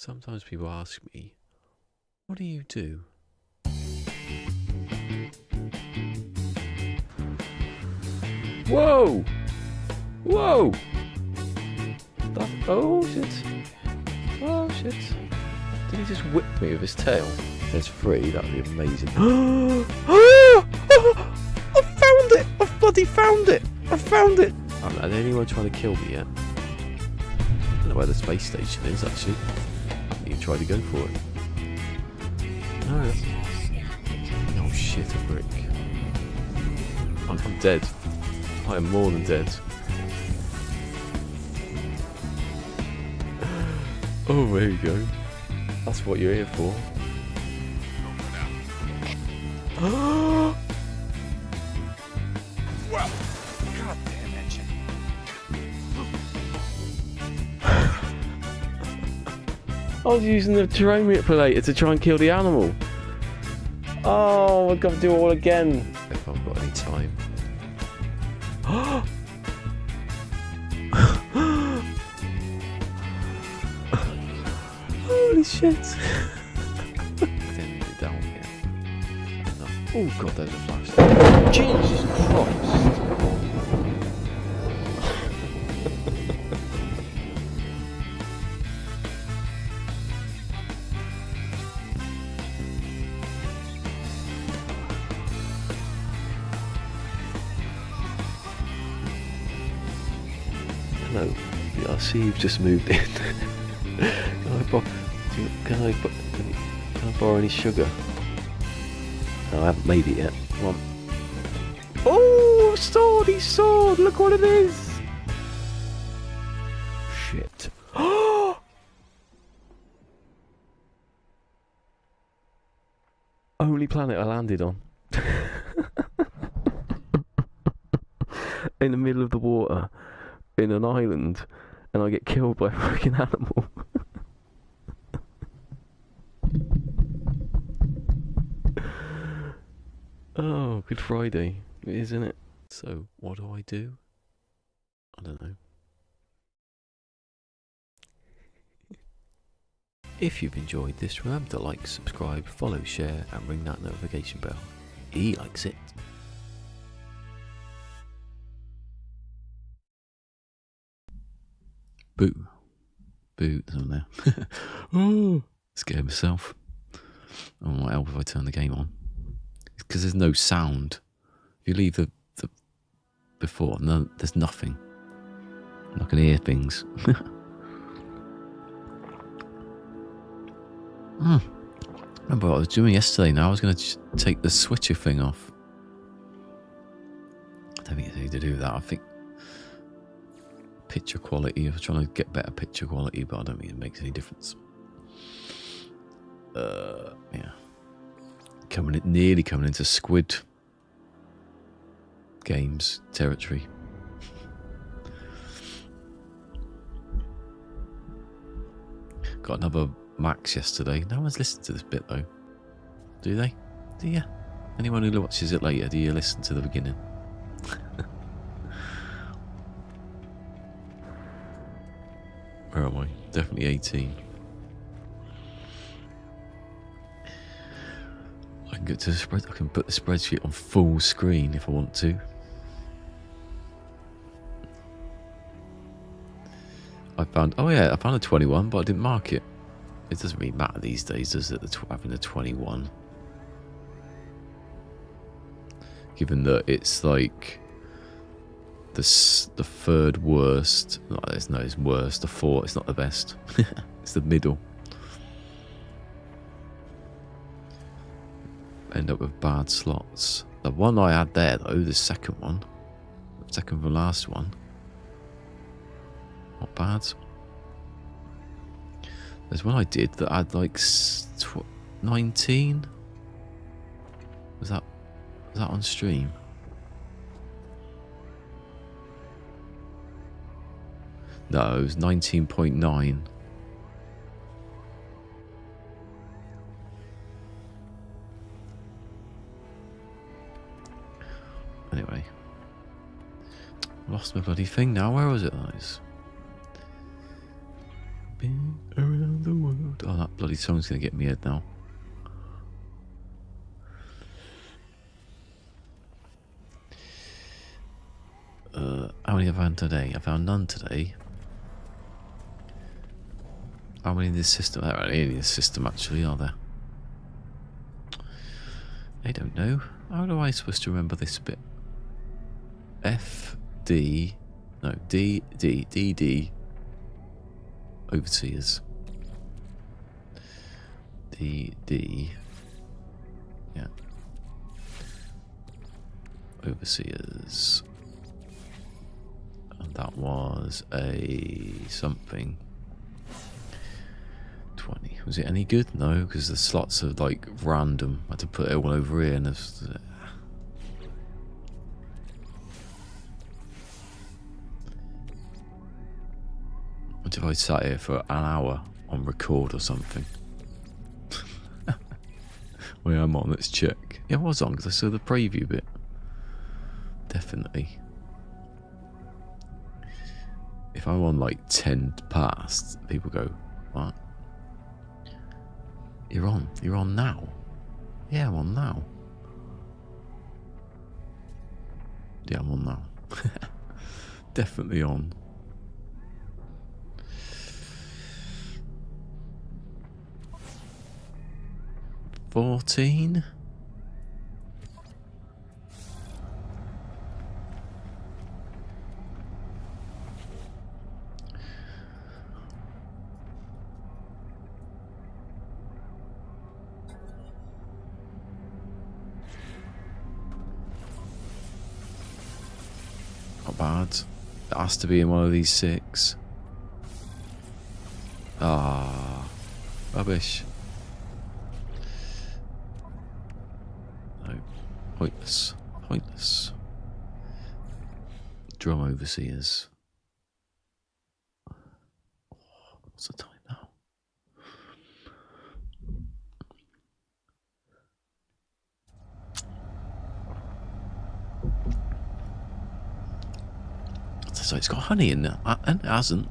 Sometimes people ask me, what do you do? Whoa! Whoa! Oh shit! Oh shit! Did he just whip me with his tail? There's 3, that'd be amazing. I found it! I bloody found it! I found it! I haven't had anyone trying to kill me yet. I don't know where the space station is actually. I haven't even tried to go for it. No. Oh shit, a brick. I'm dead. I am more than dead. Oh, there you go. That's what you're here for. Well, god damn it. I was using the terrain manipulator to try and kill the animal. Oh, I've got to do it all again. If I've got any time. Holy shit. Didn't need it down here. No. Oh god, there's a flash. Jesus Christ. Hello. I see you've just moved in. Can I borrow any sugar? No, I haven't made it yet. Come on. Oh, sword! He's sword! Look what it is! Shit. Only planet I landed on. In the middle of the water. In an island. And I get killed by a freaking animal. Oh, Good Friday. It is, isn't it? So, what do I do? I don't know. If you've enjoyed this, remember to like, subscribe, follow, share, and ring that notification bell. He likes it. Boo. Boo, there's one there. Oh, scared myself. Oh, what else if I turn the game on? Because there's no sound. If you leave the before, no, there's nothing. I'm not going to hear things. Remember what I was doing yesterday now? I was going to take the switcher thing off. I don't think it's anything to do with that. I think picture quality. I was trying to get better picture quality, but I don't think it makes any difference. Yeah. Nearly coming into Squid Games territory. Got another Max yesterday. No one's listened to this bit though. Do they? Do you? Anyone who watches it later, do you listen to the beginning? Where am I? Definitely 18. I can get to the spread. I can put the spreadsheet on full screen if I want to. I found a 21, but I didn't mark it. It doesn't really matter these days, does it? Having a 21, given that it's like the third worst. It's worse. The fourth. It's not the best. It's the middle. End up with bad slots. The one I had there though, the second one, second from the last one, not bad. There's one I did that had like 19. Was that on stream? No, it was 19.9. Anyway, lost my bloody thing now. Where was it, guys? Been around the world. bloody song's going to get me head now. How many have I found today? I found none today. How many in this system? There aren't any in this system actually, are there? I don't know. How am I supposed to remember this bit? F, D, no, D, D, D, D, overseers. D, D, yeah. Overseers. And that was a something. 20. Was it any good? No, because the slots are like random. I had to put it all over here and there's... What if I sat here for an hour on record or something? Where I'm on, let's check. Yeah, I was on because I saw the preview bit. Definitely. If I'm on like 10 past, people go, what? You're on now? Yeah, I'm on now. Yeah, I'm on now. Definitely on. $14? Not bad. It has to be in one of these 6. Ah, rubbish. No, pointless. Pointless. Drum overseers. What's the time now? So it's got honey in there, and it hasn't.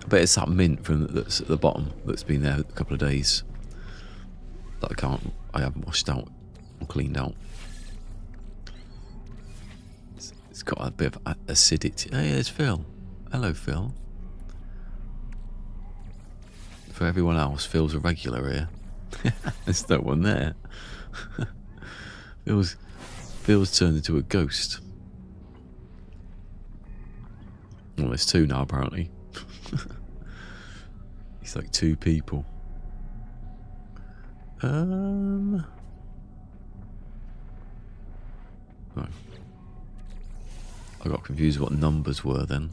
But it's that mint from that's at the bottom that's been there a couple of days that I haven't washed out or cleaned out. It's got a bit of acidity. Hey, there's Phil. Hello, Phil. For everyone else, Phil's a regular here. There's no one there. Phil's turned into a ghost. Well, there's 2 now, apparently. He's like 2 people. No. I got confused what numbers were then.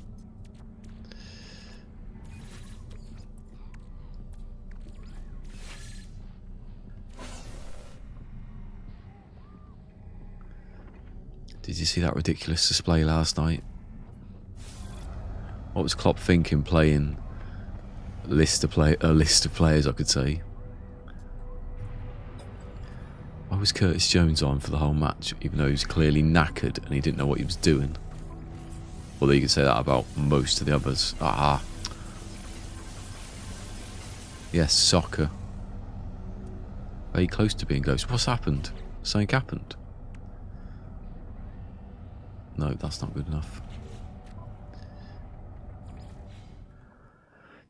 Did you see that ridiculous display last night? What was Klopp thinking playing a list of players, I could say? Why was Curtis Jones on for the whole match, even though he was clearly knackered and he didn't know what he was doing? Although you could say that about most of the others. Ah. Yes, soccer. Very close to being ghost. What's happened? Something happened? No, that's not good enough.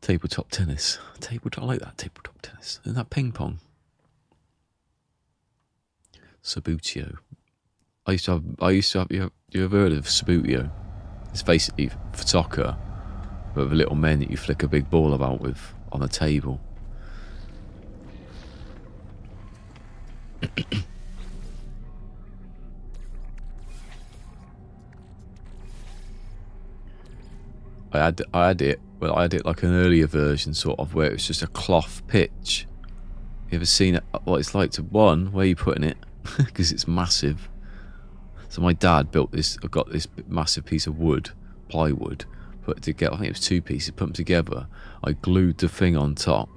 Tabletop tennis. I like that tabletop tennis. Isn't that ping pong? Sabutio. I used to have. You ever heard of Sabutio? It's basically for soccer, with a little men that you flick a big ball about with on a table. I had it. Well, I had it like an earlier version, sort of, where it was just a cloth pitch. You ever seen it? What it's like to one? Where are you putting it? Because it's massive. So my dad built this. I got this massive piece of wood, plywood, put it together. I think it was 2 pieces. Put them together. I glued the thing on top.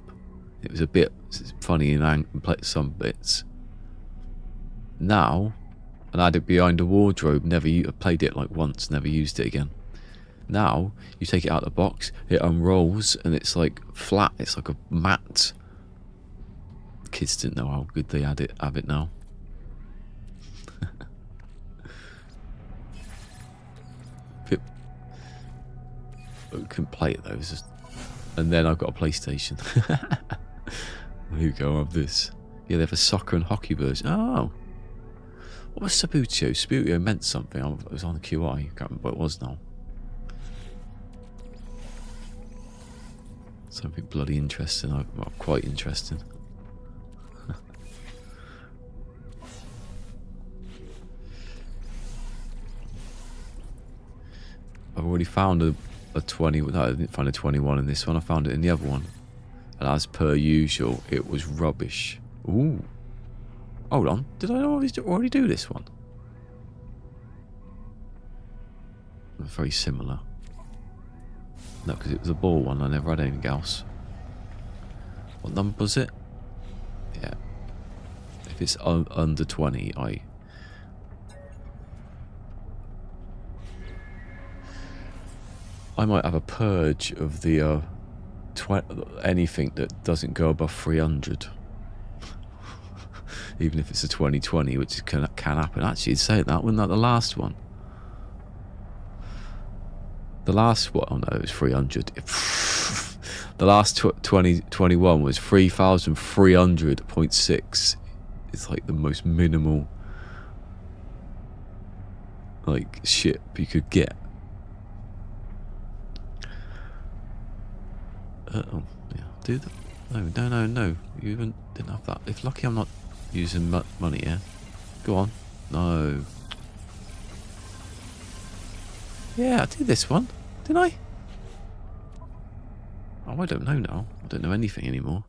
It was a bit funny in some bits. Now, and I had it behind a wardrobe. Never played it like once. Never used it again. Now, you take it out of the box, it unrolls, and it's like flat. It's like a mat kids didn't know how good they have it now. We couldn't play it though. It was just... And then I've got a PlayStation. There you go, I have this. Yeah, they have a soccer and hockey version. Oh. What was Sabutio? Sabutio meant something. It was on the QI. I can't remember what it was now. Something bloody interesting. Well, quite interesting. I've already found a 20. No, I didn't find a 21 in this one. I found it in the other one. And as per usual, it was rubbish. Ooh. Hold on. Did I already do this one? Very similar. No, because it was a ball one. I never had anything else. What number was it? Yeah. If it's under 20, I might have a purge of the anything that doesn't go above 300. Even if it's a 2020, which can happen. Actually, you'd say that, wasn't that the last one? The last one, oh no, it was 300. The last 2021 was 3,300.6. It's like the most minimal, like, ship you could get. Oh, yeah, do that. No. You even didn't have that. If lucky, I'm not using money, yeah? Go on. No. Yeah, I did this one, didn't I? Oh, I don't know now. I don't know anything anymore.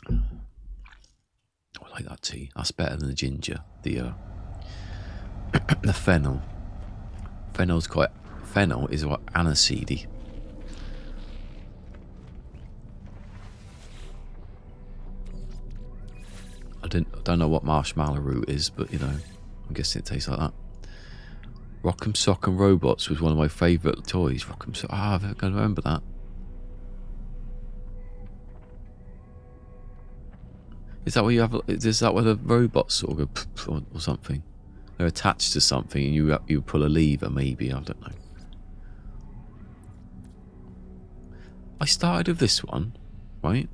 I like that tea. That's better than the ginger. The the fennel. Fennel is what aniseedy. I don't know what marshmallow root is, but you know, I'm guessing it tastes like that. Rock'em Sock'em Robots was one of my favourite toys. Rock'em Sock. Ah, I'm going to remember that. Is that where you have? Is that where the robots sort of go or something? They're attached to something, and you pull a lever. Maybe, I don't know. I started with this one, right?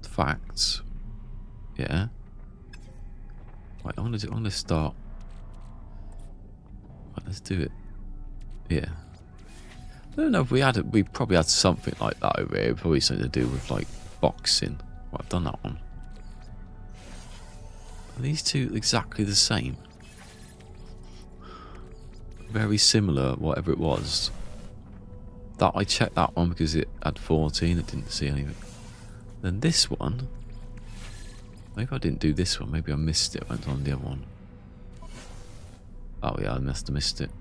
Facts. Yeah. Right, I'm gonna start. Right, let's do it. Yeah. I don't know if we probably had something like that over here. Probably something to do with like boxing. Well, I've done that one. Are these two exactly the same? Very similar, whatever it was. That I checked that one because it had 14. It didn't see anything. Then this one. Maybe I didn't do this one. Maybe I missed it. I went on the other one. Oh yeah, I must have missed it.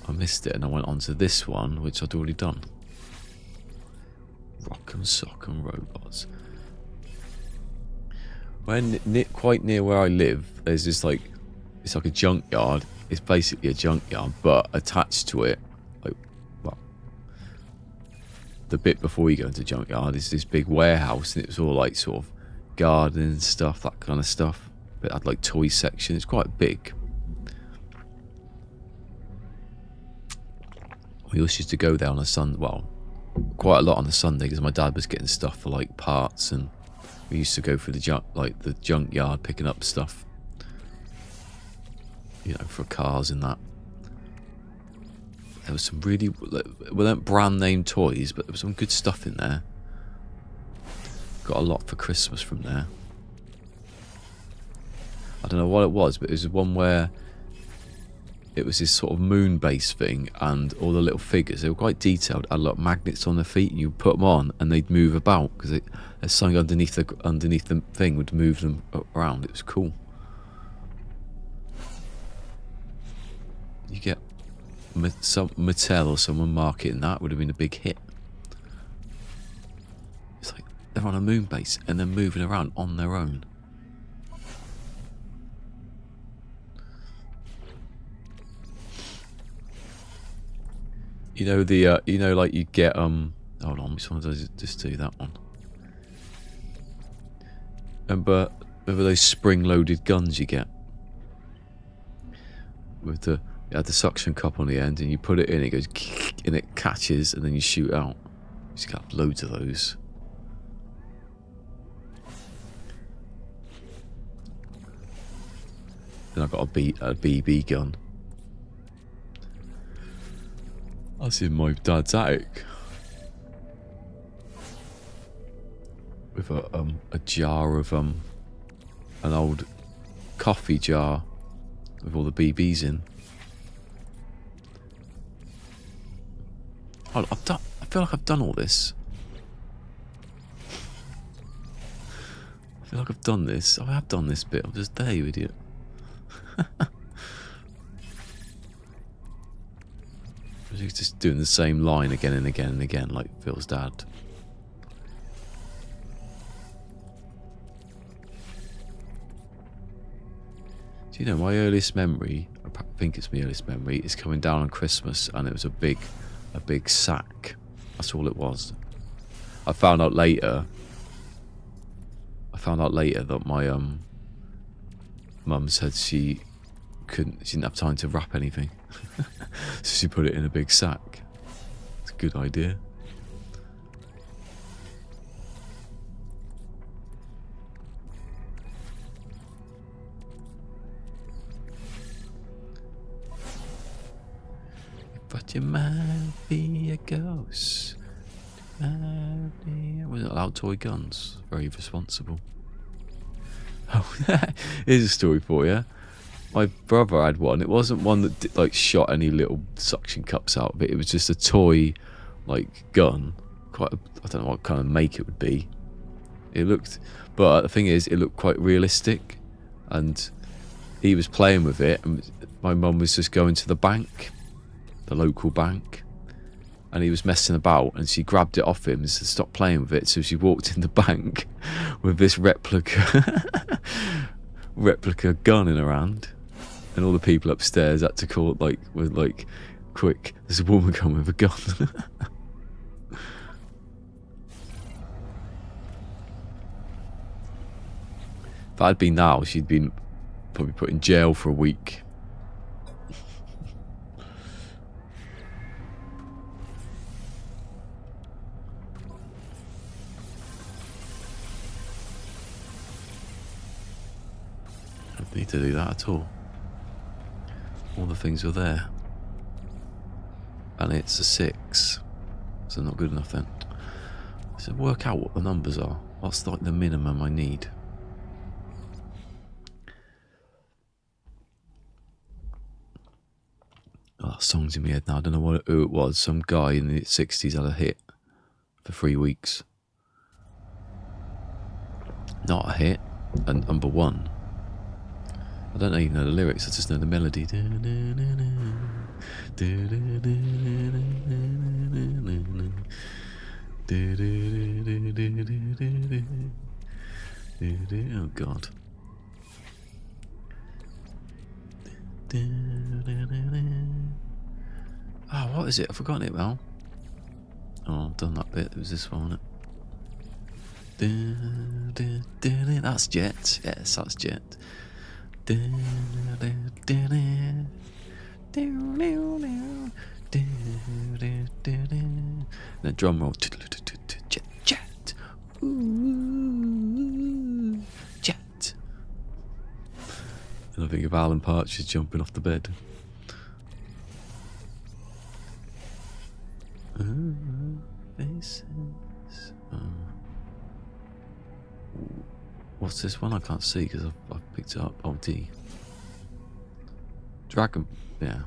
I missed it and I went on to this one, which I'd already done. Rock'em Sock'em Robots. When quite near where I live, there's this like, it's like a junkyard. It's basically a junkyard, but attached to it, like, well, the bit before you go into junkyard is this big warehouse, and it was all like sort of gardening stuff, that kind of stuff. But it had like toy section. It's quite big. We always used to go there on a Sunday, well, quite a lot on a Sunday, because my dad was getting stuff for like parts, and we used to go through the junkyard picking up stuff, you know, for cars and that. There was some really, well, weren't brand name toys, but there was some good stuff in there. Got a lot for Christmas from there. I don't know what it was, but it was one where it was this sort of moon base thing, and all the little figures, they were quite detailed, had a lot of magnets on their feet, and you put them on and they'd move about because there's something underneath the thing would move them around. It was cool. You get some Mattel or someone marketing that would have been a big hit. It's like they're on a moon base and they're moving around on their own. You know the you know, like you get hold on, which one does it? Just do that one. Remember those spring-loaded guns you get with the you had the suction cup on the end, and you put it in, it goes and it catches, and then you shoot out. You just got loads of those. Then I got a BB gun. That's in my dad's attic. With a jar of an old coffee jar with all the BBs in. Oh, I feel like I've done all this. I feel like I've done this. Oh, I have done this bit. I'm just there, you idiot. He's just doing the same line again and again and again, like Phil's dad. Do you know my earliest memory? I think it's my earliest memory. Is coming down on Christmas, and it was a big sack. That's all it was. I found out later that my mum said she didn't have time to wrap anything, so she put it in a big sack. It's a good idea. But you might be a ghost. Wasn't allowed toy guns. Very responsible. Oh, here's a story for you. My brother had one. It wasn't one that like shot any little suction cups out of it. It was just a toy, like gun. I don't know what kind of make it would be. It looked, but the thing is, it looked quite realistic. And he was playing with it, and my mum was just going to the bank. The local bank, and he was messing about, and she grabbed it off him and said stop playing with it. So she walked in the bank with this replica gun in her hand, and all the people upstairs had to call quick, there's a woman coming with a gun. If I'd been now, she'd been probably put in jail for a week. Need to do that at all. All the things were there, and it's a 6, so not good enough then. So work out what the numbers are. What's like the minimum I need? Oh, that song's in my head now. I don't know who it was. Some guy in the 60s had a hit for 3 weeks. Not a hit, and number 1. I don't even know the lyrics, I just know the melody. Oh God. Oh, what is it? I've forgotten it now. Oh, I've done that bit. It was this one, wasn't it? That's Jet. Yes, that's Jet. Then drum roll. Jet, jet. Ooh, jet. And I think of Alan Partridge jumping off the bed. Faces. What's this one? I can't see because I've picked it up. Oh, D. Dragon. Yeah.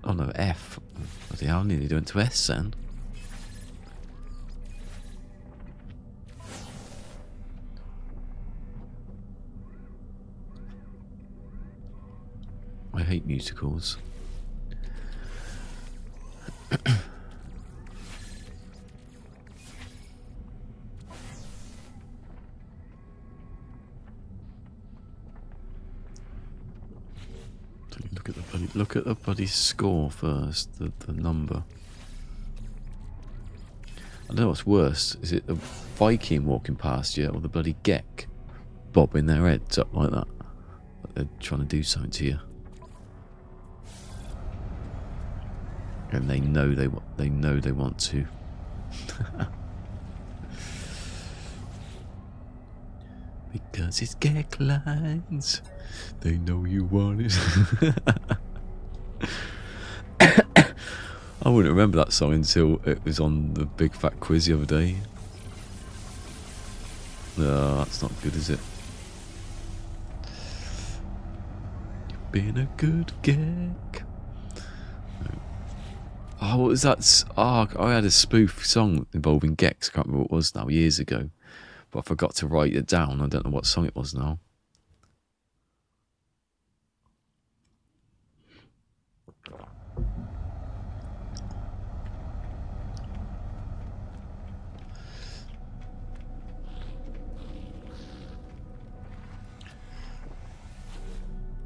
Oh no, F. Bloody hell, I nearly went to S then. I hate musicals. Look at the bloody score first, the number. I don't know what's worse. Is it a Viking walking past you or the bloody Gek bobbing their heads up like that? Like they're trying to do something to you. And they know they want to. Because it's Gek lines. They know you want it. I wouldn't remember that song until it was on the Big Fat Quiz the other day. No, that's not good, is it? You've been a good Gek. Oh, what was that? Oh, I had a spoof song involving Geks. I can't remember what it was now, years ago. But I forgot to write it down. I don't know what song it was now.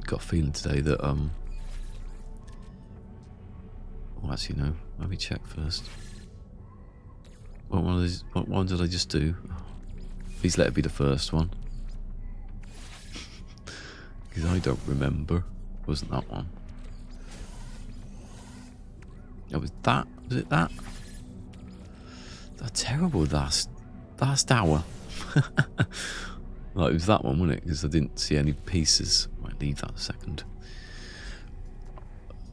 Got a feeling today that well, actually no. Let me check first. What one did I just do? Please let it be the first one. Because I don't remember. Wasn't that one? Oh, was that? Was it that? That's terrible. Last hour. Like, it was that one, wasn't it? Because I didn't see any pieces. I might leave that a second.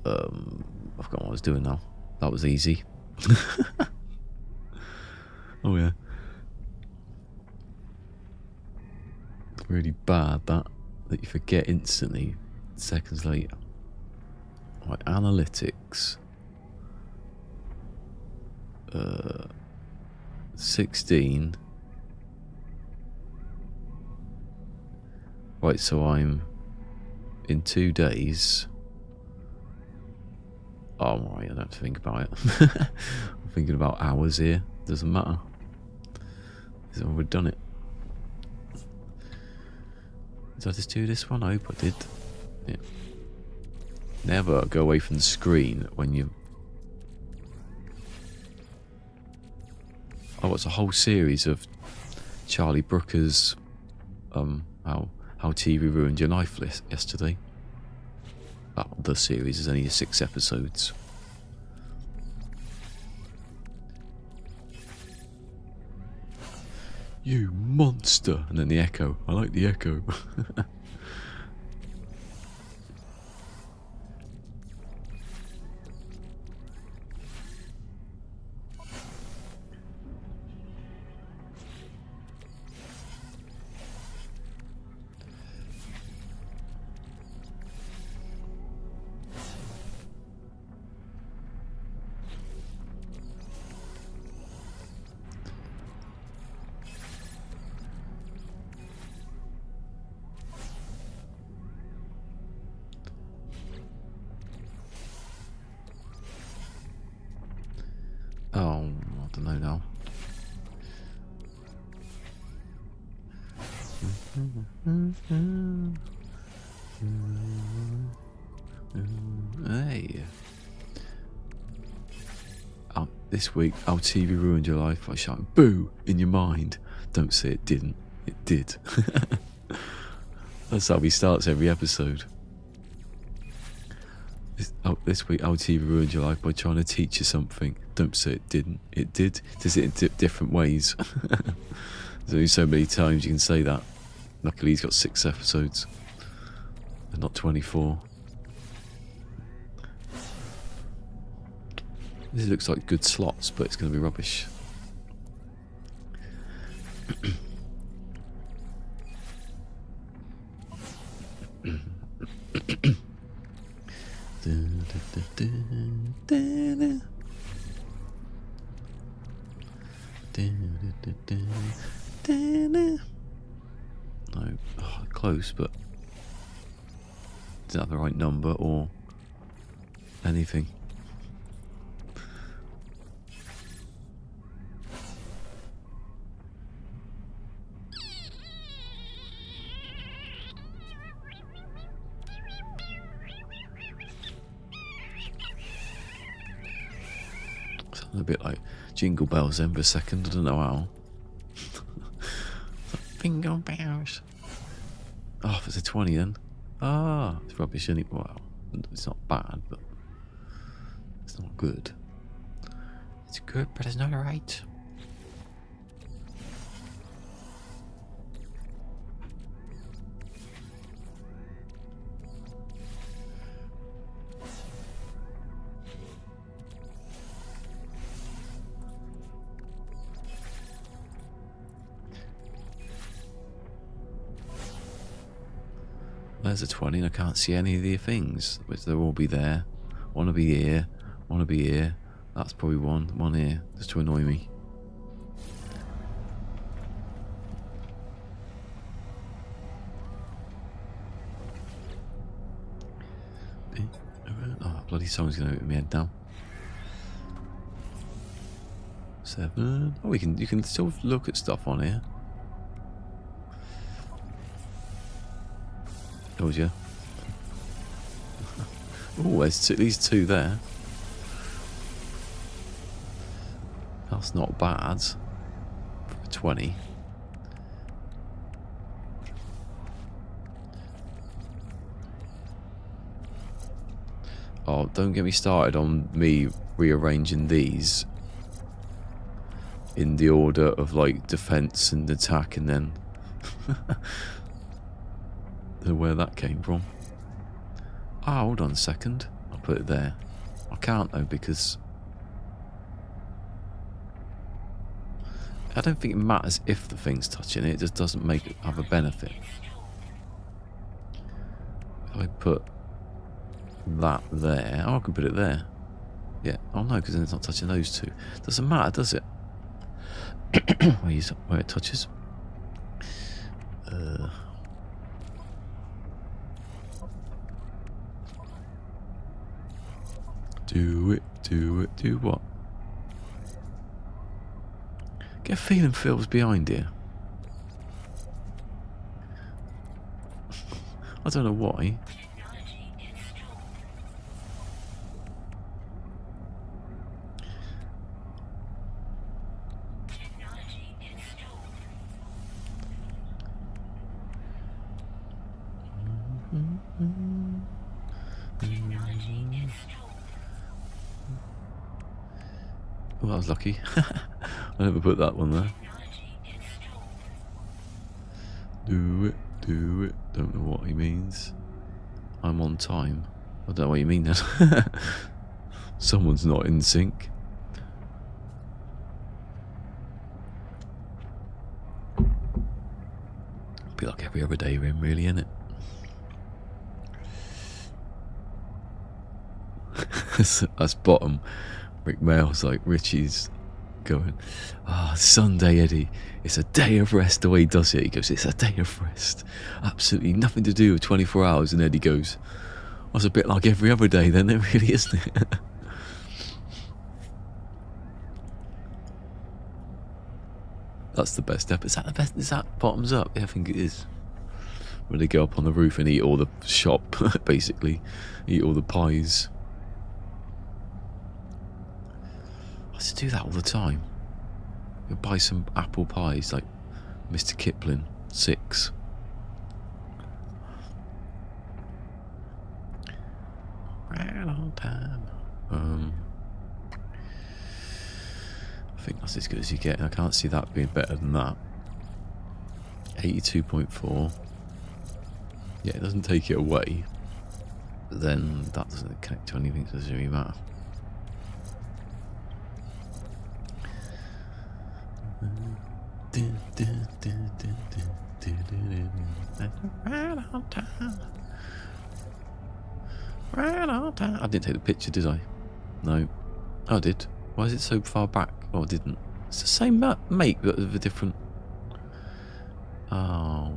I've forgotten what I was doing now. That was easy. Oh yeah. Really bad that you forget instantly seconds later. Right, analytics. 16. Right, so I'm in 2 days. Oh, I'm alright, I don't have to think about it. I'm thinking about hours here. Doesn't matter. Because I've already done it. Did I just do this one? I hope I did. Yeah. Never go away from the screen when you... Oh, it's a whole series of Charlie Brooker's how TV ruined your life list yesterday. The series is only 6 episodes. You monster! And then the echo. I like the echo. Oh, I don't know now. Hey. This week, our TV ruined your life by shouting "boo" in your mind. Don't say it didn't. It did. That's how he starts every episode. This week, our TV ruined your life by trying to teach you something. Don't say it didn't. It did. Does it in different ways? There's only so many times you can say that. Luckily, he's got 6 episodes, and not 24. This looks like good slots, but it's going to be rubbish. No, close, but didn't have the right number or anything. A bit like Jingle Bells then for a second, I don't know how. Bingo bells. Oh, if it's a 20 then. Ah, it's rubbish, isn't it? Well, it's not bad, but it's not good. It's good, but it's not alright. There's a 20 and I can't see any of the things, which they'll all be there. Want to be here, want to be here. That's probably one here, just to annoy me. Oh, bloody someone's going to hit my head down. 7. Oh, you can still look at stuff on here. Told you. Oh, there's at least 2 there. That's not bad for 20. Oh, don't get me started on me rearranging these in the order of like defense and attack, and then where that came from. Ah, hold on a second. I'll put it there. I can't though because I don't think it matters if the thing's touching it. It just doesn't have a benefit. If I put that there, oh, I can put it there. Yeah. Oh no, because then it's not touching those 2. Doesn't matter, does it? Where it touches. Do what? Get a feeling Phil's behind here. I don't know why. Well, I was lucky. I never put that one there. Do it. Don't know what he means. I'm on time. I don't know what you mean then. Someone's not in sync. Be like every other day we're in, really, innit? That's bottom. Rick Mail's like, Richie's going, Sunday, Eddie. It's a day of rest. The way he does it, he goes, it's a day of rest. Absolutely nothing to do with 24 hours. And Eddie goes, well, it's a bit like every other day then, it really, isn't it? That's the best step. Is that the best? Is that bottoms up? Yeah, I think it is. When they go up on the roof and eat all the shop, basically. Eat all the pies. I used to do that all the time. You buy some apple pies like Mr. Kipling, 6. Right on time. I think that's as good as you get. I can't see that being better than that. 82.4. Yeah, it doesn't take it away. But then that doesn't connect to anything, so it doesn't really matter. Right on time. Right on time. I didn't take the picture, did I? No. Oh, I did. Why is it so far back? Oh, I didn't. It's the same make, but with a different... Oh.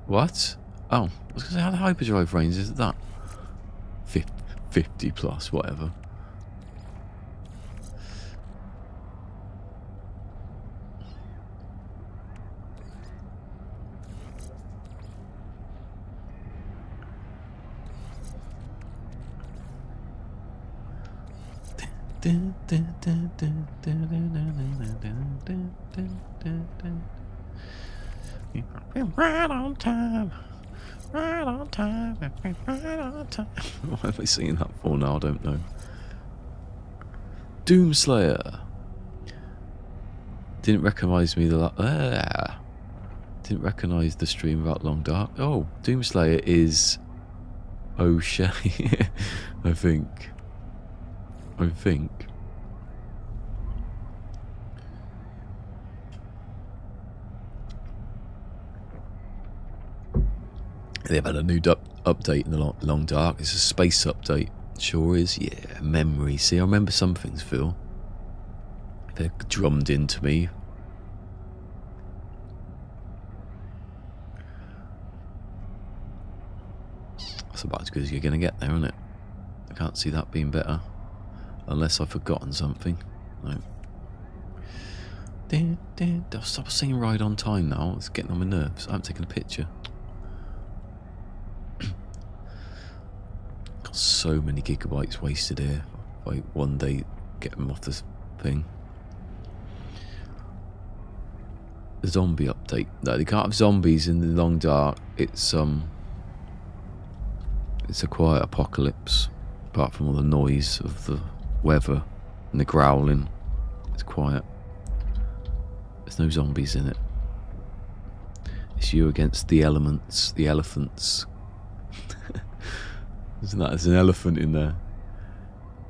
What? Oh, I was going to say, how the hyperdrive range is that? 50 plus, whatever. Right on time. Right on time. Right on time. Why am I singing that for now? I don't know. Doomslayer. Didn't recognise me didn't recognise the stream about Long Dark. Oh, Doomslayer is O'Shea. I think. They've had a new update in the Long Dark. It's a space update. Sure is. Yeah, memory. See, I remember some things, Phil. They're drummed into me. That's about as good as you're going to get there, isn't it? I can't see that being better. Unless I've forgotten something. No. I'll stop singing Ride on Time now. It's getting on my nerves. I haven't taken a picture. Got so many gigabytes wasted here. Like one day get them off this thing. The zombie update. No, they can't have zombies in the Long Dark. It's a quiet apocalypse. Apart from all the noise of the weather and the growling, it's quiet. There's no zombies in it. It's you against the elements, the elephants. Isn't that? There's an elephant in there.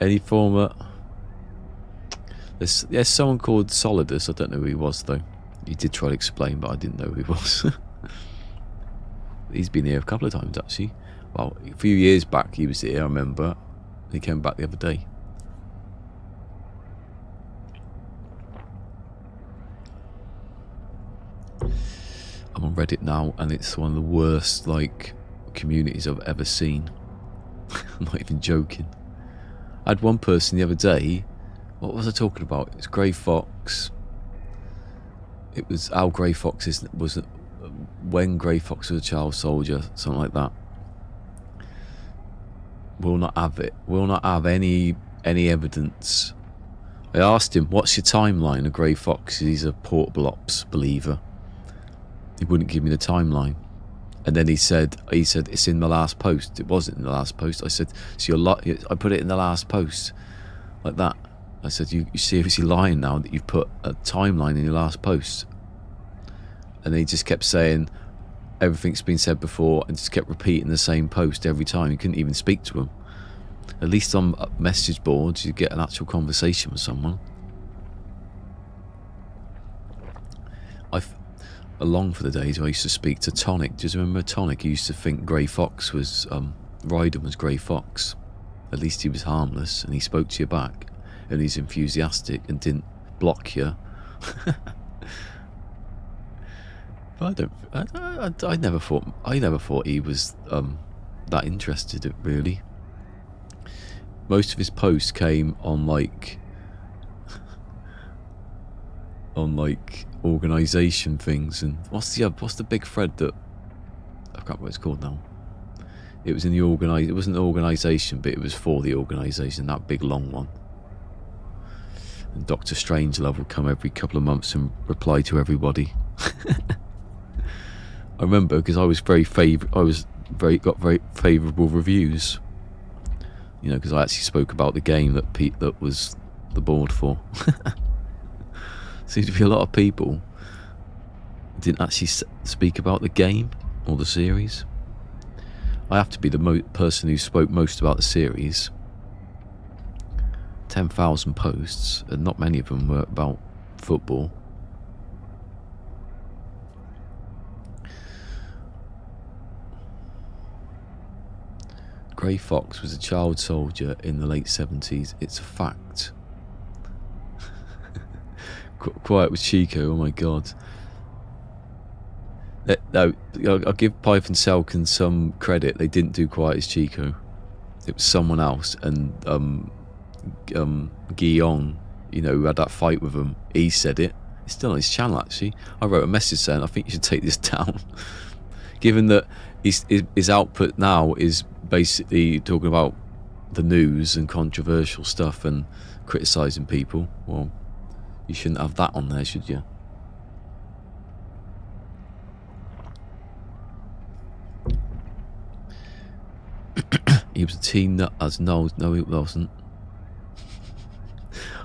Any former. There's someone called Solidus. I don't know who he was though. He did try to explain, but I didn't know who he was. He's been here a couple of times actually. Well, a few years back he was here, I remember. He came back the other day. I'm on Reddit now, and it's one of the worst like communities I've ever seen. I'm not even joking. I had one person the other day. What was I talking about? It's Grey Fox. It was how Grey Fox was when Grey Fox was a child soldier, something like that. Will not have it. Will not have any evidence. I asked him, "What's your timeline of Grey Fox?" He's a portable ops believer. He wouldn't give me the timeline, and then he said it's in the last post. It wasn't in the last post. I said, "So I put it in the last post, like that." I said, "You seriously lying now that you've put a timeline in your last post?" And then he just kept saying everything's been said before and just kept repeating the same post every time. You couldn't even speak to him. At least on message boards you get an actual conversation with someone. I long for the days where I used to speak to Tonic. Do you remember Tonic? He used to think Grey Fox was Ryden was Grey Fox. At least he was harmless and he spoke to you back and he's enthusiastic and didn't block you. I never thought he was that interested, really. Most of his posts came on like organisation things, and what's the big thread that I can't remember what it's called now. It was in the it wasn't an organisation, but it was for the organisation, that big long one. And Dr. Strangelove would come every couple of months and reply to everybody. I remember because I was got very favourable reviews. You know, because I actually spoke about the game that was the board for. Seems to be a lot of people didn't actually speak about the game or the series. I have to be the person who spoke most about the series. 10,000 posts, and not many of them were about football. Grey Fox was a child soldier in the late 70s. It's a fact. Quiet with Chico, oh my god. No, I'll give Python Selkin some credit. They didn't do quite as Chico. It was someone else, and Guillaume, you know, who had that fight with him, he said it. It's still on his channel, actually. I wrote a message saying, I think you should take this down. Given that his output now is basically talking about the news and controversial stuff and criticising people, well, you shouldn't have that on there, should you? He was a teen nut as no, it wasn't.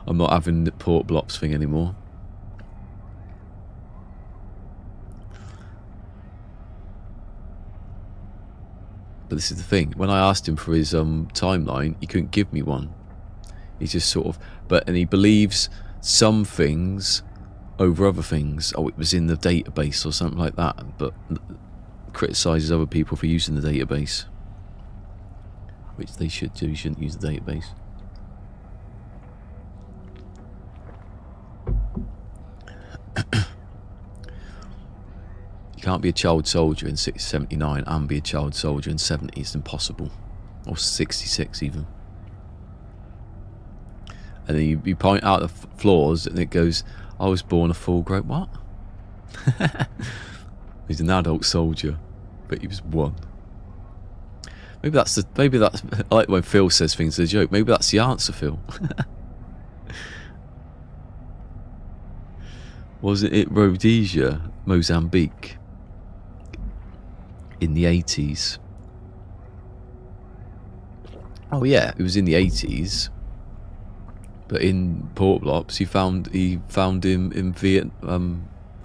I'm not having the port blops thing anymore. But this is the thing, when I asked him for his timeline, he couldn't give me one. He just sort of, and he believes some things over other things. Oh, it was in the database or something like that, but criticises other people for using the database. Which they should do, you shouldn't use the database. You can't be a child soldier in 79 and be a child soldier in 70. It's impossible. Or 66 even. And then you point out the flaws and it goes, I was born a full grown, what? He's an adult soldier, but he was one. Maybe that's I like when Phil says things as a joke. Maybe that's the answer, Phil. Wasn't it Rhodesia, Mozambique, in the 80s? Oh yeah, it was in the 80s. But in Port Blops, he found him in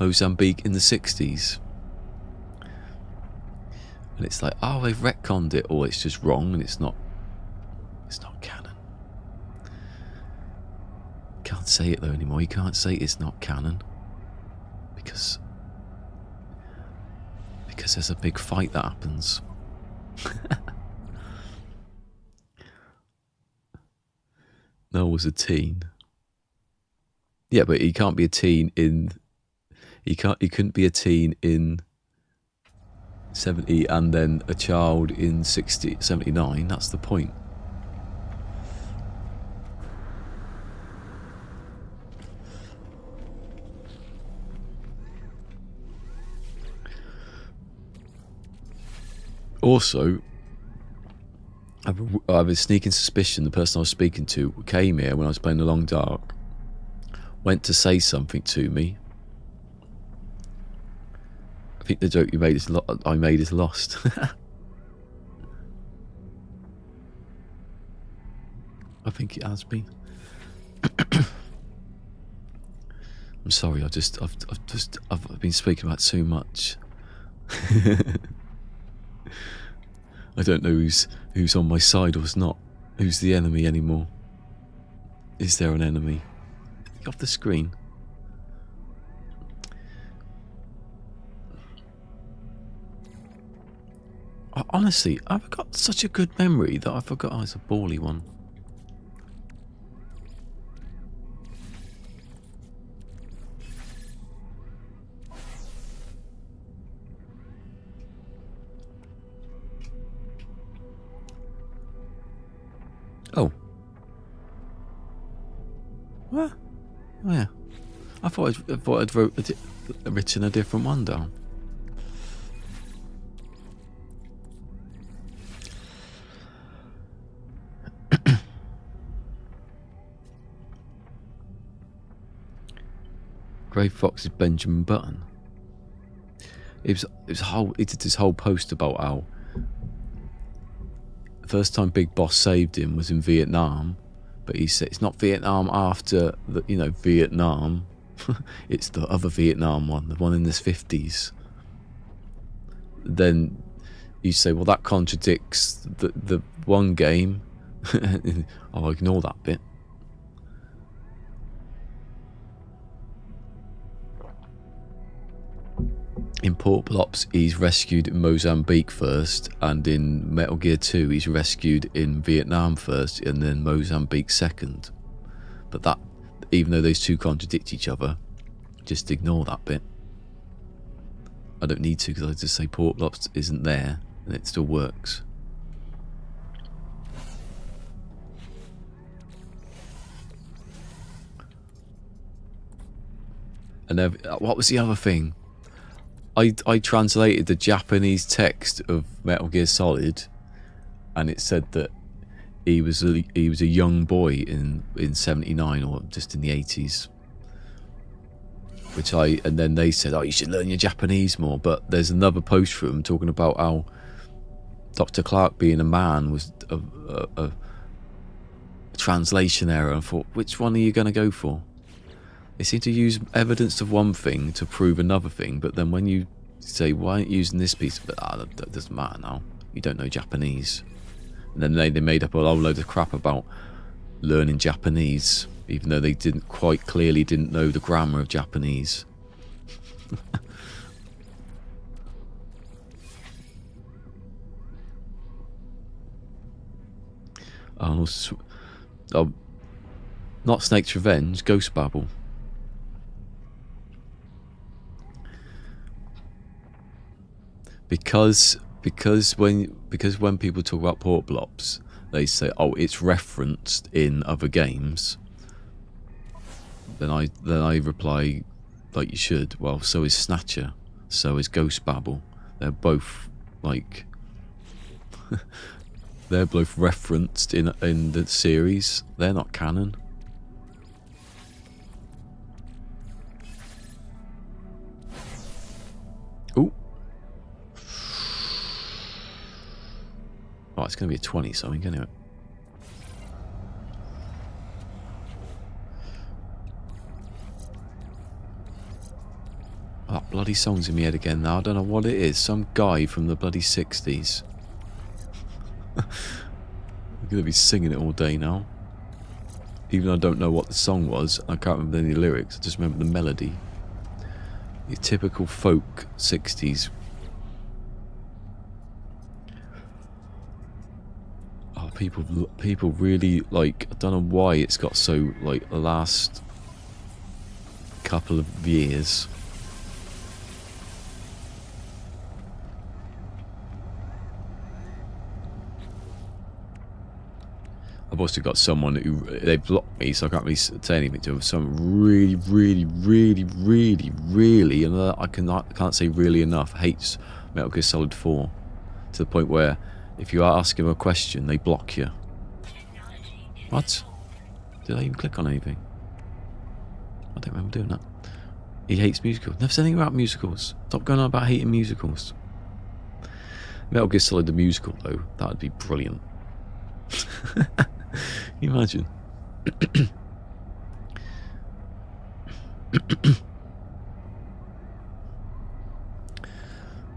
Mozambique in the 60s. And it's like, oh, they've retconned it, or it's just wrong, and it's not canon. Can't say it though anymore. You can't say it's not canon because there's a big fight that happens. Noel was a teen. Yeah, but he can't be a teen in. He couldn't be a teen in 70 and then a child in 79. That's the point. Also, I have a sneaking suspicion the person I was speaking to came here when I was playing The Long Dark, went to say something to me. I think the joke I made is lost. I think it has been. I'm sorry. I've been speaking about so much. I don't know who's on my side or who's not. Who's the enemy anymore? Is there an enemy? Get off the screen. Honestly, I've got such a good memory that I forgot I was a bally one. Oh. What? Oh yeah. I thought I'd written a different one down. Grey Fox's Benjamin Button. He did this whole post about how the first time Big Boss saved him was in Vietnam, but he said it's not Vietnam after the Vietnam. It's the other Vietnam one, the one in the 50s. Then you say, well, that contradicts the one game. I'll ignore that bit. In Port Blops, he's rescued in Mozambique first, and in Metal Gear 2, he's rescued in Vietnam first, and then Mozambique second. But that, even though those two contradict each other, just ignore that bit. I don't need to because I just say port blocks isn't there and it still works. And what was the other thing? I translated the Japanese text of Metal Gear Solid, and it said that he was a young boy in '79 or just in the '80s. And then they said, oh, you should learn your Japanese more. But there's another post from him talking about how Dr. Clark being a man was a translation error. And I thought, which one are you going to go for? They seem to use evidence of one thing to prove another thing, but then when you say, why aren't you using this piece? But that doesn't matter now. You don't know Japanese. And then they made up a whole load of crap about learning Japanese, even though they didn't know the grammar of Japanese. Not Snake's Revenge, Ghost Babble. Because when people talk about port blobs, they say, oh, it's referenced in other games. Then I reply, like you should. Well, so is Snatcher, so is Ghost Babble. They're both like they're both referenced in the series. They're not canon. Ooh. Oh, it's going to be a 20 something, anyway. Oh, that bloody song's in my head again now. I don't know what it is. Some guy from the bloody 60s. I'm going to be singing it all day now. Even though I don't know what the song was. I can't remember any lyrics. I just remember the melody. Your typical folk 60s. Oh, people really, like, I don't know why it's got so, like, the last couple of years. I've also got someone who, they blocked me, so I can't really say anything to them. Someone really, and I can't say really enough, hates Metal Gear Solid 4 to the point where if you ask him a question, they block you. What? Did I even click on anything? I don't remember doing that. He hates musicals. Never said anything about musicals. Stop going on about hating musicals. Metal Gear Solid the musical, though, that would be brilliant. Can you imagine?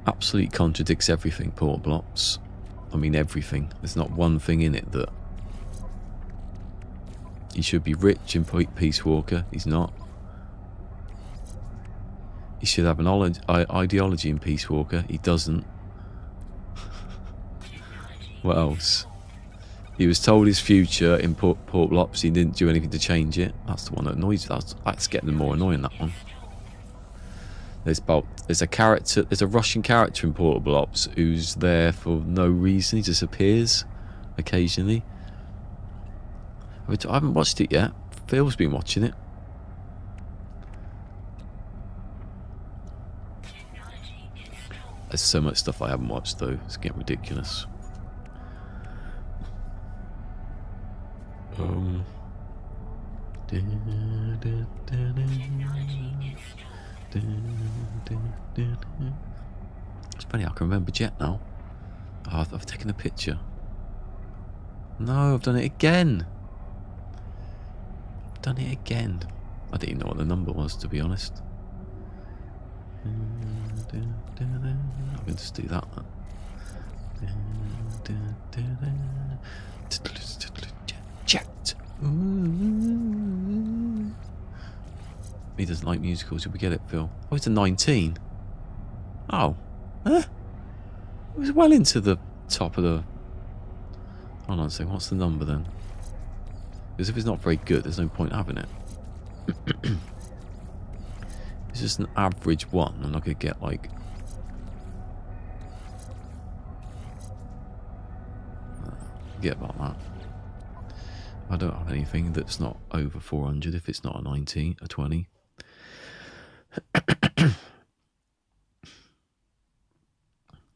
Absolutely contradicts everything, Port Blops. I mean everything. There's not one thing in it that he should be rich in Peace Walker. He's not. He should have an ideology in Peace Walker. He doesn't. What else? He was told his future in Port Blops. He didn't do anything to change it. That's the one that annoys. That's getting more annoying. That one. There's a Russian character in Port Blops who's there for no reason. He just appears occasionally. I haven't watched it yet. Phil's been watching it. There's so much stuff I haven't watched though. It's getting ridiculous. It's funny, I can remember Jet now. Oh, I've taken a picture. No, I've done it again. I didn't even know what the number was, to be honest. I'm going to just do that. Jet. He doesn't like musicals. Did we get it, Phil? Oh, it's a 19. Oh. Huh? It was well into the top of the... Hold on a second. What's the number then? Because if it's not very good, there's no point having it. It's just an average one. I'm not going to get, like, forget about that. I don't have anything that's not over 400 if it's not a 19, a 20.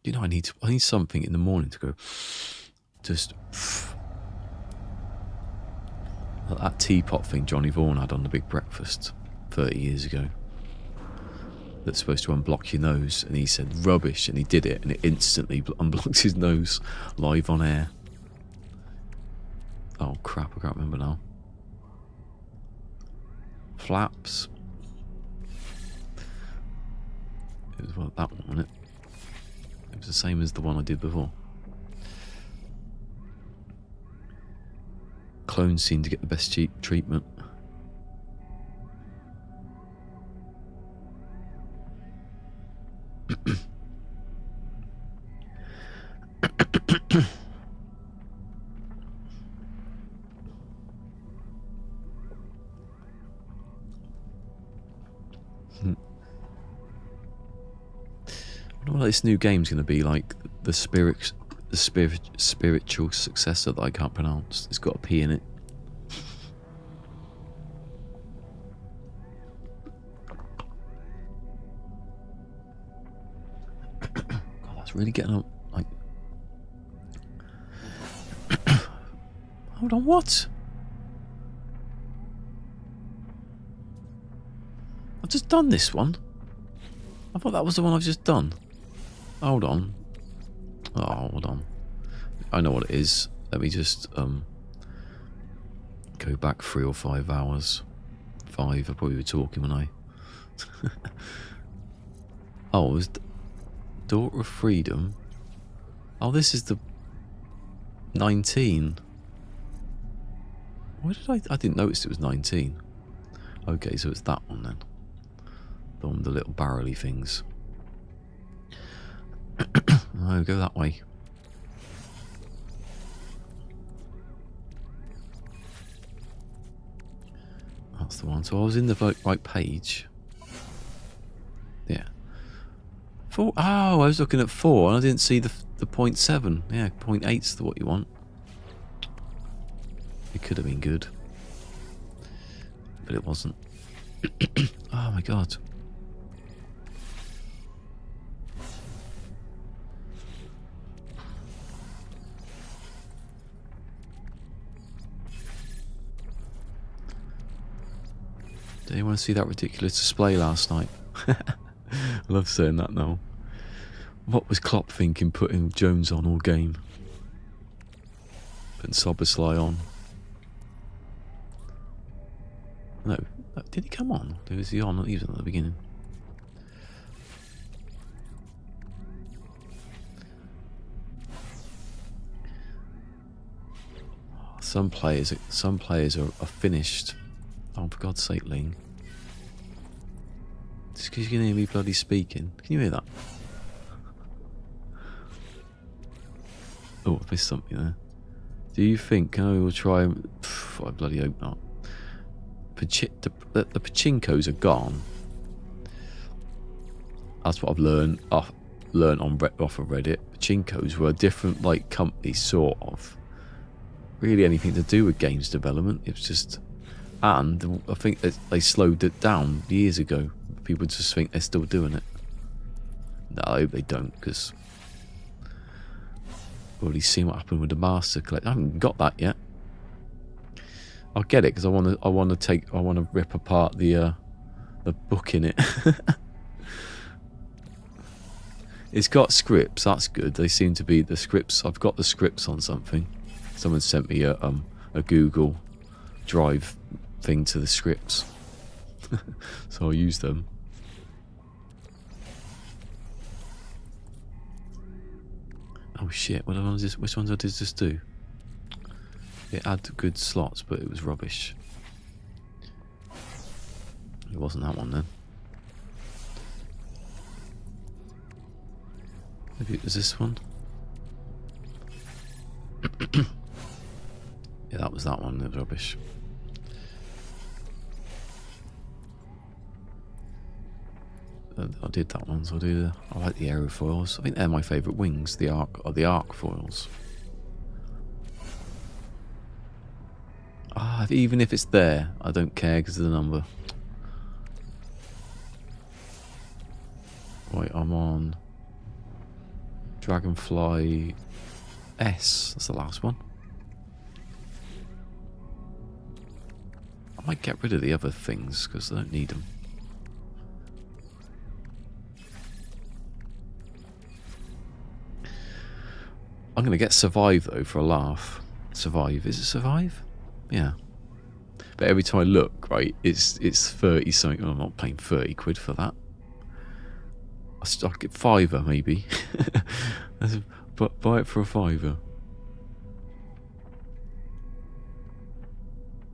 You know, I need something in the morning to go just like that teapot thing Johnny Vaughan had on The Big Breakfast 30 years ago. That's supposed to unblock your nose, and he said rubbish, and he did it, and it instantly unblocked his nose live on air. Oh crap, I can't remember now. Flaps. It was that one, wasn't it? It was the same as the one I did before. Clones seem to get the best treatment. I wonder what this new game's going to be like. The spiritual successor that I can't pronounce. It's got a P in it. God, that's really getting up. Like, hold on, what? I've just done this one. I thought that was the one I've just done. Hold on. Oh, hold on. I know what it is. Let me just go back 3 or 5 hours. 5, I probably were talking when I... Oh, it was Daughter of Freedom. Oh, this is the 19. Why did I didn't notice it was 19. Okay, so it's that one then. The one with the little barrel-y things. Oh, go that way. That's the one. So I was in the right page. Yeah. 4. Oh, I was looking at 4 and I didn't see the 0.7. Yeah, 0.8's what you want. It could have been good. But it wasn't. Oh my god. Did anyone see that ridiculous display last night? I love saying that now. What was Klopp thinking putting Jones on all game? Putting Soboslai on. No, did he come on? Was he on? He was at the beginning. Some players are finished. Oh, for God's sake, Ling. Just because you can hear me bloody speaking. Can you hear that? Oh, I missed something there. Do you think I will try... I bloody hope not. The pachinkos are gone. That's what I've learned off of Reddit. Pachinkos were a different like company, sort of. Really anything to do with games development. It's just... And I think they slowed it down years ago. People just think they're still doing it. No, I hope they don't, because I've already seen what happened with the Master Collection. I haven't got that yet. I'll get it because I want to rip apart the book in it. It's got scripts. That's good. They seem to be the scripts. I've got the scripts on something. Someone sent me a Google Drive thing to the scripts, so I'll use them. Oh shit! Which ones I did just do? It had good slots, but it was rubbish. It wasn't that one then. Maybe it was this one. Yeah, that was that one. It was rubbish. I did that one, so I like the aerofoils. I think they're my favourite wings, the arc foils. Even if it's there, I don't care because of the number. Right, I'm on Dragonfly S. That's the last one. I might get rid of the other things because I don't need them. I'm going to get Survive though for a laugh. Survive. Is it Survive? Yeah. But every time I look, right, it's 30 something. I'm not paying 30 quid for that. I'll get £5 maybe. But buy it for a £5.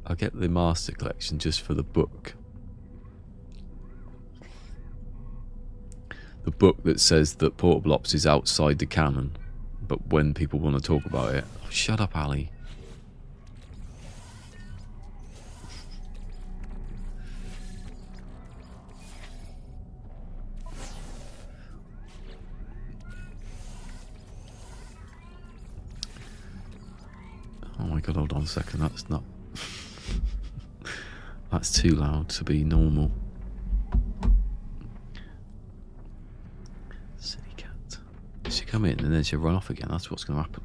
I'll get the Master Collection just for the book. The book that says that Portable Ops is outside the canon. But when people want to talk about it... Oh, shut up, Ali. Oh my god, hold on a second. That's not... That's too loud to be normal. Silly cat. She come in and then she'll run off again. That's what's going to happen.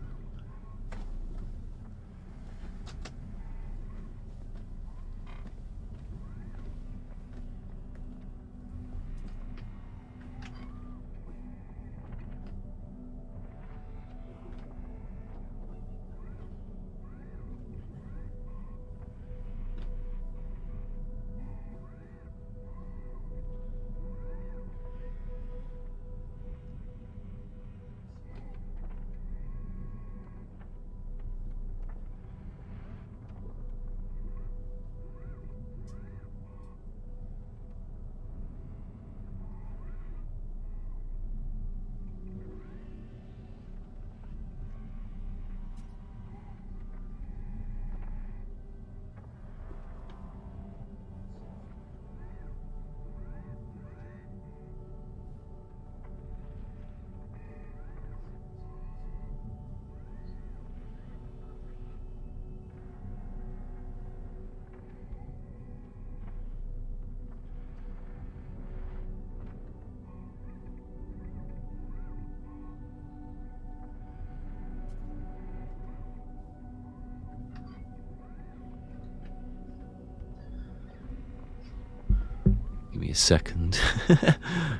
Give me a second.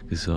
Because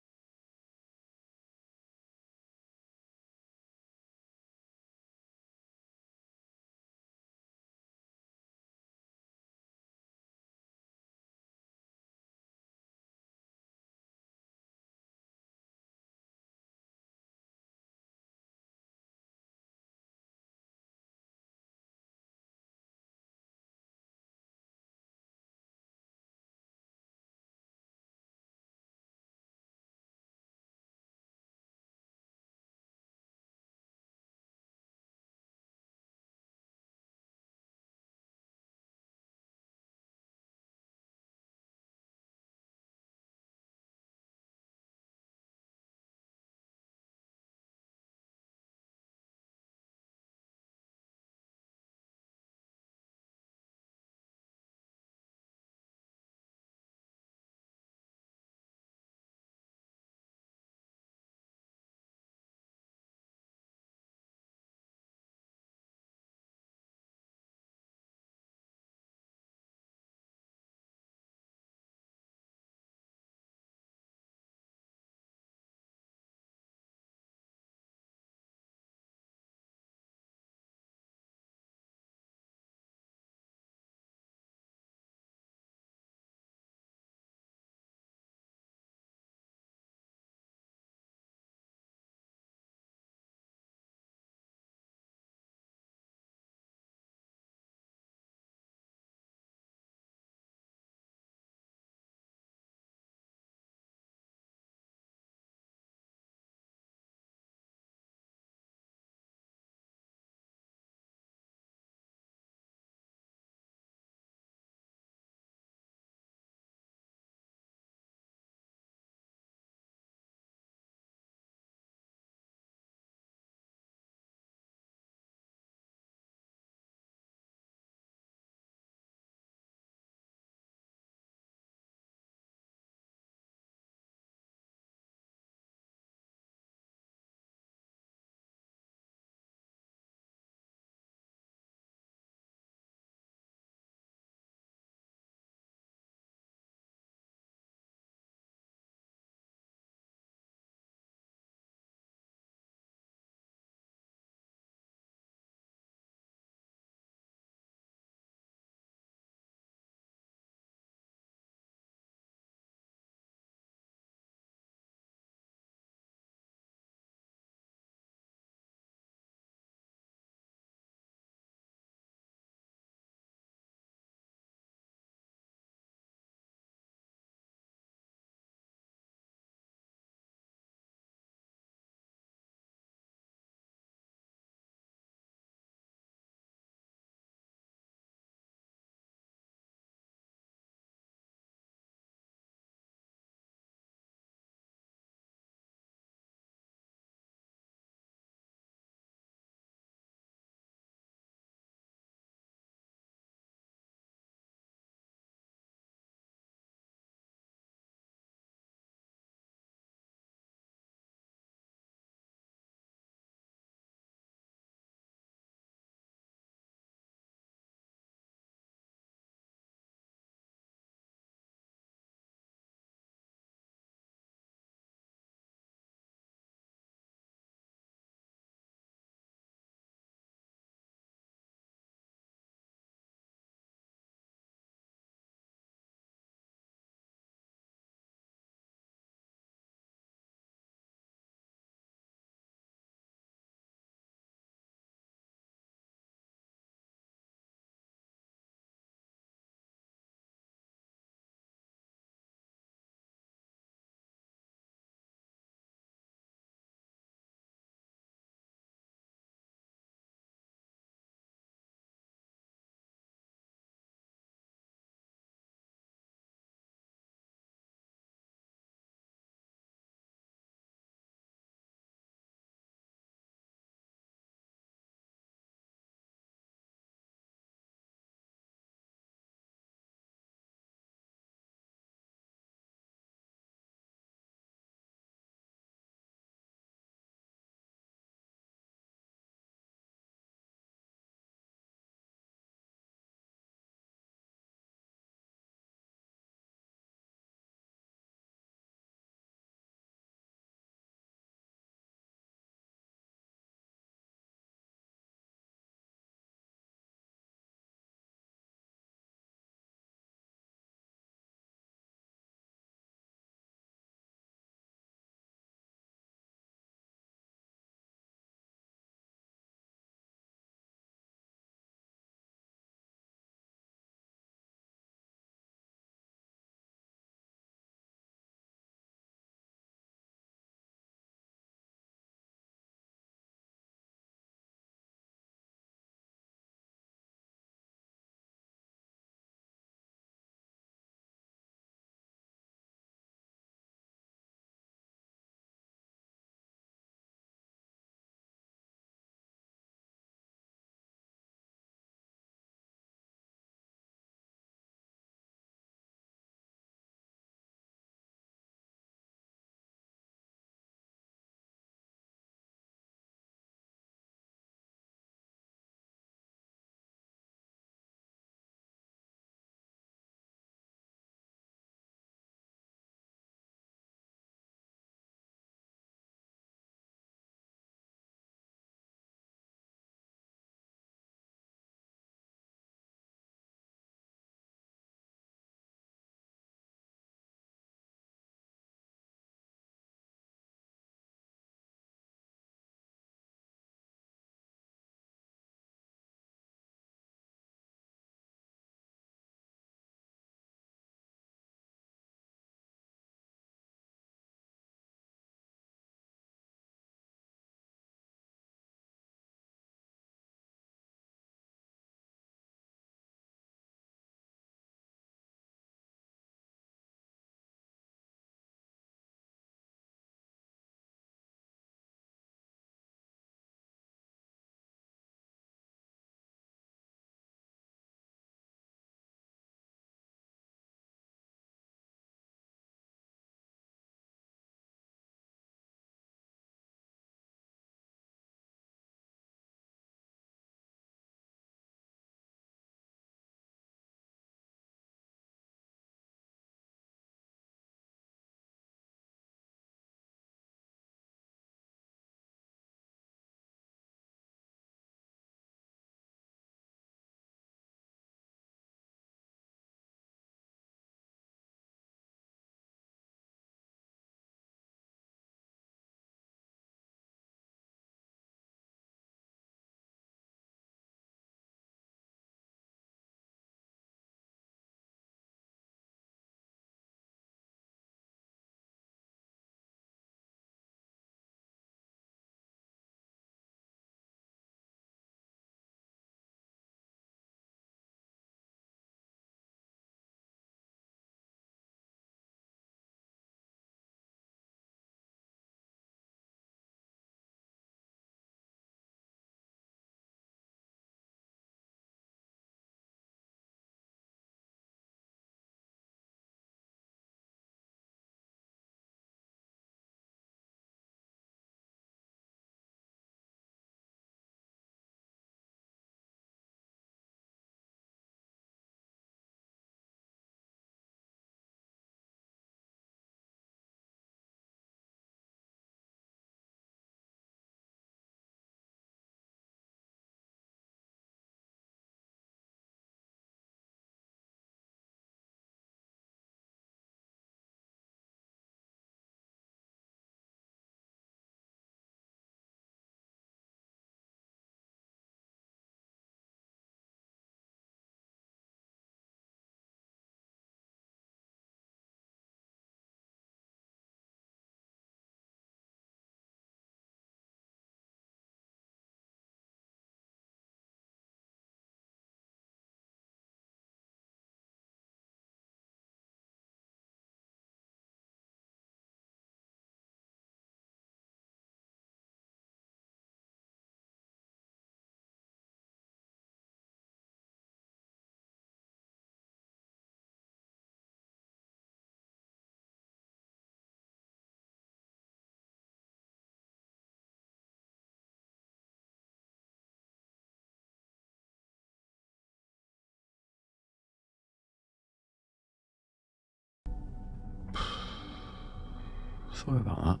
Sorry about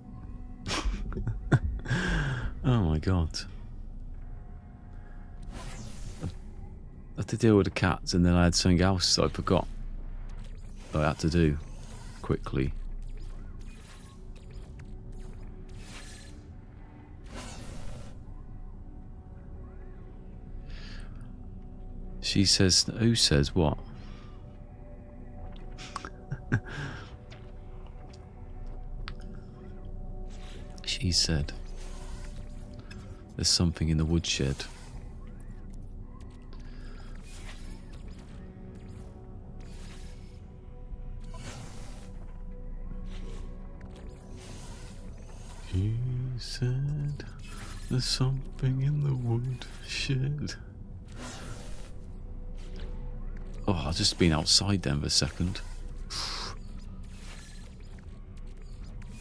that. Oh my god. I had to deal with the cats, and then I had something else that I forgot that I had to do quickly. She says, who says what? She said, there's something in the woodshed. He said, there's something in the woodshed. Oh, I've just been outside then for a second.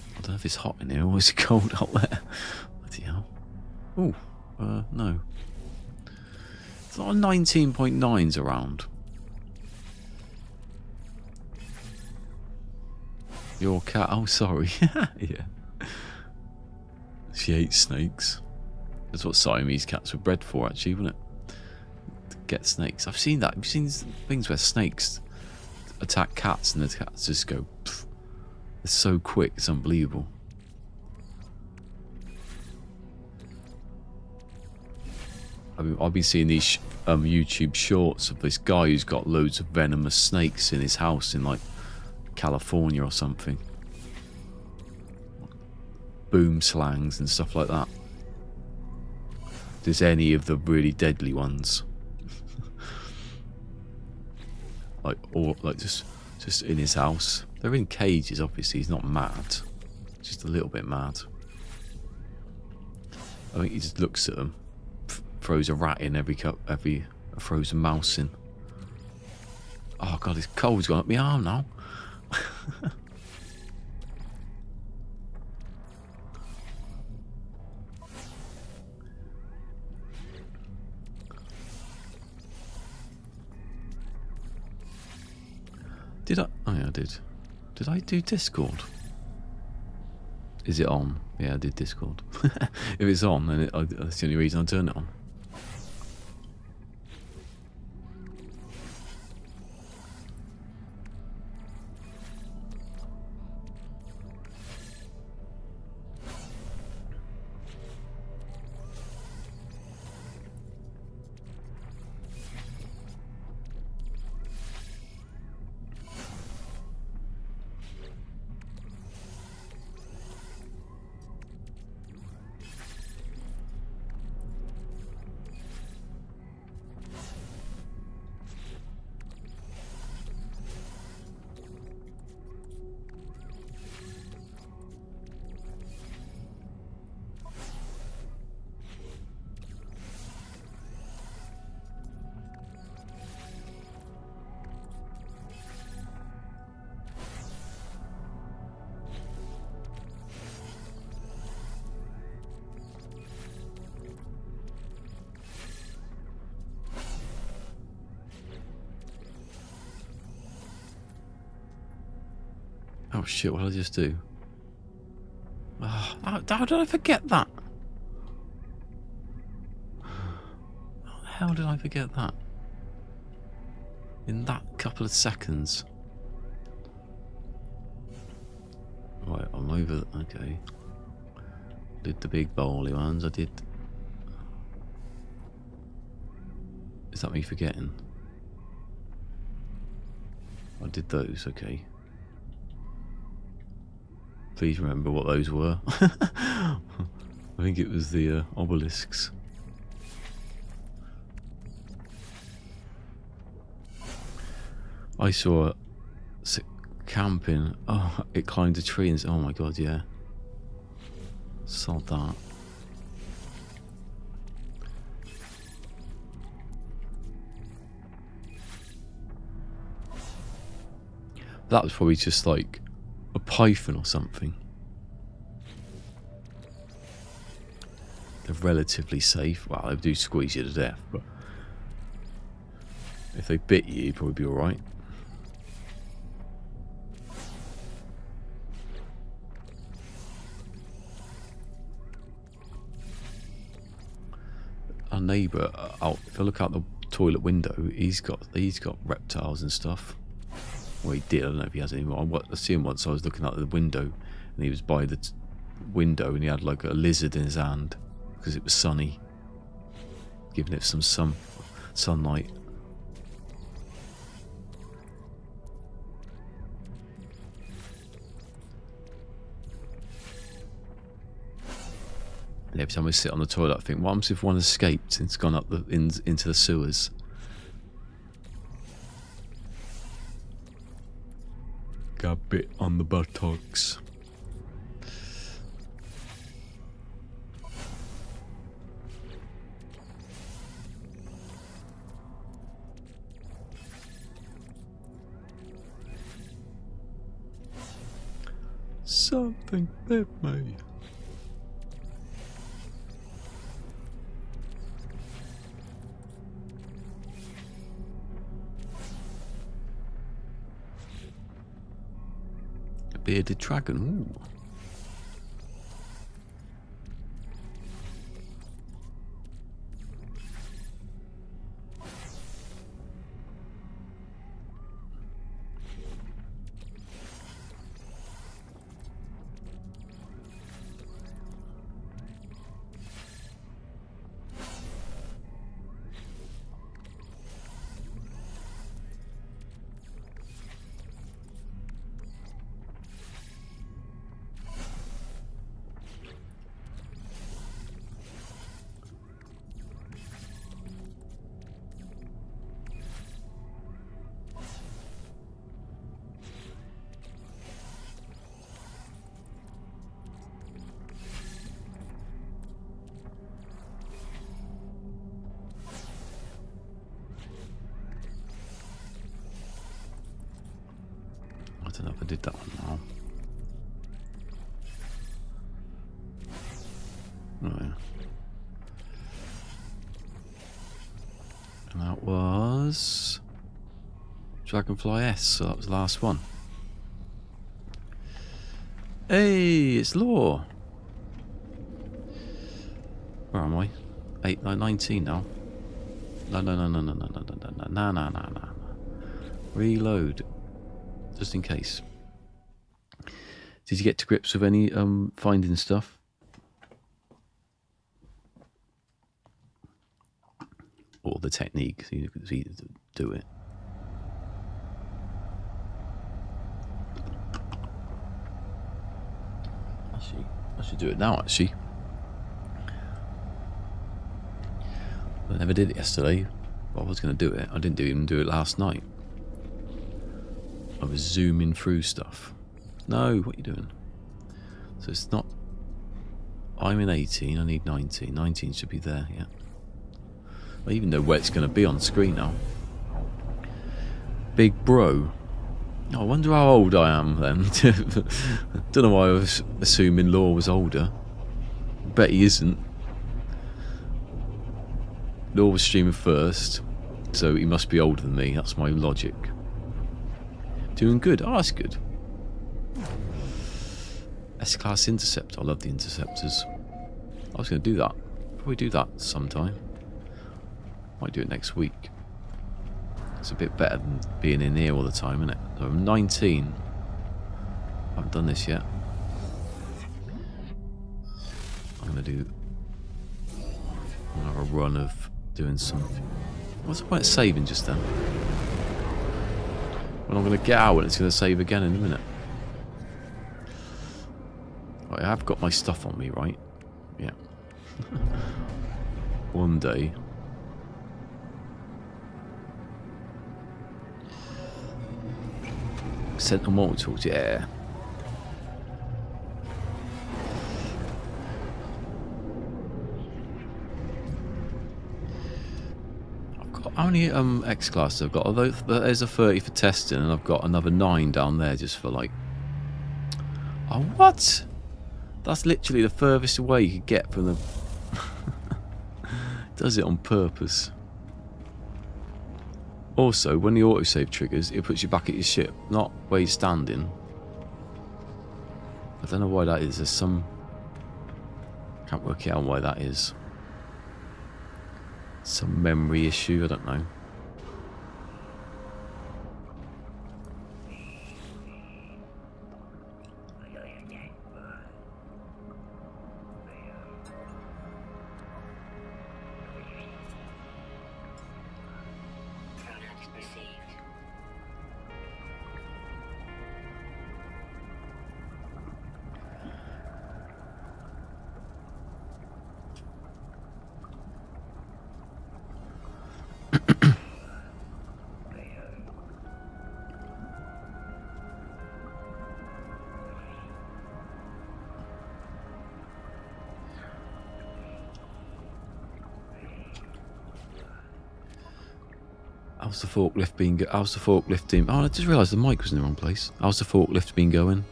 I don't know if it's hot in here or is it cold out there. Bloody hell. Oh, no. It's not a 19.9s around. Your cat, oh sorry. Yeah. She hates snakes. That's what Siamese cats were bred for actually, wasn't it? Get snakes. I've seen that. I've seen things where snakes attack cats and the cats just go pff. It's so quick, it's unbelievable. I've been seeing these YouTube shorts of this guy who's got loads of venomous snakes in his house in like California or something. Boom slangs and stuff like that. There's any of the really deadly ones. Like just in his house. They're in cages, obviously. He's not mad, just a little bit mad. I think he just looks at them, throws a rat in every cup, throws a mouse in. Oh god, his cold's gone up my arm now. Did I? Oh yeah, I did. Did I do Discord? Is it on? Yeah, I did Discord. If it's on, then that's the only reason I turn it on. Oh shit, what did I just do? Oh, how did I forget that? How the hell did I forget that? In that couple of seconds. Right, I'm over. Okay. Did the big bowly ones. I did. Is that me forgetting? I did those, okay. Please remember what those were. I think it was the obelisks. I saw camping. Oh, it climbed a tree and oh my god, yeah. Saw that. That was probably just like a python or something. They're relatively safe. Well, they do squeeze you to death, but if they bit you, you'd probably be alright. neighbour out. If I look out the toilet window, he's got reptiles and stuff. Well, he did. I don't know if he has any more. I see him once. I was looking out the window, and he was by the window, and he had like a lizard in his hand because it was sunny, giving it some sunlight. And every time I sit on the toilet, I think, what happens if one escaped and it's gone up into the sewers? Got bit on the buttocks. Something bit me. Bearded dragon. Ooh. I don't know if I did that one now. Oh, yeah. And that was Dragonfly S, so that was the last one. Hey, it's Law. Where am I? 19 now. No. Reload. Just in case. Did you get to grips with any finding stuff? Or the technique, so you could do it. Actually, I should do it now, actually. I never did it yesterday. But I was going to do it. I didn't even do it last night. I was zooming through stuff. No, what are you doing? So it's not... I'm in 18, I need 19. 19 should be there, yeah. I even know where it's going to be on screen now. Big bro. Oh, I wonder how old I am then. Don't know why I was assuming Law was older. Bet he isn't. Law was streaming first, so he must be older than me. That's my logic. Doing good. Oh, that's good. S-Class Interceptor. I love the Interceptors. I was going to do that. Probably do that sometime. Might do it next week. It's a bit better than being in here all the time, isn't it? So I'm 19. I haven't done this yet. I'm going to do another run of doing some... What's the point of saving just then? When I'm going to get out and it's going to save again in a minute. Right, I have got my stuff on me, right? Yeah. One day. Sentinel Mortals, yeah. I've got how many X classes I've got? Although there's a 30 for testing, and I've got another 9 down there just for like. Oh, what? That's literally the furthest away you could get from the. Does it on purpose. Also, when the autosave triggers, it puts you back at your ship, not where you're standing. I don't know why that is. There's some... Can't work out why that is. Some memory issue, I don't know. How's the forklift been? How's the forklift team? Oh, I just realised the mic was in the wrong place. How's the forklift been going?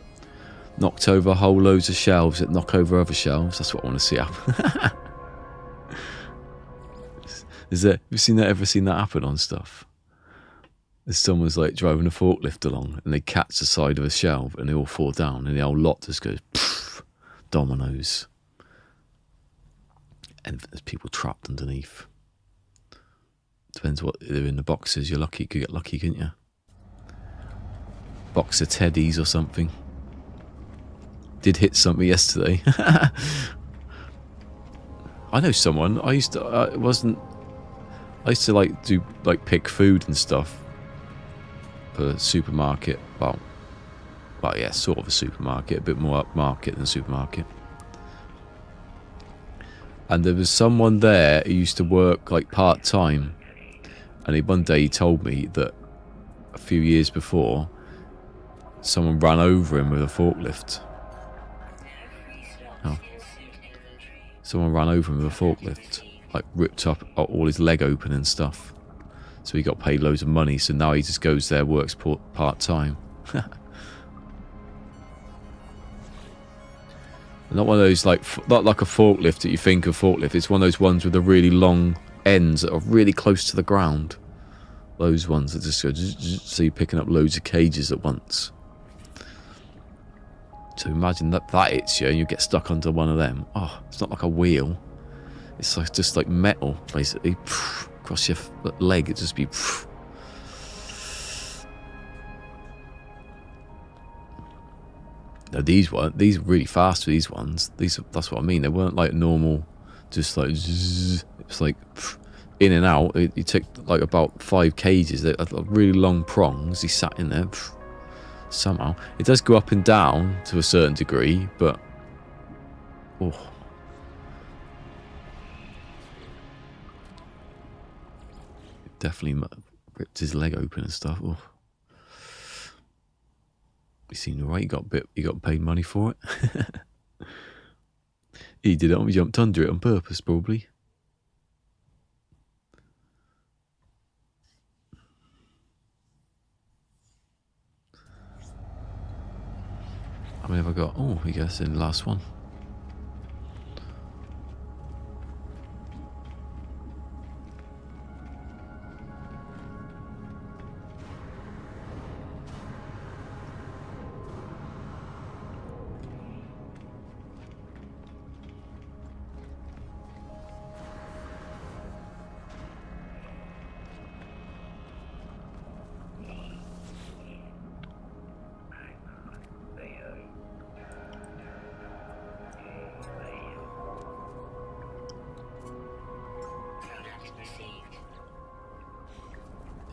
Knocked over whole loads of shelves that knock over other shelves. That's what I want to see happen. Have you seen that? Ever seen that happen on stuff? There's someone's like driving a forklift along and they catch the side of a shelf and they all fall down and the whole lot just goes poof, dominoes. And there's people trapped underneath. Depends what they're in the boxes. You're lucky. You could get lucky, couldn't you? Box of teddies or something. Did hit something yesterday. I know someone. I used to like do like pick food and stuff for a supermarket. Well, yeah, sort of a supermarket, a bit more upmarket than a supermarket. And there was someone there who used to work like part time. And one day he told me that a few years before, someone ran over him with a forklift. Oh. Someone ran over him with a forklift, like ripped up all his leg open and stuff. So he got paid loads of money, so now he just goes there, works part-time. Not one of those, not like a forklift that you think of forklift. It's one of those ones with the really long ends that are really close to the ground. Those ones that just go, so you're picking up loads of cages at once. So imagine that hits you and you get stuck under one of them. Oh, it's not like a wheel. It's like just like metal, basically. Across your leg, it'd just be. No, these are really fast. These ones, that's what I mean. They weren't like normal, just like it's like in and out. You take like about 5 cages. They're really long prongs. He sat in there. Somehow it does go up and down to a certain degree, but it definitely ripped his leg open and stuff. He seemed alright. He got paid money for it. He did it. He jumped under it on purpose, probably. How many have I got? Oh, I guess in the last one.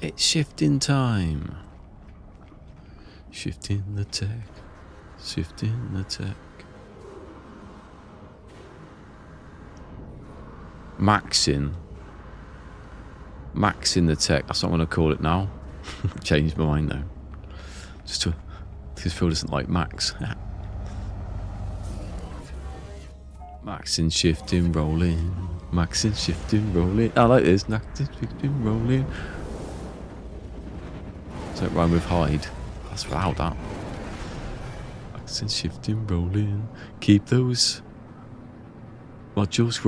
It's shifting time. Shifting the tech. Shifting the tech. Maxing the tech. That's what I'm going to call it now. Changed my mind though. Because Phil doesn't like Max. Maxing, shifting, rolling. Maxing, shifting, rolling. I like this. Maxing, shifting, rolling. Don't rhyme with hide. That's loud, that. Maxing, shifting, rolling. Keep those modules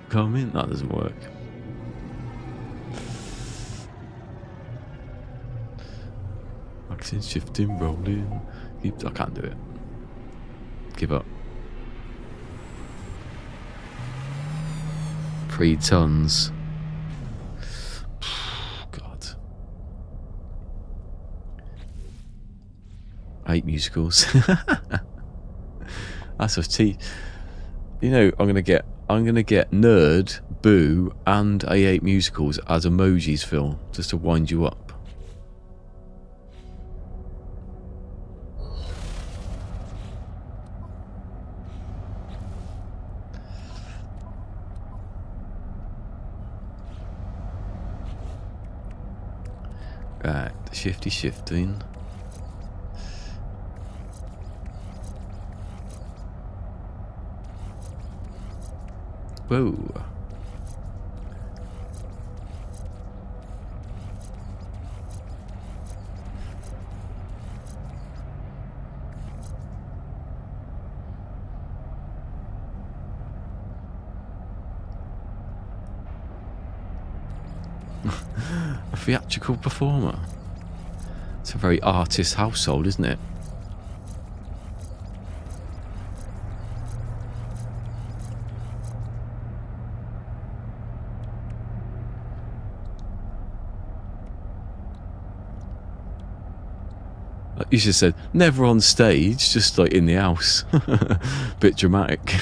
coming. That doesn't work. Maxing, shifting, rolling. I can't do it. Give up. 3 tons. I hate musicals. That's a T. You know, I'm gonna get nerd, boo, and I hate musicals as emojis, Phil, just to wind you up. Right, shifting. Whoa. A theatrical performer. It's a very artist household, isn't it? Like you just said, never on stage, just like in the house. Bit dramatic.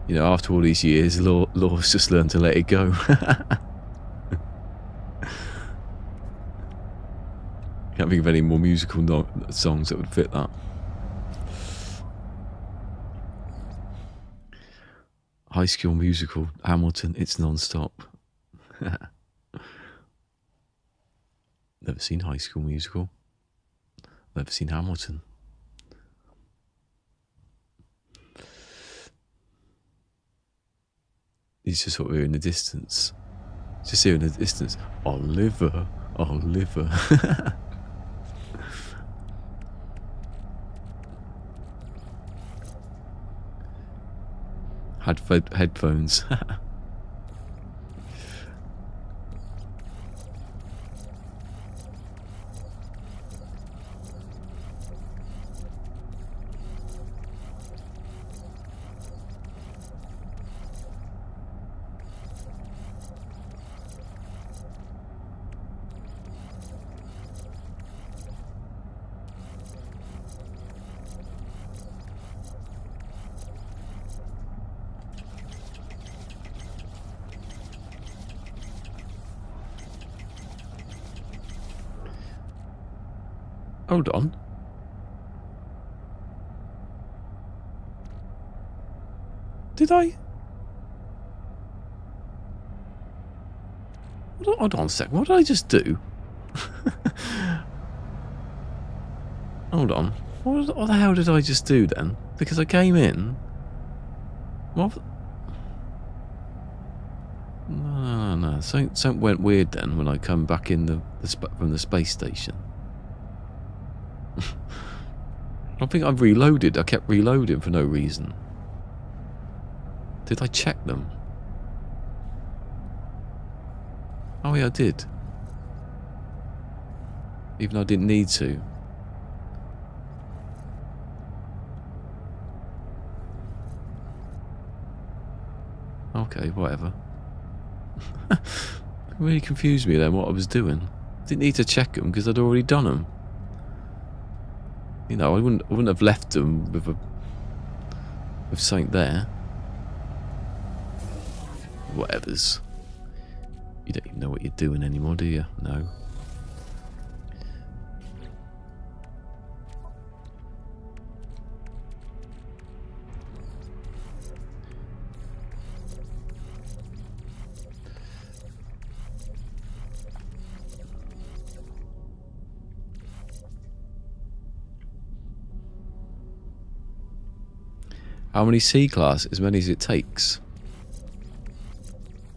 You know, after all these years, Law's just learned to let it go. Can't think of any more musical songs that would fit that. High School Musical, Hamilton, it's non-stop. Never seen High School Musical. Never seen Hamilton. He's just sort of here in the distance. Just here in the distance. Oliver. Had headphones. Hold on. Did I? Hold on a sec. What did I just do? Hold on. What the hell did I just do then? Because I came in. What? No. Something went weird then when I come back in from the space station. I think I've reloaded. I kept reloading for no reason. Did I check them? Oh yeah, I did. Even though I didn't need to. Okay, whatever. It really confused me then what I was doing. Didn't need to check them because I'd already done them. You know, I wouldn't have left them with something there. Whatevers. You don't even know what you're doing anymore, do you? No. How many C-class? As many as it takes.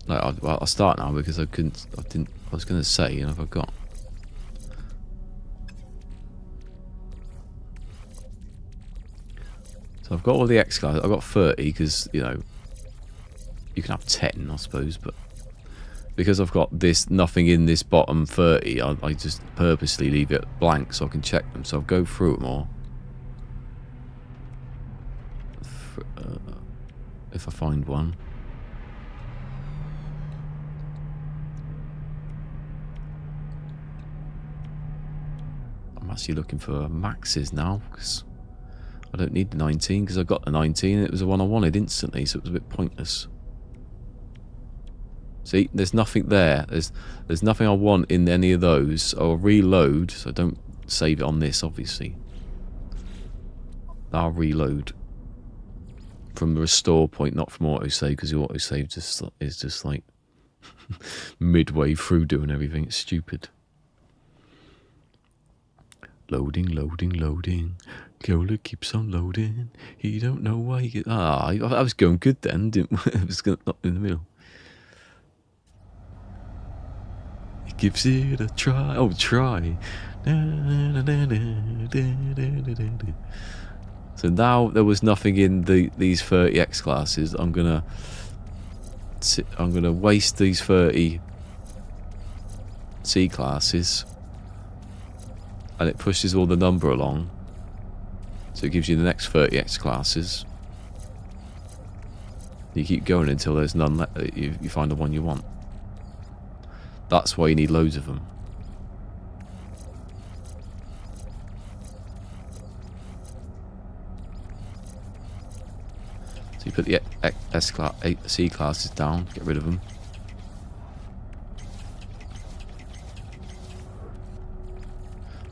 Like, I'll start now because I was going to say, and I forgot. So I've got all the X-class. I've got 30 because, you know, you can have 10, I suppose, but because I've got nothing in this bottom 30, I just purposely leave it blank so I can check them. So I'll go through them all. if I find one. I'm actually looking for maxes now because I don't need the 19 because I got the 19 and it was the one I wanted instantly, so it was a bit pointless. See, there's nothing there. There's nothing I want in any of those. I'll reload, so don't save it on this, obviously. I'll reload from the restore point, not from autosave, because the autosave is just like midway through doing everything. It's stupid. Loading, loading, loading. Cola keeps on loading. He don't know why he get... I was going good then, didn't I? I was going up in the middle. He gives it a try. Oh, try. So now there was nothing in these 30 X classes. I'm gonna waste these 30 C classes, and it pushes all the number along. So it gives you the next 30 X classes. You keep going until there's none left. You find the one you want. That's why you need loads of them. So you put the C classes down, get rid of them.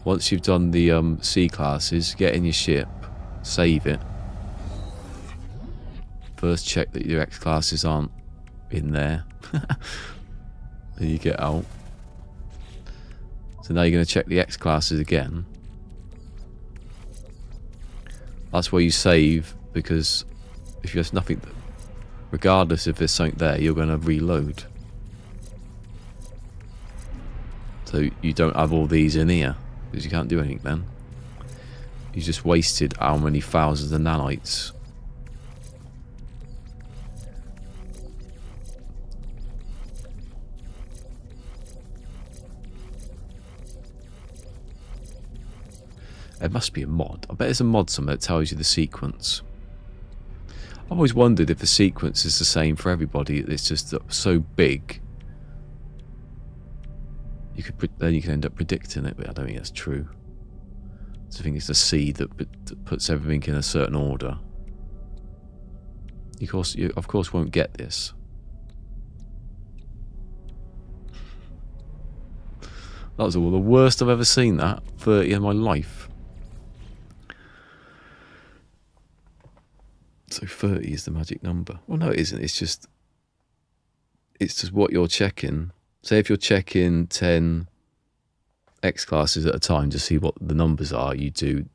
Once you've done the C classes, get in your ship, save it. First check that your X classes aren't in there. Then you get out. So now you're going to check the X classes again. That's where you save, because if there's nothing, regardless if there's something there, you're going to reload. So you don't have all these in here, because you can't do anything then. You just wasted how many thousands of nanites. There must be a mod. I bet there's a mod somewhere that tells you the sequence. I've always wondered if the sequence is the same for everybody. It's just so big. Then you can end up predicting it, but I don't think that's true. I think it's the seed that puts everything in a certain order. You of course won't get this. That was all the worst I've ever seen. That 30 in my life. So 30 is the magic number. Well, no, it isn't. It's just what you're checking. Say if you're checking 10 X classes at a time to see what the numbers are, you'd do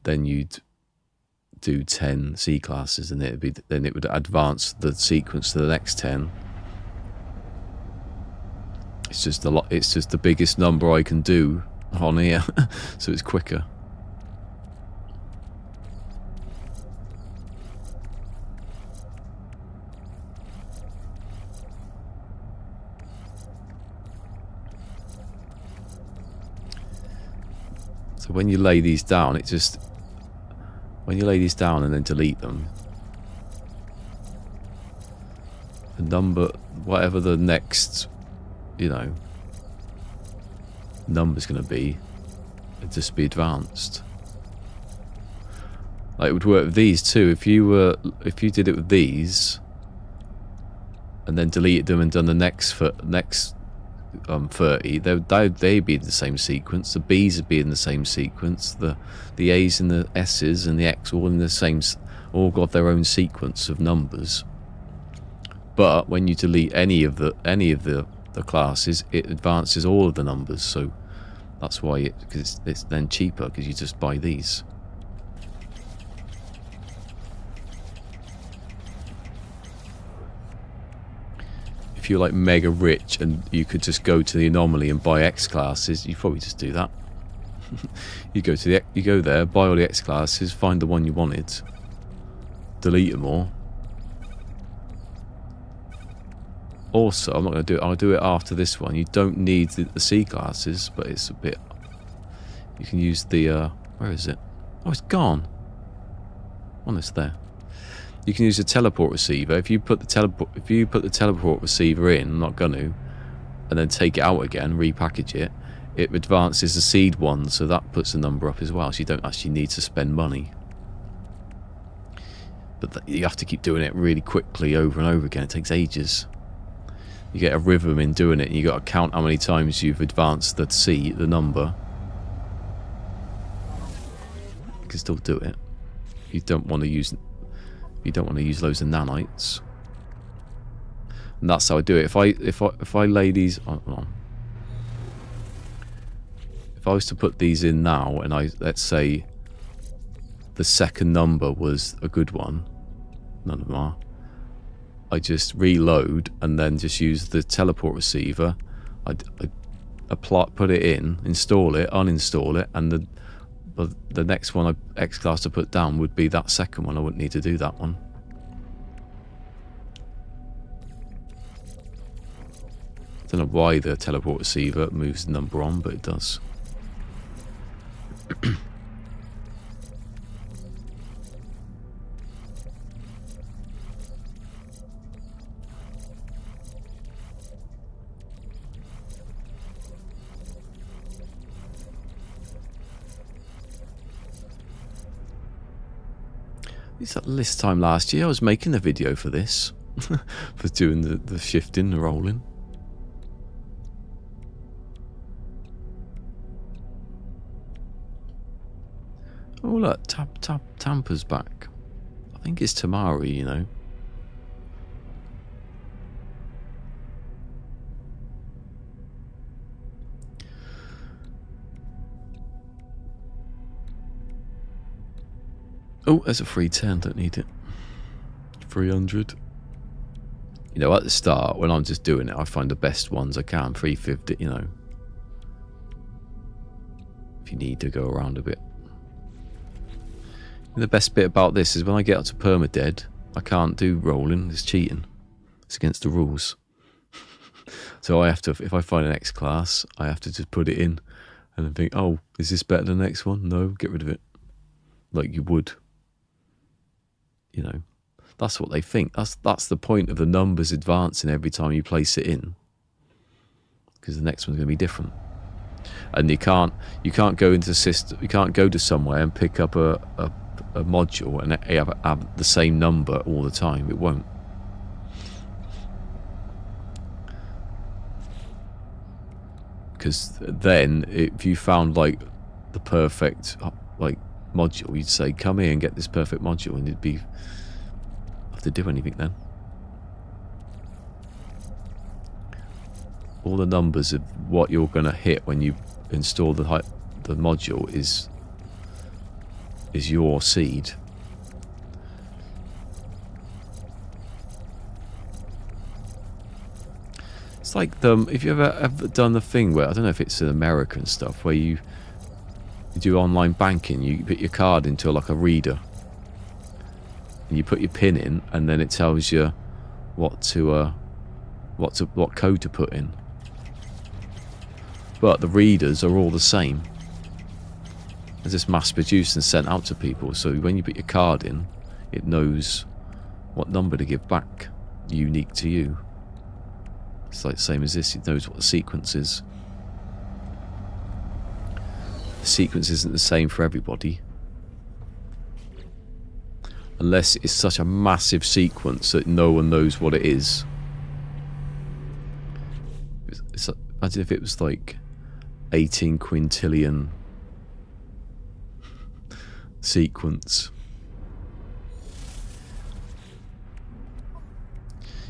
10 C classes, and then it would advance the sequence to the next 10. It's just a lot. It's just the biggest number I can do on here, so it's quicker. So when you lay these down, when you lay these down and then delete them, the number, whatever the next, number's going to be, it'd just be advanced. Like it would work with these too. If you did it with these, and then deleted them and done the next 30, they'd be in the same sequence. The B's would be in the same sequence. The A's and the S's and the X all in the same, all got their own sequence of numbers. But when you delete any of the classes, it advances all of the numbers. So that's why because it's then cheaper, because you just buy these. If you're like mega rich and you could just go to the anomaly and buy X classes, you probably just do that. you go there, buy all the X classes, find the one you wanted, delete them all. Also, I'm not going to do it. I'll do it after this one. You don't need the C classes, but it's a bit. You can use the. Where is it? Oh, it's gone. Oh, it's there. You can use a teleport receiver. If you put the teleport receiver in, I'm not going to, and then take it out again, repackage it, it advances the seed one, so that puts the number up as well, so you don't actually need to spend money. But you have to keep doing it really quickly over and over again. It takes ages. You get a rhythm in doing it, and you got to count how many times you've advanced the number. You can still do it. You don't want to use loads of nanites. And that's how I do it. If I lay these on, if I was to put these in now, and let's say the second number was a good one, none of them are, I just reload and then just use the teleport receiver. I put it in, install it, uninstall it, and the next one X class to put down would be that second one. I wouldn't need to do that one. I don't know why the teleport receiver moves the number on, but it does. This time last year I was making a video for this. For doing the shifting, the rolling. Oh look, Tampa's back. I think it's Tamari, you know. Oh, there's a free 10, don't need it. 300. You know, at the start, when I'm just doing it, I find the best ones I can. 350, you know. If you need to go around a bit. And the best bit about this is when I get up to permadeath, I can't do rolling. It's cheating. It's against the rules. So I have to, if I find an X class, I have to just put it in and then think, oh, is this better than the next one? No, get rid of it. Like you would. You know, that's what they think. That's the point of the numbers advancing every time you place it in, because the next one's going to be different. And you can't go into system. You can't go to somewhere and pick up a module and have the same number all the time. It won't. Because then, if you found like the perfect module, you'd say, come here and get this perfect module, and it'd be have to do anything then. All the numbers of what you're going to hit when you install the module is your seed. It's like if you ever done the thing where, I don't know if it's in America and stuff, where you do online banking, you put your card into like a reader and you put your PIN in, and then it tells you what code to put in. But the readers are all the same. They're just mass produced and sent out to people, so when you put your card in, it knows what number to give back, unique to you. It's like the same as this, it knows what the sequence is. The sequence isn't the same for everybody. Unless it's such a massive sequence that no one knows what it is. Imagine if it was like 18 quintillion sequence.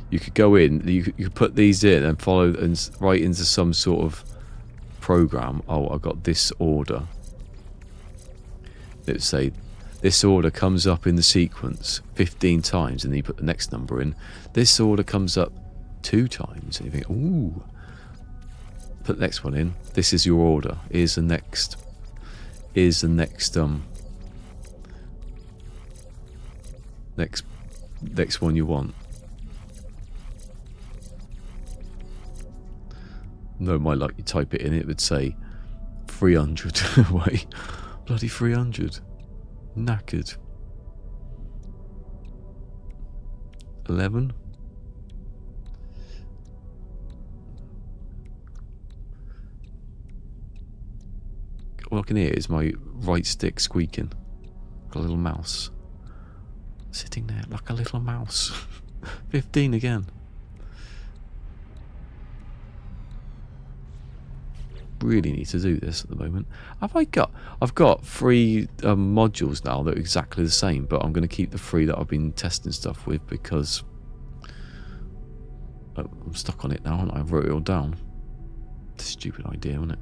You could go in, you could put these in and follow and write into some sort of program. Oh, I got this order. Let's say this order comes up in the sequence 15 times, and then you put the next number in. This order comes up 2 times, and you think, ooh, put the next one in. This is your order. Here's the next next one you want. No, like you type it in, it would say 300. Wait, bloody 300. Knackered. 11. All I can hear is my right stick squeaking. Like a little mouse. Sitting there like a little mouse. 15 again. Really need to do this at the moment. I've got 3 modules now that are exactly the same, but I'm going to keep the 3 that I've been testing stuff with because I'm stuck on it now and I wrote it all down. It's a stupid idea, isn't it?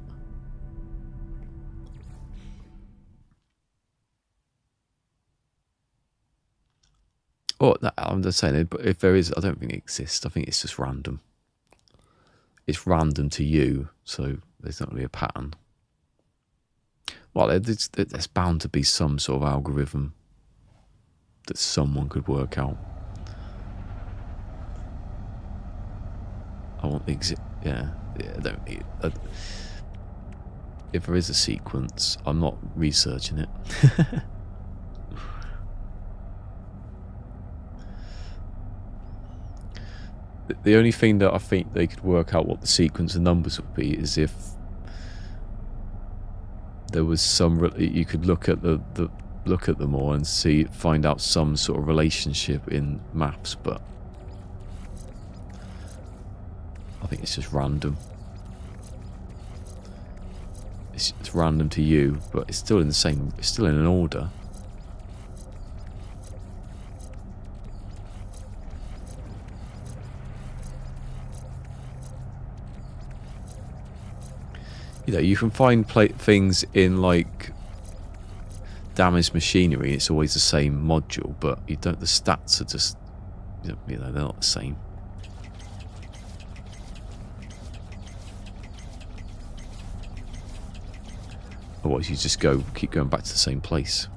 Oh, I'm just saying it, but if there is, I don't think it exists. I think it's just random. It's random to you, so there's not really a pattern. Well, there's bound to be some sort of algorithm that someone could work out. I want the yeah, I don't need it. If there is a sequence, I'm not researching it. The only thing that I think they could work out what the sequence of numbers would be is if there was some. You could look at look at them all and find out some sort of relationship in maps, but I think it's just random. It's random to you, but it's still in the same. It's still in an order. You know, you can find things in like damaged machinery. It's always the same module, but you don't. The stats are just, you know, they're not the same. Otherwise, you just keep going back to the same place.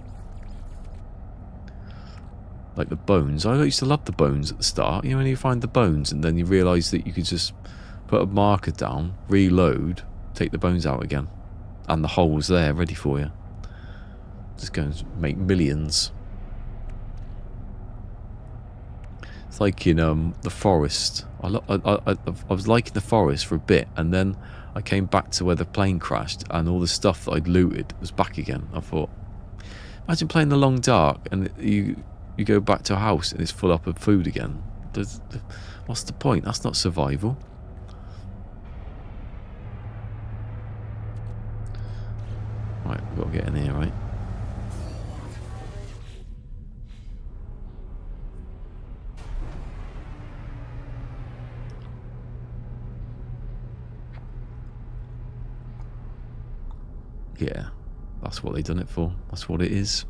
Like the bones. I used to love the bones at the start. You know, when you find the bones and then you realise that you could just put a marker down, reload, take the bones out again, and the hole's there ready for you. Just go and make millions. It's like in the forest. I was liking the forest for a bit, and then I came back to where the plane crashed, and all the stuff that I'd looted was back again. I thought, imagine playing the long dark, and you go back to a house and it's full up of food again. What's the point? That's not survival. Right, we've got to get in here, right? Yeah, that's what they done it for. That's what it is.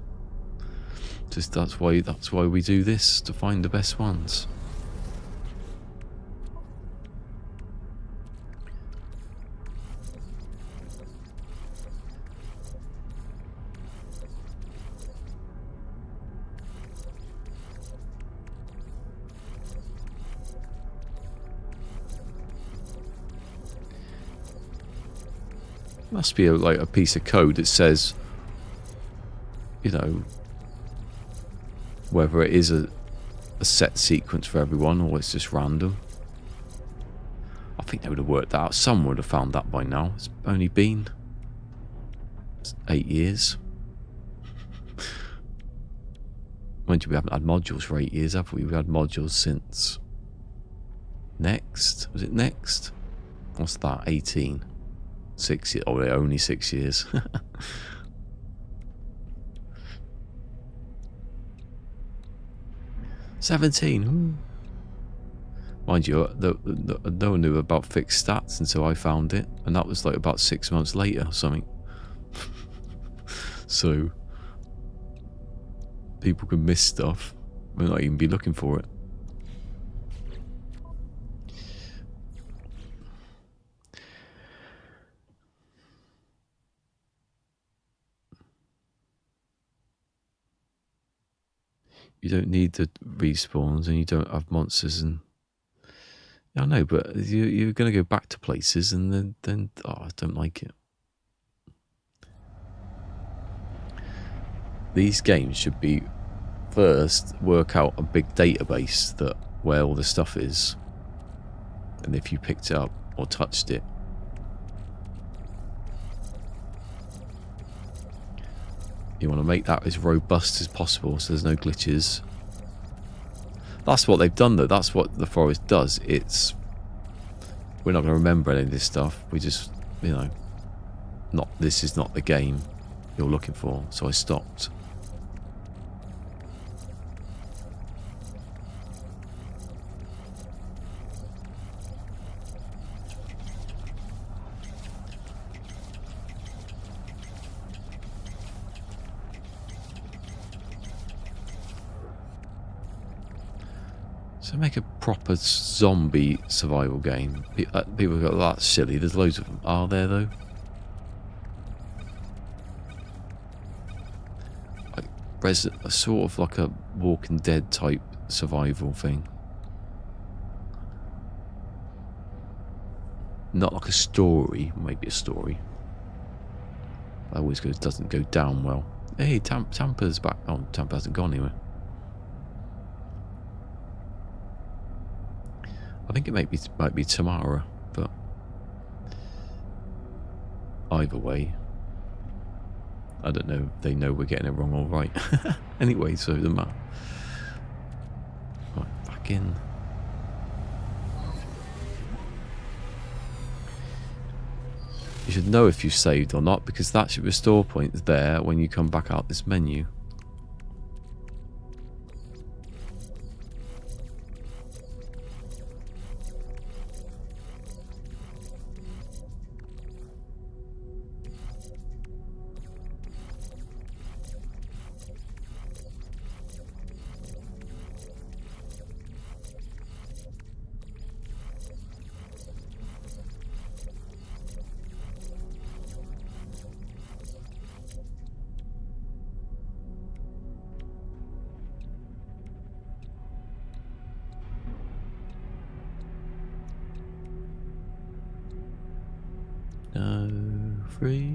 Just that's why we do this, to find the best ones. Must be like a piece of code that says, you know, whether it is a set sequence for everyone or it's just random. I think they would have worked that out. Someone would have found that by now. It's only been 8 years. Mind you, we haven't had modules for 8 years, have we? We've had modules since Next. Was it Next? What's that? 18. 6 years. Oh, only 6 years. 17. Mind you, no one knew about fixed stats until I found it, and that was like about 6 months later or something. So people can miss stuff, may not even be looking for it. You don't need the respawns, and you don't have monsters, and I know, but you're going to go back to places, and then oh, I don't like it. These games should be first work out a big database that where all the stuff is, and if you picked it up or touched it, you want to make that as robust as possible so there's no glitches. That's what they've done though. That's what the forest does. We're not going to remember any of this stuff. We just, you know, this is not the game you're looking for, so I stopped. So make a proper zombie survival game. People go, that's silly. There's loads of them. Are there though? A sort of like a Walking Dead type survival thing. Not like a story, maybe a story. That always doesn't go down well. Hey, Tampa's back. Oh, Tampa hasn't gone anywhere. I think it might be tomorrow, but either way, I don't know if they know we're getting it wrong or right. Anyway, so the map. Right, back in. You should know if you saved or not, because that's your restore point there when you come back out this menu. No, free.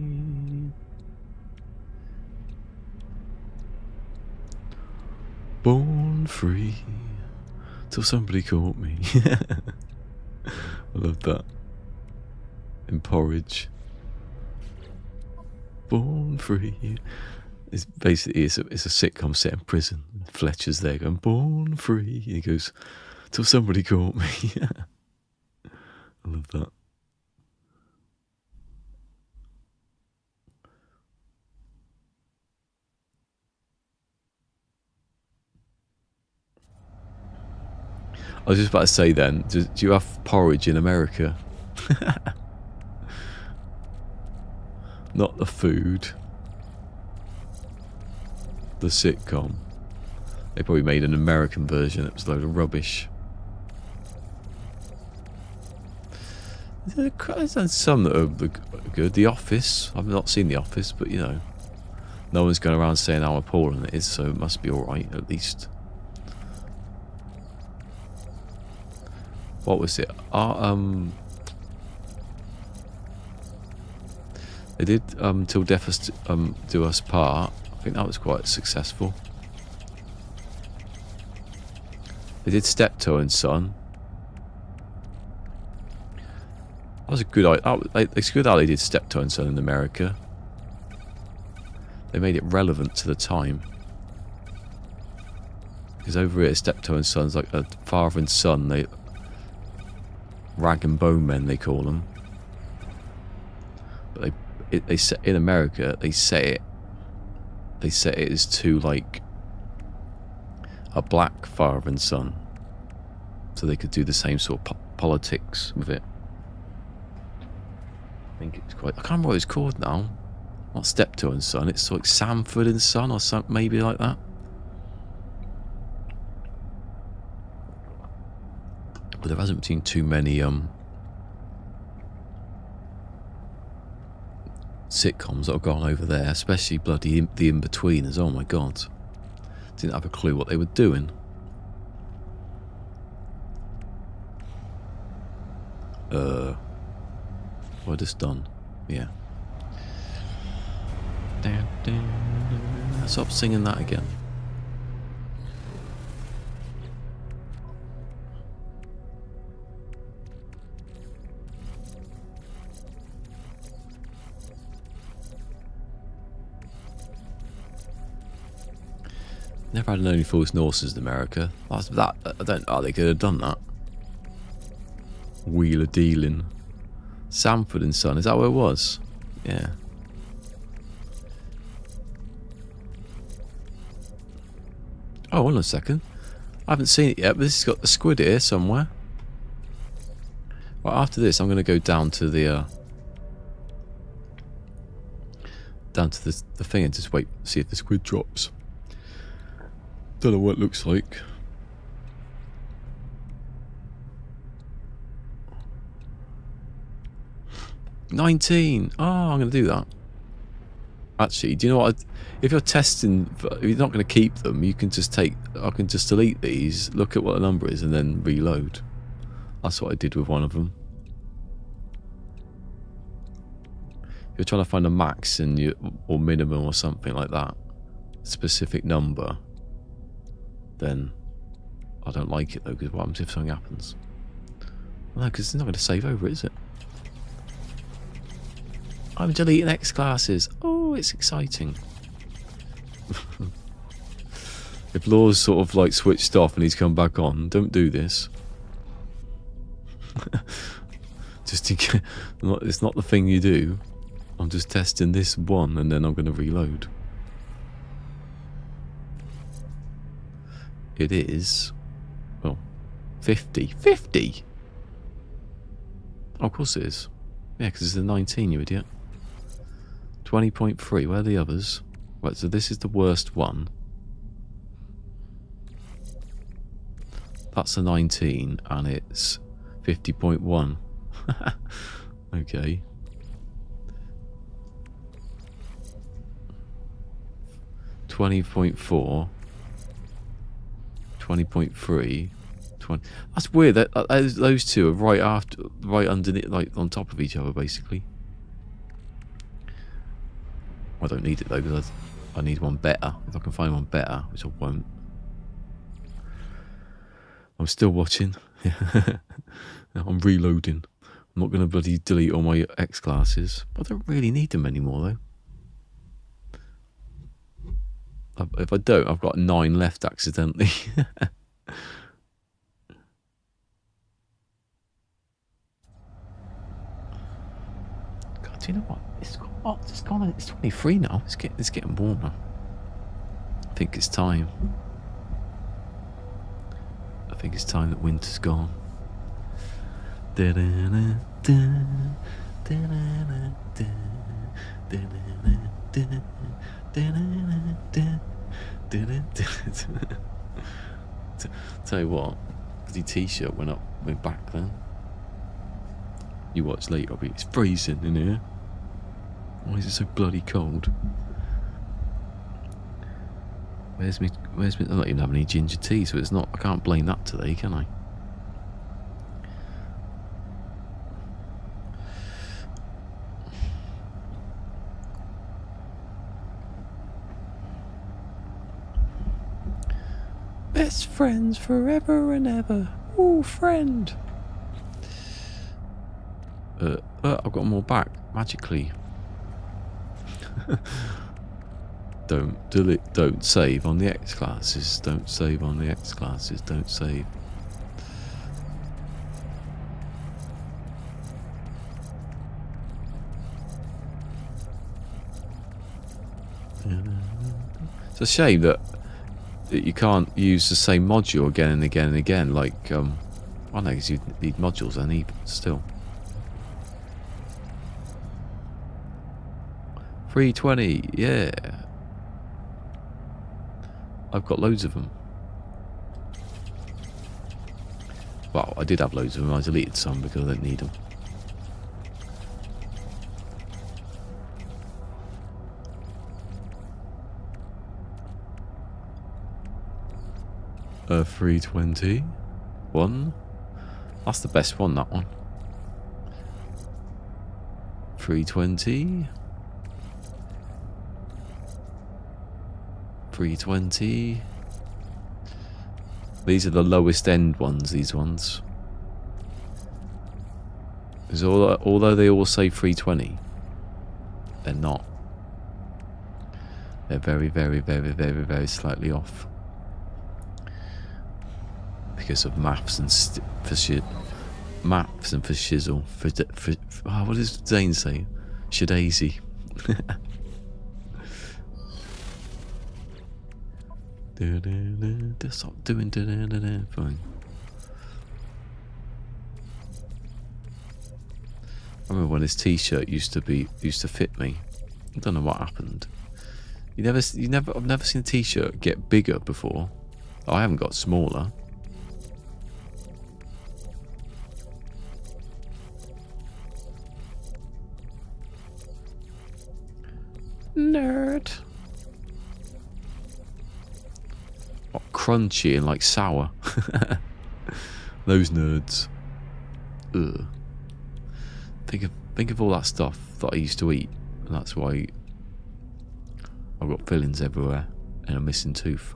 Born free till somebody caught me. I love that. In Porridge. Born free. It's basically it's a sitcom set in prison. Fletcher's there going, born free. He goes, till somebody caught me. I love that. I was just about to say then, do you have porridge in America? Not the food. The sitcom. They probably made an American version. It was a load of rubbish. There's some that are good. The Office. I've not seen The Office, but you know, no one's going around saying how appalling it is, so it must be alright at least. What was it? They did Till Death Do Us Part. I think that was quite successful. They did Steptoe and Son. That was a good idea. It's good how they did Steptoe and Son in America. They made it relevant to the time. Because over here, Steptoe and Son's like a father and son. Rag and bone men, they call them. But they set in America. They set it as to like a black father and son, so they could do the same sort of politics with it. I think it's quite. I can't remember what it's called now. Not Steptoe and Son. It's like Sanford and Son or something, maybe like that. But there hasn't been too many sitcoms that have gone over there, especially bloody The In-Betweeners. Oh my god, didn't have a clue what they were doing. What I just done? Yeah. Stop singing that again. Never had any false Norses in America. I don't know how they could have done that. Wheeler dealing. Sanford and Son, is that where it was? Yeah. Oh, hold on a second. I haven't seen it yet, but this has got the squid here somewhere. Right, after this, I'm going to go down to the thing and just wait, see if the squid drops. Don't know what it looks like. $19. Oh, I'm going to do that. Actually, do you know what? If you're testing, if you're not going to keep them, you can just I can just delete these, look at what the number is, and then reload. That's what I did with one of them. If you're trying to find a max or minimum or something like that, specific number, then I don't like it though, because what happens if something happens? Well, no, because it's not going to save over, is it? I'm deleting X classes. Oh, it's exciting. If Law's sort of like switched off and he's come back on, don't do this. Just in case, it's not the thing you do. I'm just testing this one and then I'm going to reload. It is, well, 50. 50? Oh, of course it is. Yeah, because it's a 19, you idiot. 20.3, where are the others? Right, so this is the worst one. That's a 19, and it's 50.1. Okay. 20.4. 20.3. 20. That's weird. Those two are right underneath, like on top of each other, basically. I don't need it though, because I need one better. If I can find one better, which I won't. I'm still watching. I'm reloading. I'm not going to bloody delete all my X classes. I don't really need them anymore though. If I don't, I've got 9 left accidentally. God, do you know what? It's gone. It's 23 now. It's getting warmer. I think it's time. I think it's time that winter's gone. Tell you what, the t-shirt went back then. You watch later, it's freezing in here. Why is it so bloody cold? Where's me? I'm not even having any ginger tea, so it's not. I can't blame that today, can I? Best friends forever and ever. Ooh, friend. I've got them all back magically. Don't delete. Don't save on the X classes. Don't save on the X classes. Don't save. It's a shame that you can't use the same module again and again and again. Like, I know, because you need modules. I need still. 320, yeah. I've got loads of them. Well, I did have loads of them. I deleted some because I don't need them. A 320. One. That's the best one, that one. 320. 320. These are the lowest end ones, these ones. Because although they all say 320, they're not. They're very, very, very, very, very slightly off. because of maths and maths and for shizzle. What does Zane say? Shadazy. Stop doing fine. I remember when his t-shirt used to fit me. I don't know what happened. I've never seen a t-shirt get bigger before. I haven't got smaller. Nerd. What, crunchy and like sour. Those nerds. Ugh. Think of all that stuff that I used to eat, and that's why I've got fillings everywhere and a missing tooth.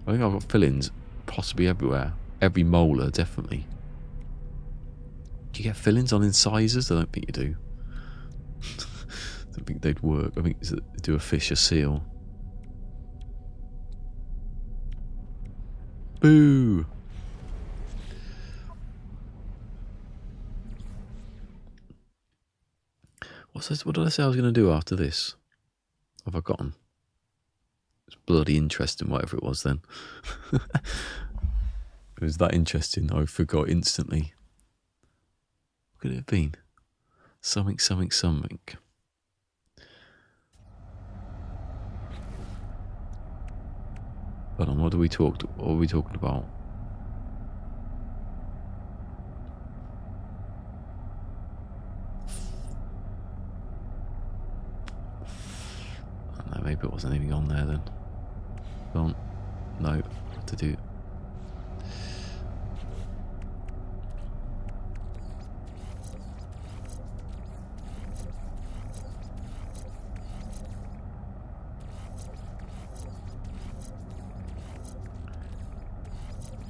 I think I've got fillings possibly everywhere. Every molar, definitely. Do you get fillings on incisors? I don't think you do. I don't think they'd work. I think they do a fish, a seal. Boo! What did I say I was going to do after this? Have I forgotten? It's bloody interesting, whatever it was then. It was that interesting, I forgot instantly. What could it have been? Something. Hold on, what are we talking about? I don't know, maybe it wasn't even on there then. No, what to do?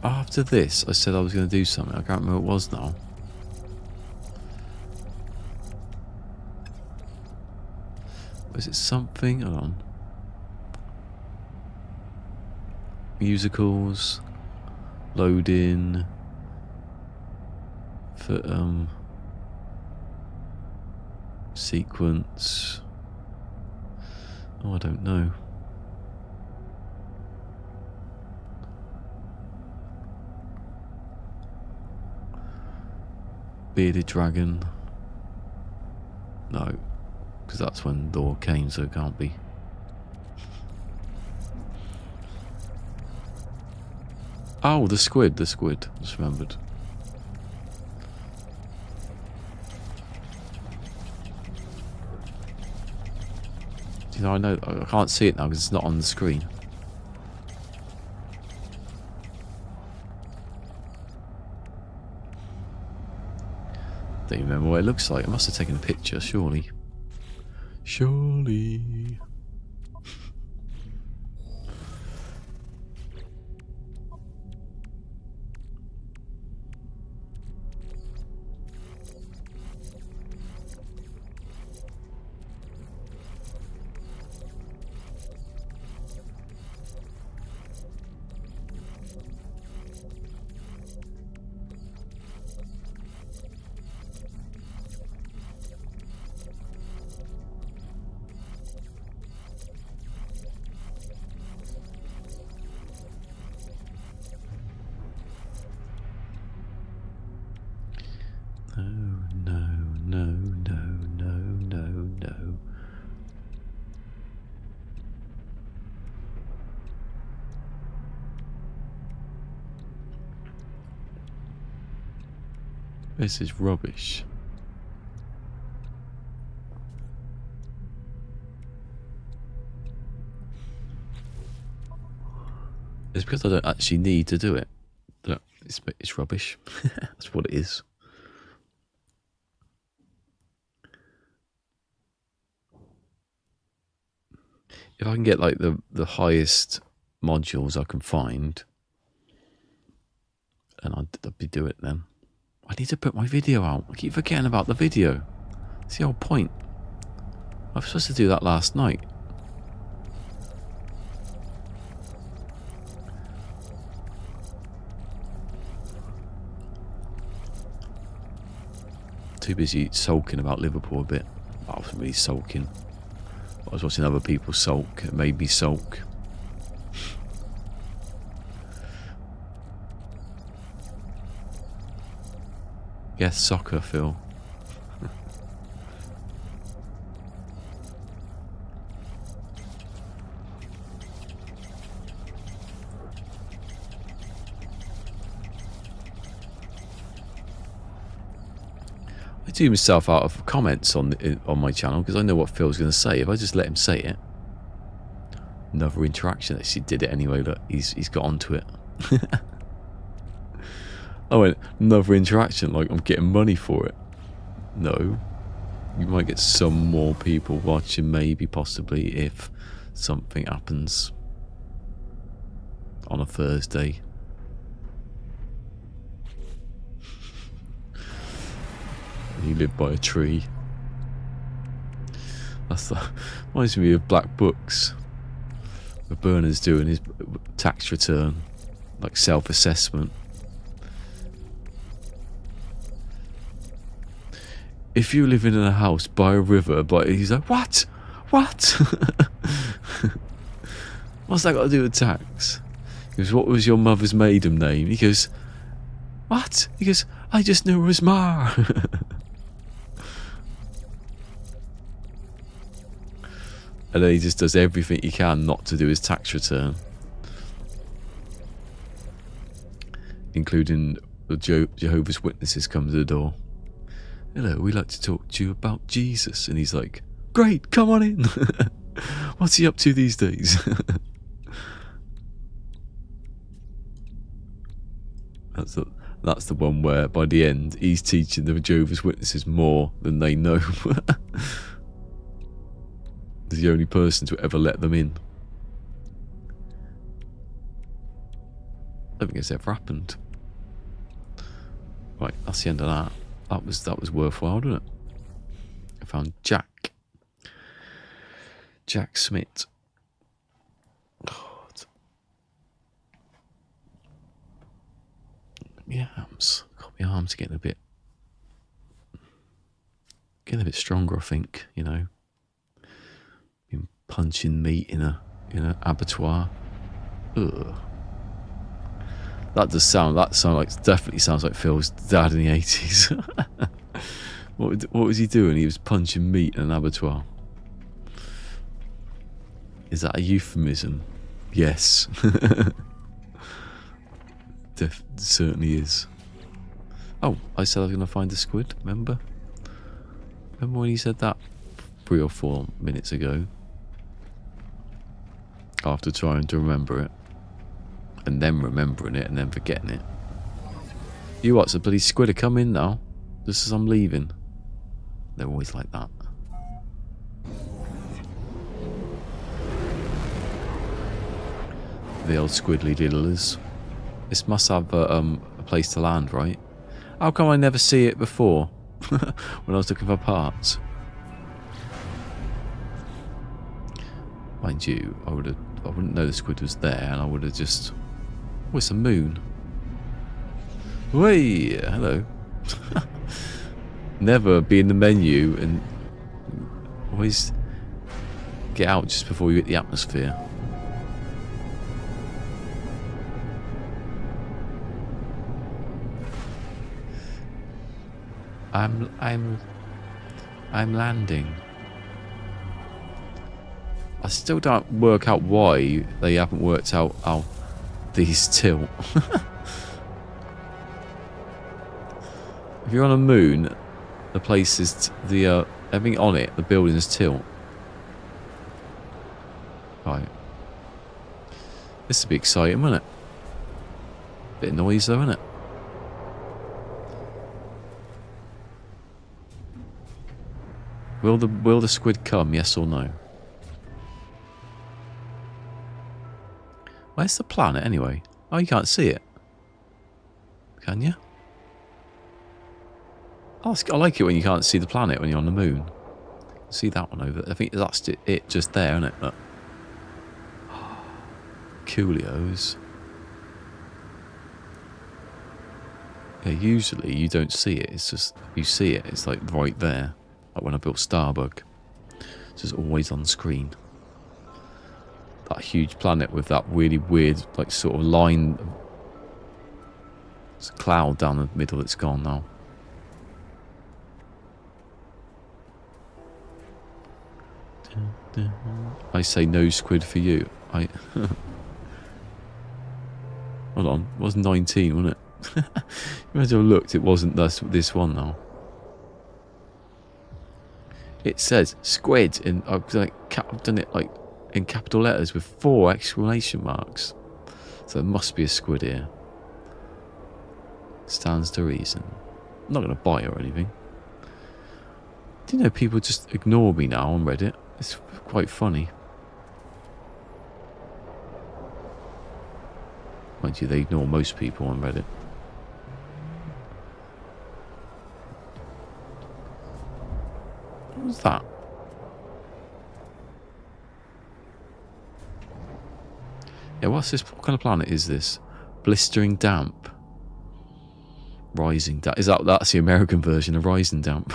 After this, I said I was going to do something. I can't remember what it was now. Was it something? Hold on. Musicals. Loading. For, sequence. Oh, I don't know. Bearded dragon. No, because that's when Thor came, so it can't be. Oh, the squid. Just remembered. You know, I can't see it now because it's not on the screen. Don't even remember what it looks like. I must have taken a picture, surely. Surely. No. This is rubbish. It's because I don't actually need to do it. It's rubbish. That's what it is. If I can get like the highest modules I can find, and I'd be do it then. I need to put my video out. I keep forgetting about the video. It's the whole point. I was supposed to do that last night. too busy sulking about Liverpool a bit. I wasn't really sulking. I was watching other people sulk. It made me sulk. Yes, soccer, Phil. I do myself out of comments on my channel because I know what Phil's going to say. If I just let him say it, another interaction. Actually, did it anyway. Look, he's got onto it. I went, another interaction, like I'm getting money for it. No. You might get some more people watching, maybe, possibly, if something happens on a Thursday. You live by a tree. That's the reminds me of Black Books. Where Bernard's doing his tax return, like self-assessment. If you're living in a house by a river, but he's like, what? What? What's that got to do with tax? He goes, what was your mother's maiden name? He goes, what? He goes, I just knew it was Ma. And then he just does everything he can not to do his tax return. Including the Jehovah's Witnesses come to the door. Hello, we'd like to talk to you about Jesus. And he's like, great, come on in. What's he up to these days? That's the one where, by the end, he's teaching the Jehovah's Witnesses more than they know. He's the only person to ever let them in. I don't think it's ever happened. Right, that's the end of that. That was worthwhile, wasn't it? I found Jack Smith. God. My arms. God, my arms are getting a bit stronger, I think, you know. Been punching meat in a abattoir. Ugh. That definitely sounds like Phil's dad in the 80s. What was he doing? He was punching meat in an abattoir. Is that a euphemism? Yes. Certainly is. Oh, I said I was going to find a squid, remember? Remember when he said that 3 or 4 minutes ago? After trying to remember it. And then remembering it and then forgetting it. You watch the bloody squid are coming now. Just as I'm leaving. They're always like that. The old squiddly diddlers. This must have a place to land, right? How come I never see it before? When I was looking for parts. Mind you, I wouldn't know the squid was there, and I would have just. Oh, it's a moon. Hey, hello. Never be in the menu and always get out just before you hit the atmosphere. I'm landing. I still don't work out why they haven't worked out how these tilt. If you're on a moon, the place is everything on it, the buildings tilt. Right. This would be exciting, wouldn't it? Bit of noise though, isn't it? Will the squid come, yes or no? Where's the planet anyway? Oh, you can't see it. Can you? Oh, I like it when you can't see the planet when you're on the moon. See that one over there? I think that's it just there, isn't it? Look. Coolios. Yeah, usually you don't see it. It's just, you see it, it's like right there. Like when I built Starbug. It's just always on screen. That huge planet with that really weird, like, sort of line. It's a cloud down the middle. It's gone now. I say no squid for you. Hold on. It was 19, wasn't it? Imagine I looked. It wasn't this one now. It says squid, and I've done it like in capital letters with 4 exclamation marks. So there must be a squid here. Stands to reason. I'm not going to buy or anything. Do you know people just ignore me now on Reddit? It's quite funny. Mind you, they ignore most people on Reddit. What was that? Yeah, what's this? What kind of planet is this? Blistering damp. Rising damp. That's the American version of rising damp?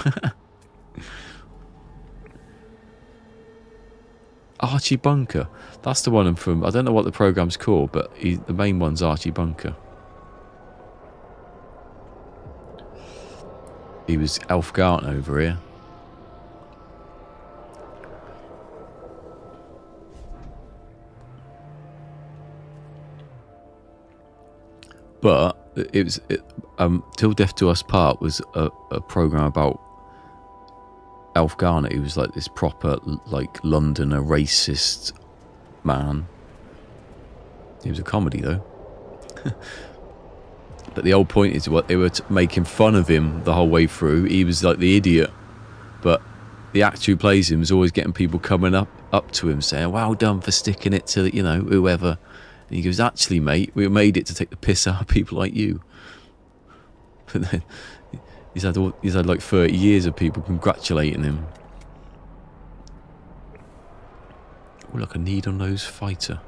Archie Bunker. That's the one from. I don't know what the program's called, but the main one's Archie Bunker. He was Elf Garten over here. But it was Till Death Do Us Part was a program about Elf Garnet, who was like this proper, like, Londoner racist man. He was a comedy though. But the whole point is what they were making fun of him the whole way through. He was like the idiot, but the actor who plays him is always getting people coming up to him saying, "Well done for sticking it to, you know, whoever." And he goes, "Actually, mate, we made it to take the piss out of people like you." But then he's had like 30 years of people congratulating him. Oh, look, a needle-nosed fighter.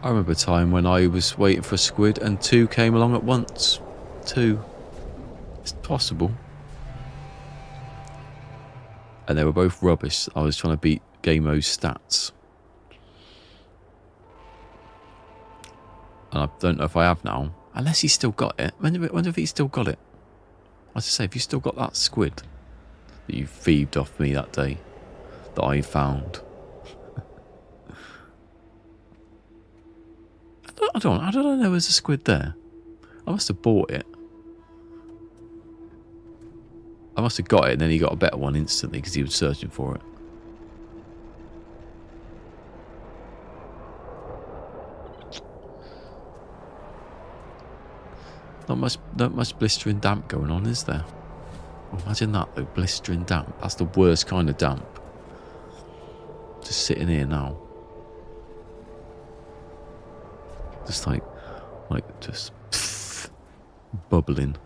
I remember a time when I was waiting for a squid and 2 came along at once. 2. It's possible. And they were both rubbish. I was trying to beat Gamo's stats. And I don't know if I have now. Unless he's still got it. I wonder if he's still got it. I was to say, if you still got that squid that you thieved off me that day, that I found. I don't know there was a squid there. I must have bought it. I must have got it and then he got a better one instantly because he was searching for it. Not much blistering damp going on, is there? Imagine that though, blistering damp. That's the worst kind of damp. Just sitting here now. Just like just bubbling.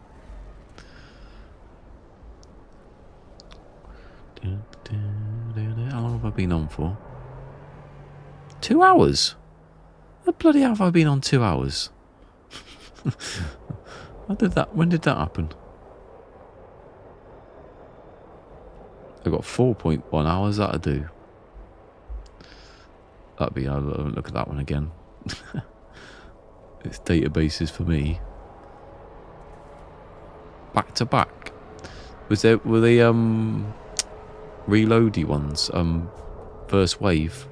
How long have I been on for? 2 hours? What bloody hell have I been on 2 hours? When did that happen? I got 4.1 hours that to do. That'd be, I'll look at that one again. It's databases for me. Back to back. Were they reloady ones? First wave.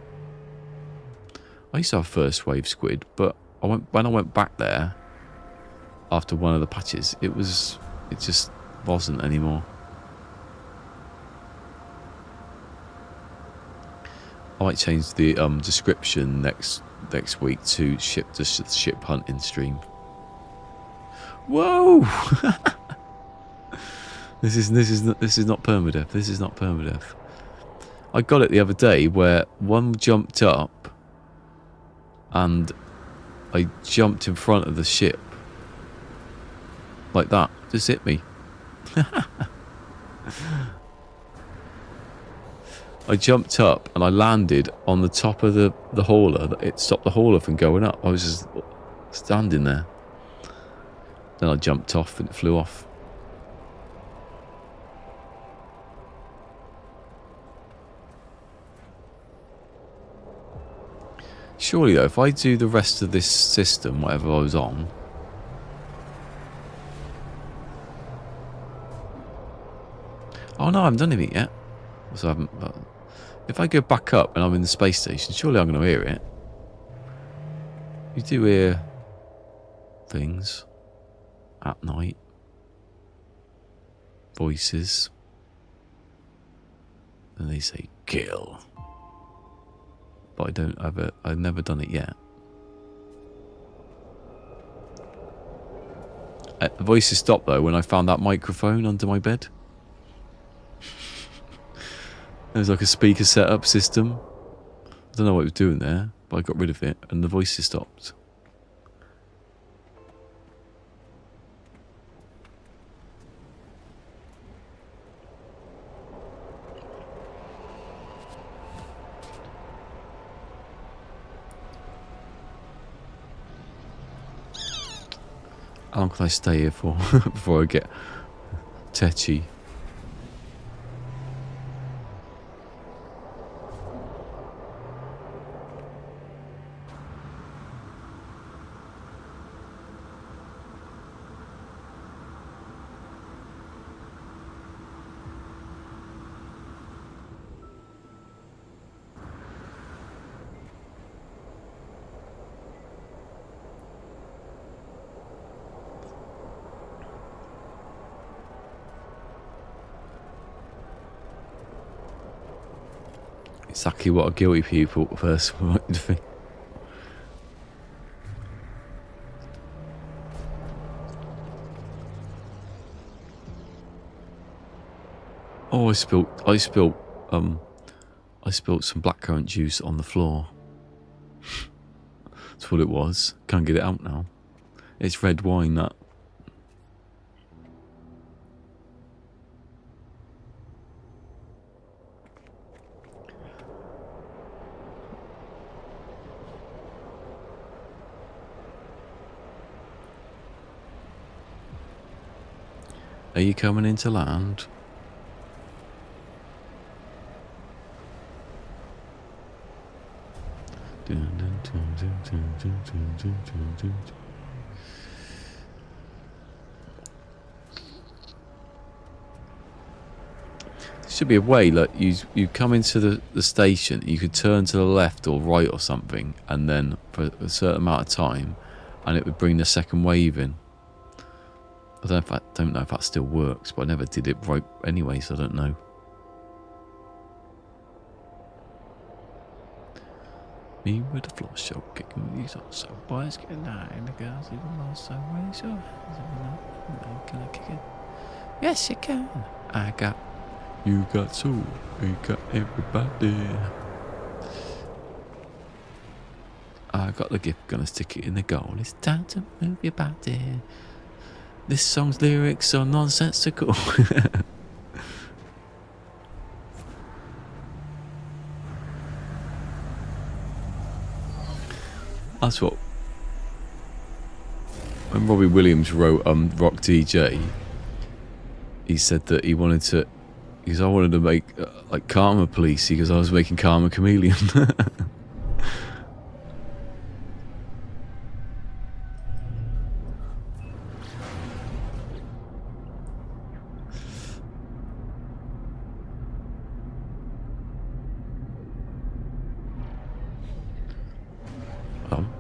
I used to have first wave squid, but when I went back there after one of the patches, it just wasn't anymore. I might change the description next week to ship hunting stream. Whoa! This is not permadeath. This is not permadeath. I got it the other day where one jumped up and I jumped in front of the ship like that. Just hit me. I jumped up and I landed on the top of the hauler. It stopped the hauler from going up. I was just standing there. Then I jumped off and it flew off. Surely though, if I do the rest of this system, whatever I was on... Oh no, I haven't done anything yet. So I haven't... if I go back up and I'm in the space station, surely I'm going to hear it. You do hear things at night. Voices. And they say, kill. But I don't have it. I've never done it yet. The voices stopped though when I found that microphone under my bed. There was like a speaker setup system. I don't know what it was doing there, but I got rid of it and the voices stopped. How long can I stay here for before I get tetchy? Exactly what a guilty people person would think. Oh, I spilled some blackcurrant juice on the floor. That's what it was. Can't get it out now. It's red wine, that. Are you coming into land? There should be a way, like you come into the station, you could turn to the left or right or something, and then for a certain amount of time, and it would bring the second wave in. I don't know if that still works, but I never did it right anyway, so I don't know. Me with the floor show, kicking these off, so boys getting high, and the girls even more so raise your hands. Can I kick it? Yes, you can. I got, you got soul, we got everybody. I got the gift, gonna stick it in the goal. It's time to move your body. This song's lyrics are nonsensical. That's what. When Robbie Williams wrote Rock DJ, he said that he wanted to, because I wanted to make like Karma Police, because I was making Karma Chameleon.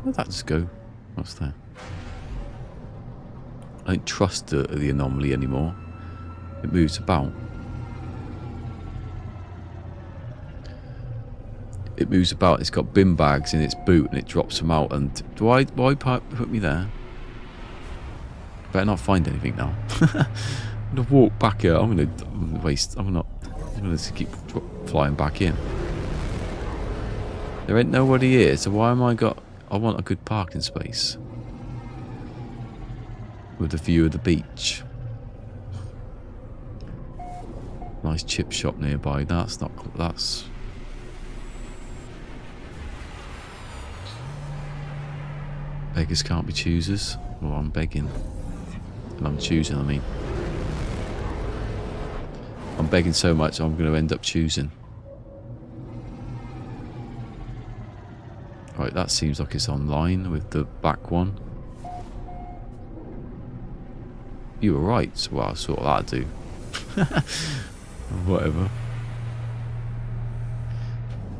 Where'd that just go? What's that? I don't trust the anomaly anymore. It moves about. It moves about. It's got bin bags in its boot and it drops them out. And why put me there? Better not find anything now. I'm gonna walk back here. I'm gonna waste. I'm gonna just keep flying back in. There ain't nobody here, so why am I got? I want a good parking space with a view of the beach. Nice chip shop nearby. That's not. That's Beggars can't be choosers. Well, I'm begging. And I'm choosing, I mean. I'm begging so much I'm going to end up choosing. Right, that seems like it's online with the back one. You were right. Well, I saw what that'd do. Whatever.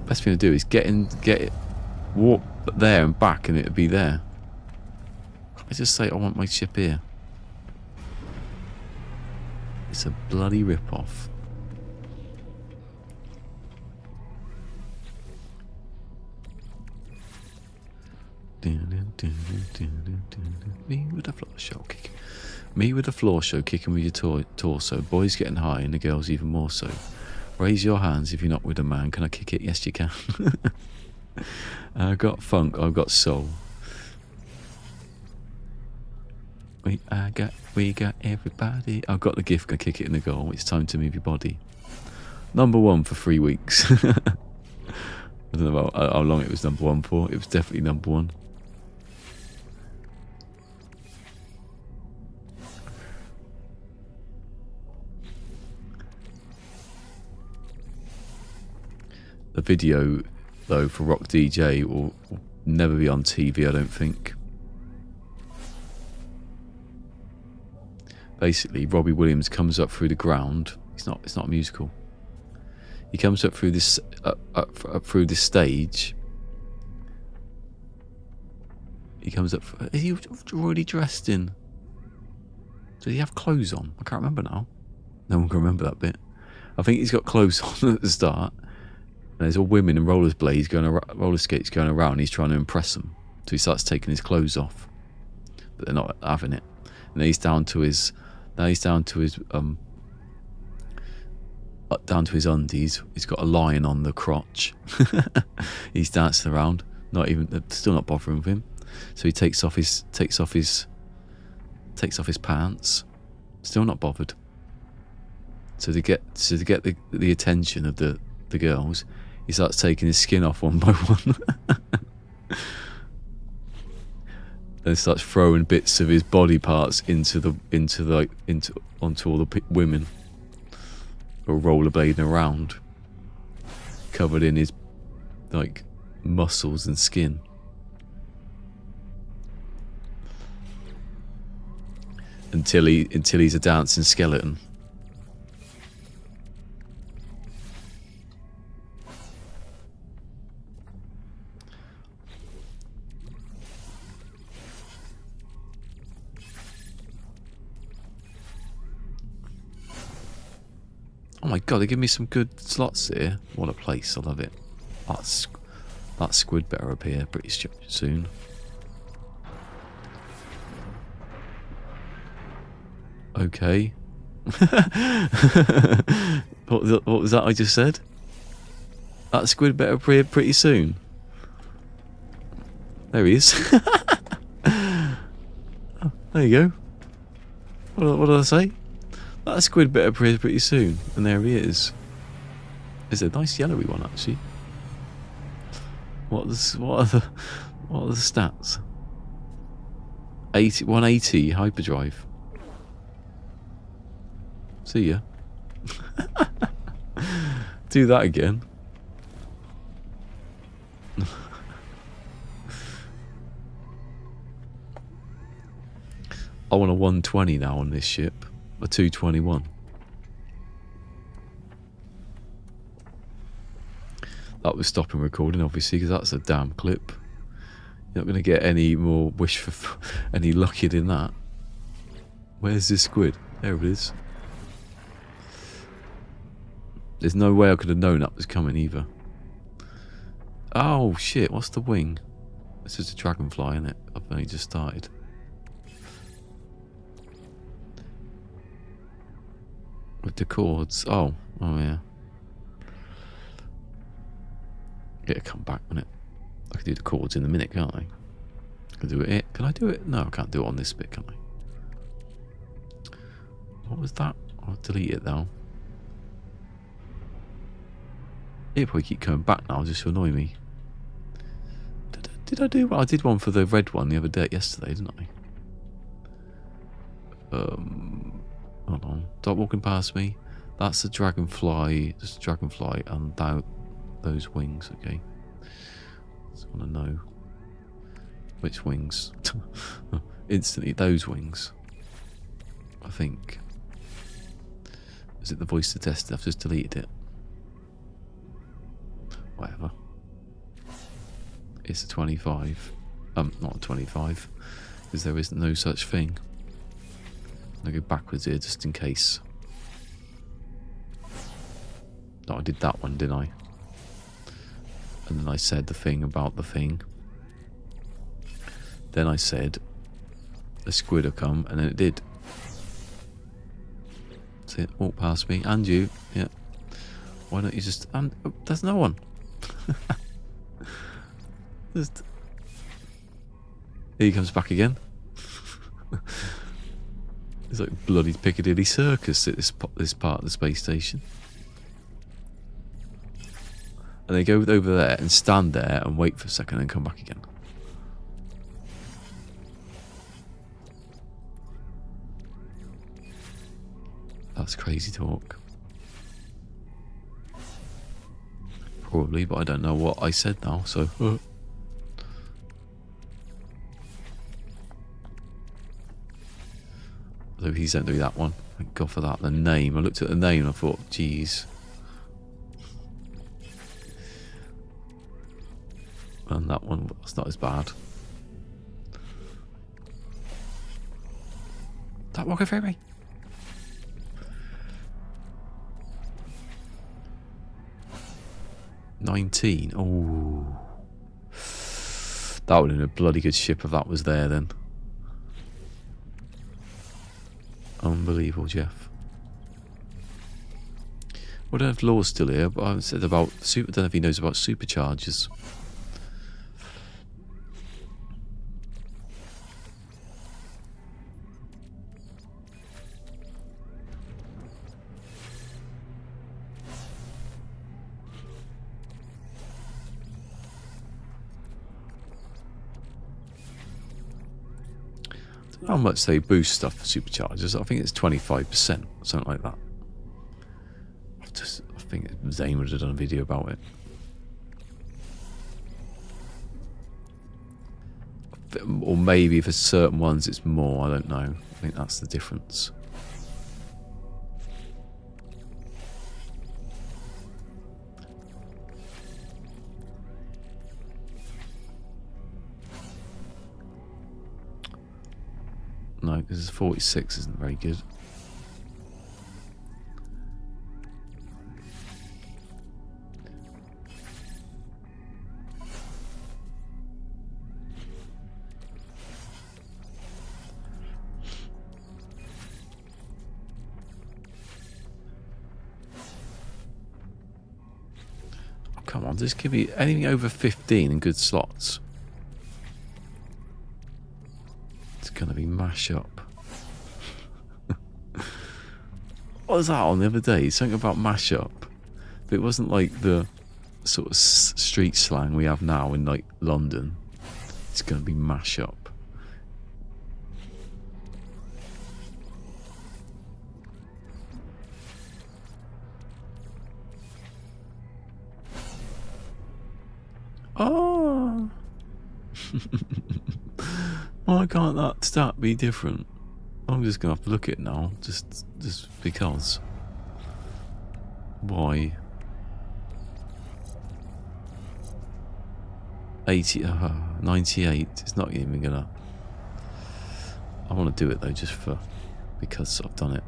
Best thing to do is get it, walk there and back, and it'll be there. I just say I want my ship here. It's a bloody rip-off. Me with the floor show kick. Me with the floor show kicking with your torso. Boys getting high and the girls even more so. Raise your hands if you're not with a man. Can I kick it? Yes, you can. I've got funk. I've got soul. We got everybody. I've got the gift. Can kick it in the goal. It's time to move your body. Number 1 for 3 weeks. I don't know how long it was number 1 for. It was definitely number 1. The video, though, for Rock DJ will never be on TV, I don't think. Basically, Robbie Williams comes up through the ground. It's not a musical. He comes up through this through this stage. He comes up. Is he already dressed in? Does he have clothes on? I can't remember now. No one can remember that bit. I think he's got clothes on at the start. And there's all women in roller skates going around. He's trying to impress them, so he starts taking his clothes off, but they're not having it. And then he's down to his undies. He's got a lion on the crotch. He's dancing around, still not bothering with him. So he takes off his pants, still not bothered. So to get the attention of the girls, he starts taking his skin off one by one. Then starts throwing bits of his body parts onto all the women who are rollerblading around, covered in his muscles and skin. Until he's a dancing skeleton. Oh my god, they give me some good slots here. What a place, I love it. That squid better appear pretty soon. Okay. What was that I just said? That squid better appear pretty soon. There he is. Oh, there you go. What did I say? That squid better appear pretty soon. And there he is. It's a nice yellowy one, actually. What are the stats? 180 hyperdrive. See ya. Do that again. I want a 120 now on this ship. A 221. That was stopping recording, obviously, because that's a damn clip. You're not going to get any more any luckier than that. Where's this squid? There it is. There's no way I could have known that was coming either. Oh shit, what's the wing? This is a dragonfly, isn't it? I've only just started. With the chords. Oh yeah. It'll come back, won't it? I can do the chords in a minute, can't I? I can do it here. Can I do it? No, I can't do it on this bit, can I? What was that? I'll delete it now. It'll probably keep coming back now just to annoy me. Did I do one? I did one for the red one the other day, yesterday, didn't I? Hold on. Stop walking past me. That's a dragonfly. Just a dragonfly and those wings, okay. Just want to know which wings. Instantly, those wings. I think. Is it the voice to test? I've just deleted it. Whatever. It's a 25. Not a 25. Because there is no such thing. I'll go backwards here just in case. No, I did that one, didn't I? And then I said the thing about the thing. Then I said a squid will come, and then it did. See it, walk past me, and you, yeah. Why don't you just? And oh, there's no one. Just here he comes back again. It's like bloody Piccadilly Circus at this part of the space station. And they go over there and stand there and wait for a second and come back again. That's crazy talk. Probably, but I don't know what I said now, so... Please don't do that one. Thank God for that. The name. I looked at the name and I thought, geez. And that one, that's not as bad. That walking through me. $19. Oh. That would have been a bloody good ship if that was there then. Unbelievable, Jeff. Well, I don't know if Law's still here, but I said about I don't know if he knows about superchargers. How much they boost stuff for superchargers? I think it's 25%, something like that. I think Zane would have done a video about it. Or maybe for certain ones it's more, I don't know. I think that's the difference. No, because 46 isn't very good. Oh, come on, just give me anything over 15 in good slots. Going to be mash up. What was that on the other day? Something about mash up. But it wasn't like the sort of street slang we have now in like London. It's going to be mash up. Oh. Why can't that stat be different? I'm just gonna have to look at it now, just because. Why? 98. It's not even gonna. I want to do it though, just because I've done it.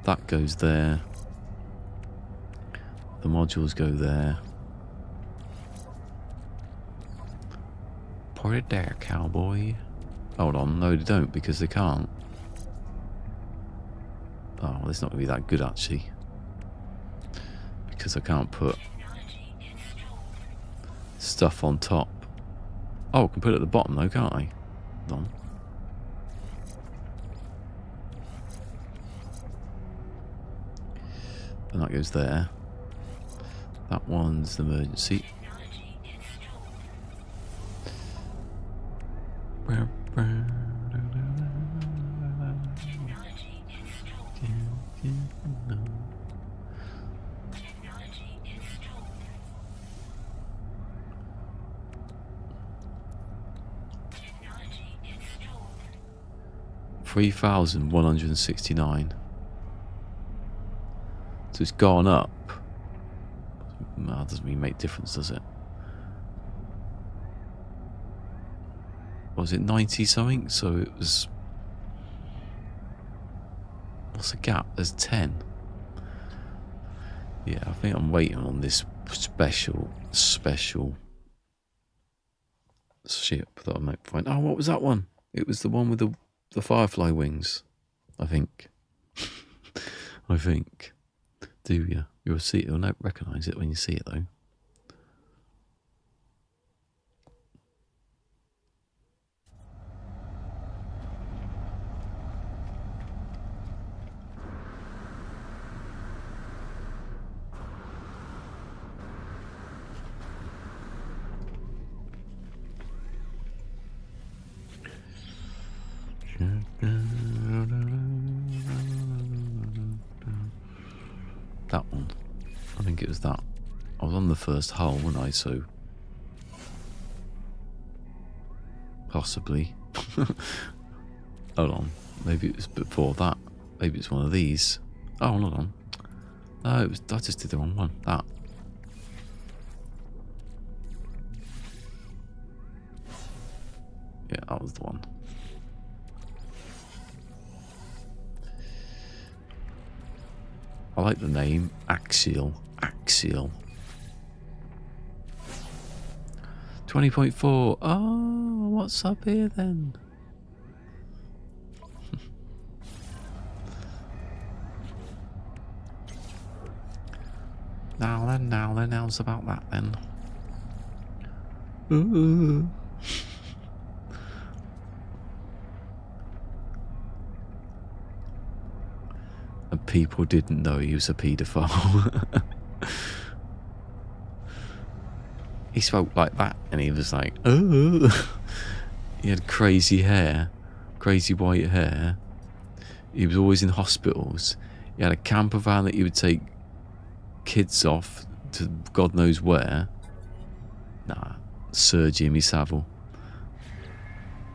That goes there. The modules go there. Put it there, cowboy. Hold on, no they don't because they can't. Oh, well, it's not going to be that good actually. Because I can't put stuff on top. Oh, I can put it at the bottom though, can't I? Hold on. And that goes there. That one's the emergency. $3,169. So it's gone up. Well, that doesn't really make difference, does it? Was it 90 something? So it was. What's the gap? There's 10. Yeah, I think I'm waiting on this special ship that I might find. Oh, what was that one? It was the one with the firefly wings, I think. I think. Do you? You'll see. You'll not recognise it when you see it, though. That one. I think it was that. I was on the first hull, wasn't I? So possibly. Hold on. Maybe it was before that. Maybe it's one of these. Oh, hold on. No, it was. I just did the wrong one. That. Yeah, that was the one. I like the name. Axial. 20.4. Oh, what's up here then? Now then, how's about that then? Ooh. And people didn't know he was a paedophile. He spoke like that, and he was like, oh. He had crazy hair, crazy white hair. He was always in hospitals. He had a camper van that he would take kids off to God knows where. Nah, Sir Jimmy Savile.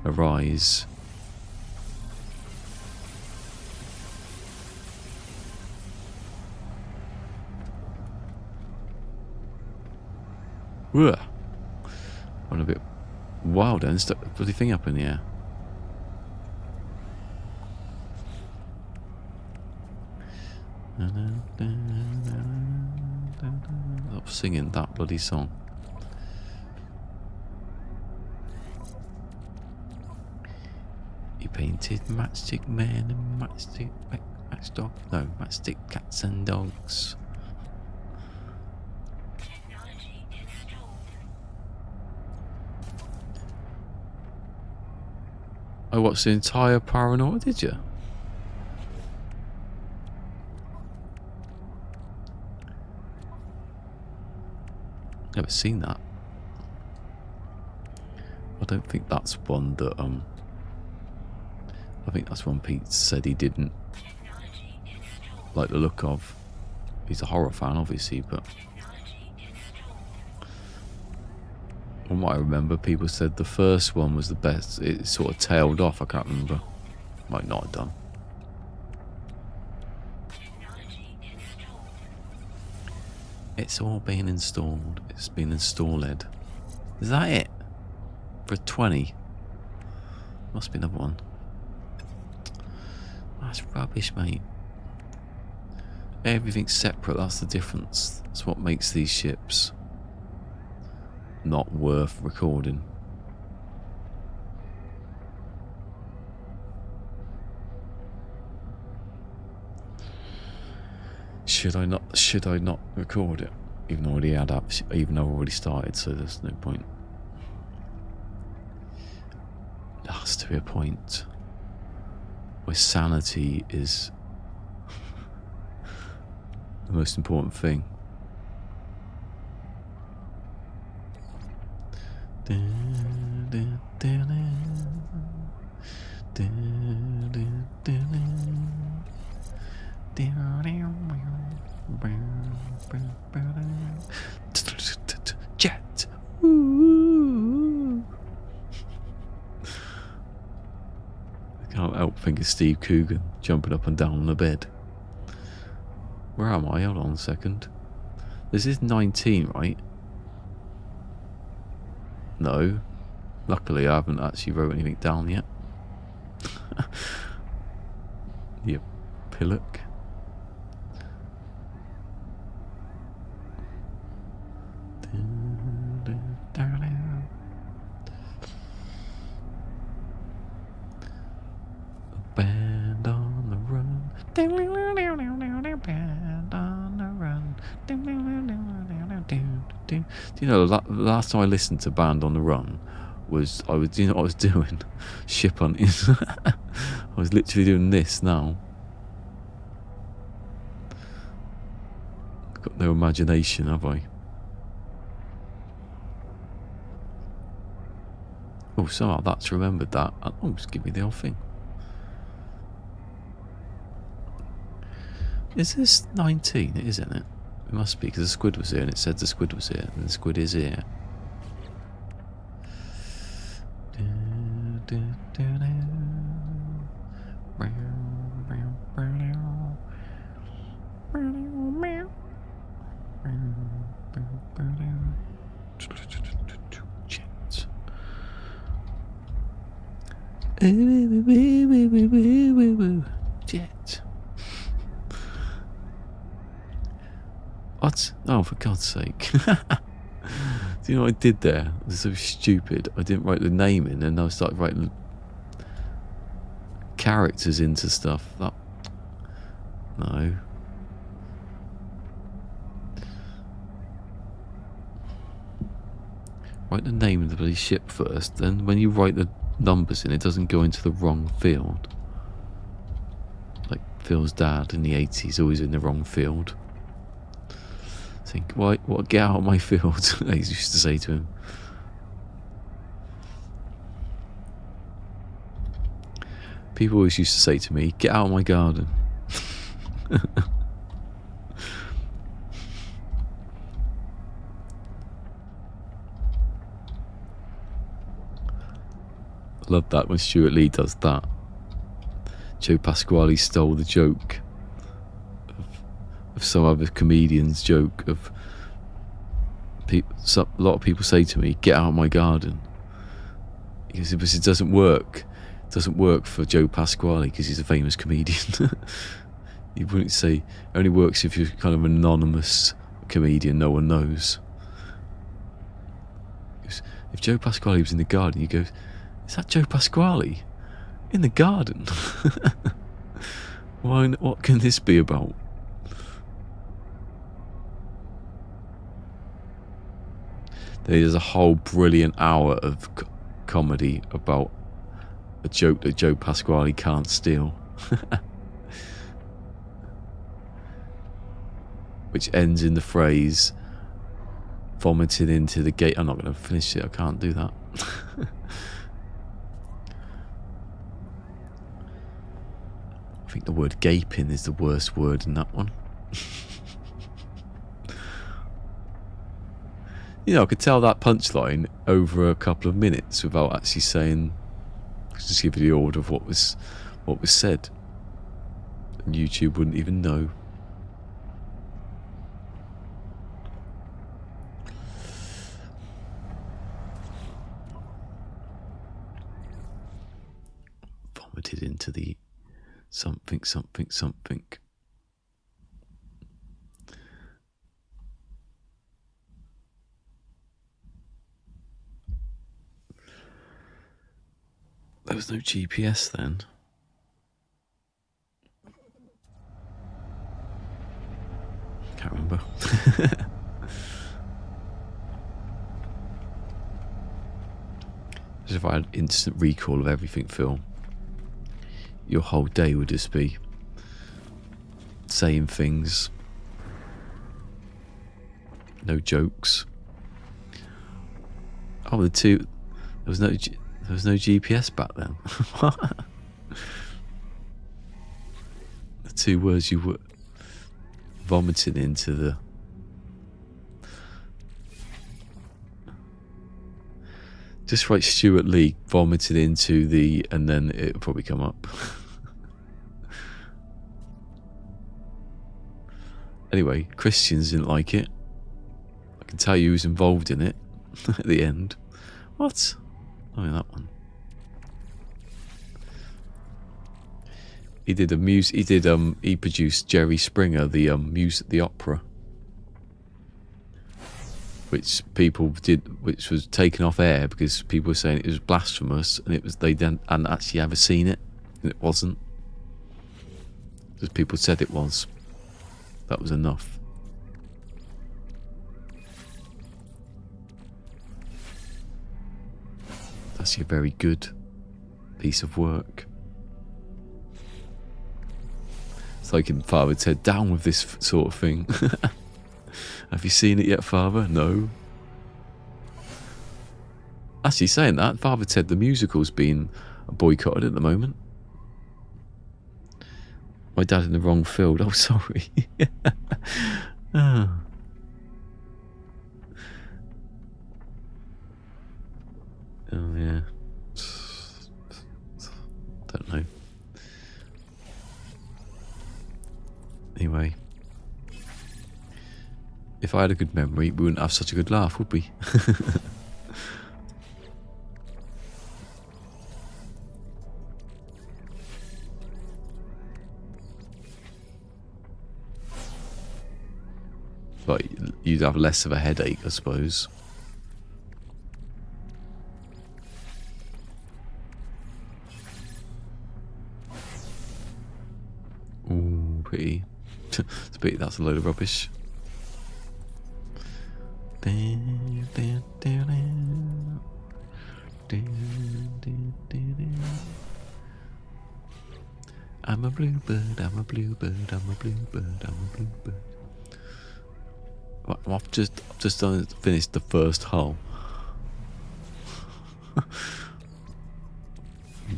Arise. Ugh. I'm a bit wild and stuck the bloody thing up in the air. Stop singing that bloody song. He painted matchstick men and matchstick matchdog. No, matchstick cats and dogs. I watched the entire Paranormal, did you? Never seen that. I don't think that's one that I think that's one Pete said he didn't like the look of. He's a horror fan, obviously, but from what I remember, people said the first one was the best. It sort of tailed off. I can't remember. Might not have done. It's all been installed. It's been installed. Is that it? For 20? Must be another one. That's rubbish, mate. Everything's separate. That's the difference. That's what makes these ships not worth recording. Should I not record it? Even though I already started, so there's no point. There has to be a point where sanity is the most important thing. Can't help thinking Steve Coogan jumping up and down on the bed. Where am I? Hold on a second. This is 19, right? No. Luckily, I haven't actually wrote anything down yet. Yep. Pillock. Band on the run. Band on the run. Do you know, the last time I listened to Band on the Run was, do you know what I was doing? Ship hunting. I was literally doing this now. Got no imagination, have I? Oh, somehow that's remembered that. Oh, just give me the whole thing. Is this 19? It is, isn't it? It must be, because the squid was here and it said the squid was here, and the squid is here. Jet. What? Oh, for God's sake. Do you know what I did there? It was so stupid. I didn't write the name in, and I started writing characters into stuff. That... No. Write the name of the bloody ship first, then when you write the numbers in, it doesn't go into the wrong field. Like Phil's dad in the 80s, always in the wrong field. Think, what? Get out of my field, I used to say to him. People always used to say to me, get out of my garden. I love that when Stuart Lee does that. Joe Pasquale stole the joke of some other comedian's joke of a lot of people say to me, get out of my garden. Because it doesn't work. It doesn't work for Joe Pasquale because he's a famous comedian. You wouldn't say, it only works if you're kind of an anonymous comedian no one knows. If Joe Pasquale was in the garden, you go, is that Joe Pasquale? In the garden? What can this be about? There's a whole brilliant hour of comedy about a joke that Joe Pasquale can't steal. Which ends in the phrase, vomiting into the gate. I'm not going to finish it, I can't do that. I think the word gaping is the worst word in that one. You know, I could tell that punchline over a couple of minutes without actually saying, just give you the order of what was said. And YouTube wouldn't even know. Vomited into the something. There was no GPS then. Can't remember. As if I had instant recall of everything, Phil, your whole day would just be saying things, no jokes. Oh, there was no GPS back then. The two words you were vomiting into Just write Stuart Lee vomited into the, and then it'll probably come up. Anyway, Christians didn't like it. I can tell you who's involved in it at the end. What? Oh, yeah, that one. He did a he produced Jerry Springer, the opera, which which was taken off air because people were saying it was blasphemous, and they hadn't actually ever seen it, and it wasn't. Just people said it was. That was enough. That's a very good piece of work. It's like in Father Ted, down with this sort of thing. Have you seen it yet, Father? No. Actually, saying that, Father Ted the musical's been boycotted at the moment. My dad in the wrong field. Oh, sorry. Oh. Oh, yeah. Don't know. Anyway. If I had a good memory, we wouldn't have such a good laugh, would we? But you'd have less of a headache, I suppose. Ooh, pretty. It's a pity that's a load of rubbish. I'm a bluebird, I'm a bluebird, I'm a bluebird, I'm a bluebird. I've just finished the first hull. I'm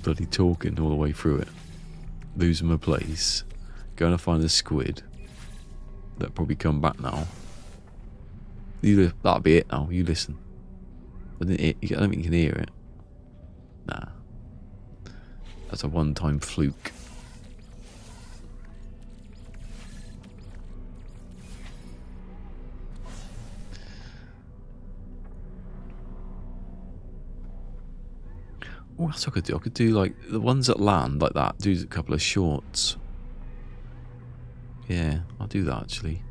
bloody talking all the way through it. Losing my place. Going to find a squid. That'll probably come back now. That'll be it now. You listen. I don't think you can hear it. Nah. That's a one-time fluke. Oh, that's what I could do. I could do like the ones that land like that. Do a couple of shorts. Yeah, I'll do that actually.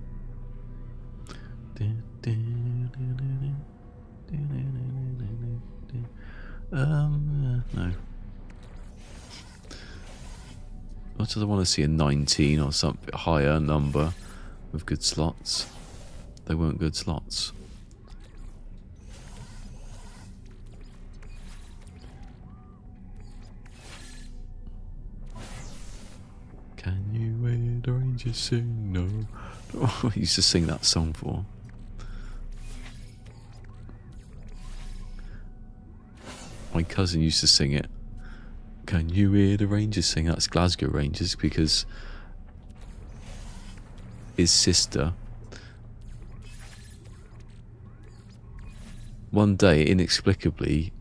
No. What do I want to see? A 19 or something higher number with good slots. They weren't good slots. Can you hear the rangers sing? No. Oh, I used to sing that song for. My cousin used to sing it. Can you hear the Rangers sing? That's Glasgow Rangers, because his sister, one day, inexplicably,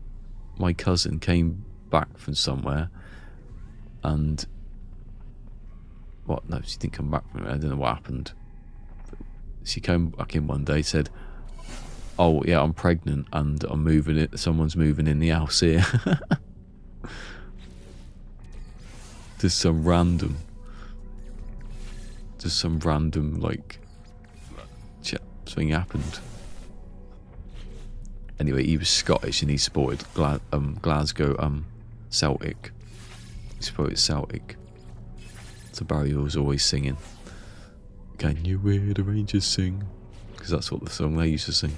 my cousin came back from somewhere and no, she didn't come back from it. I don't know what happened. She came back in one day, said, oh yeah, I'm pregnant and I'm moving it. Someone's moving in the house here. Just some random like something happened. Anyway, he was Scottish and he supported Glasgow Celtic. He supported Celtic. So Barry was always singing, "Can you hear the Rangers sing?" Because that's what the song they used to sing.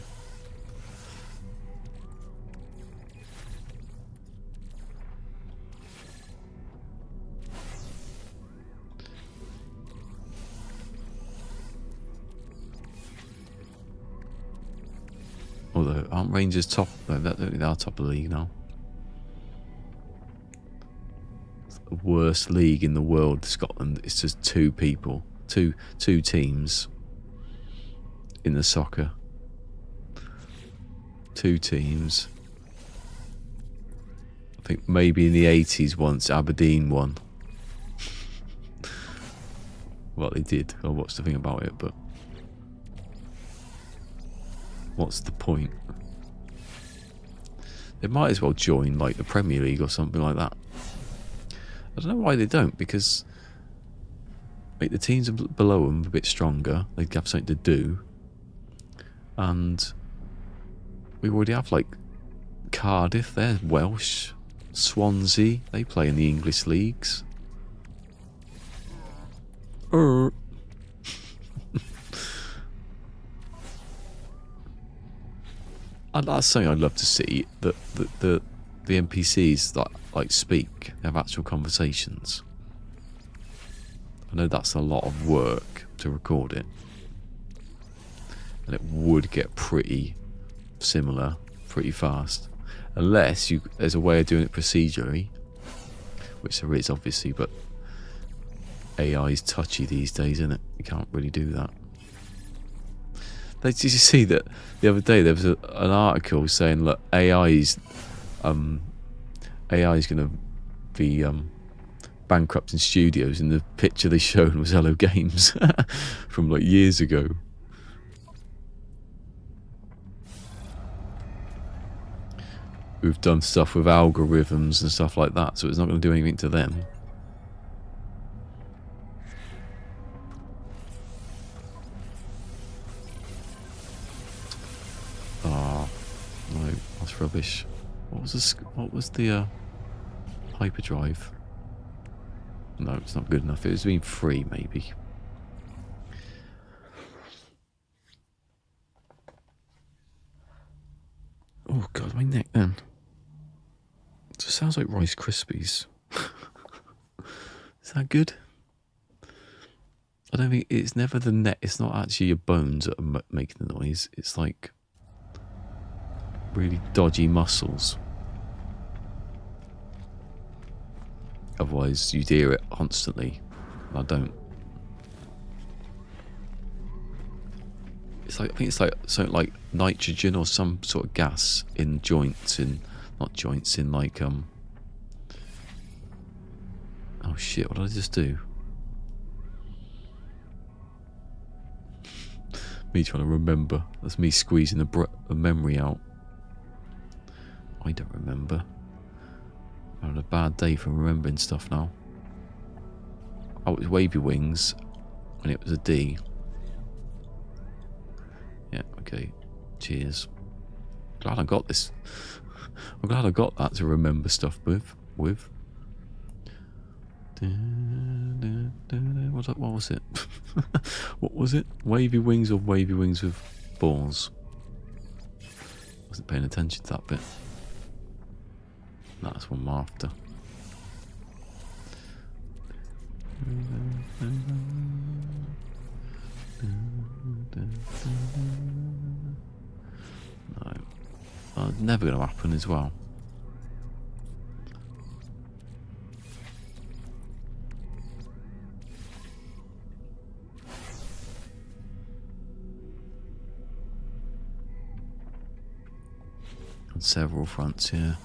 Although, aren't Rangers top? No, they are top of the league now. It's the worst league in the world, Scotland. It's just two people, two teams in the soccer. Two teams. think maybe in the 80s once Aberdeen won. Well, they did. I watched the thing about it, but what's the point? They might as well join like the Premier League or something like that. I don't know why they don't, because like, the teams below them are a bit stronger. They'd have something to do. And we already have like Cardiff, they're Welsh. Swansea, they play in the English leagues. And that's something I'd love to see, that the NPCs that like speak, have actual conversations. I know that's a lot of work to record it, and it would get pretty similar pretty fast, unless there's a way of doing it procedurally, which there is obviously, but AI is touchy these days, isn't it? You can't really do that. Did you see that the other day there was an article saying, look, AI is going to be bankrupting studios, and the picture they showed was Hello Games from like years ago. We've done stuff with algorithms and stuff like that, so it's not going to do anything to them. Oh, no, that's rubbish. What was the hyperdrive? No, it's not good enough. It was been free, maybe. Oh god, my neck then. It sounds like Rice Krispies. Is that good? I don't think it's never the neck. It's not actually your bones that are making the noise. It's like really dodgy muscles. Otherwise, you'd hear it constantly. I don't. It's like, I think it's like something like nitrogen or some sort of gas in joints, not joints, in like oh shit, what did I just do? Me trying to remember. That's me squeezing the memory out. I don't remember. I'm having a bad day for remembering stuff now. Oh, it was Wavy Wings, and it was a D. Yeah, okay. Cheers. Glad I got this. I'm glad I got that to remember stuff with. What was it? What was it? Wavy Wings or Wavy Wings with balls? Wasn't paying attention to that bit. That's one I'm after. No. That's never going to happen as well. On several fronts here.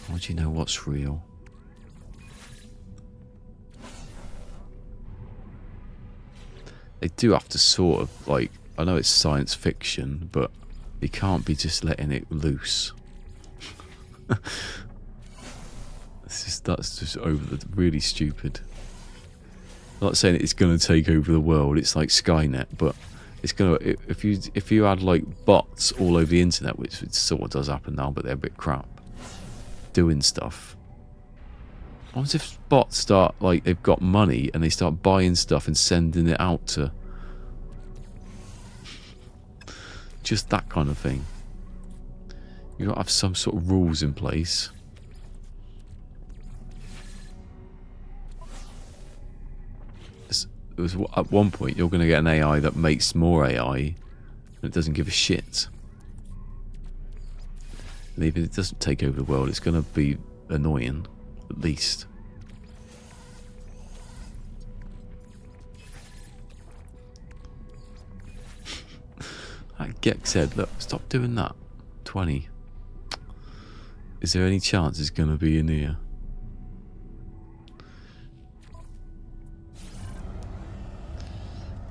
How do you know what's real? They do have to sort of, like, I know it's science fiction, but you can't be just letting it loose. That's just really stupid. I'm not saying it's going to take over the world. It's like Skynet, but it's going to, if you had like bots all over the internet, which it sort of does happen now, but they're a bit crap, doing stuff. What if bots start, like, they've got money and they start buying stuff and sending it out to just that kind of thing? You got to have some sort of rules in place. It was at one point you're going to get an AI that makes more AI and it doesn't give a shit. And even if it doesn't take over the world, it's going to be annoying, at least. Like Gex said, look, stop doing that. 20. Is there any chance it's going to be in here?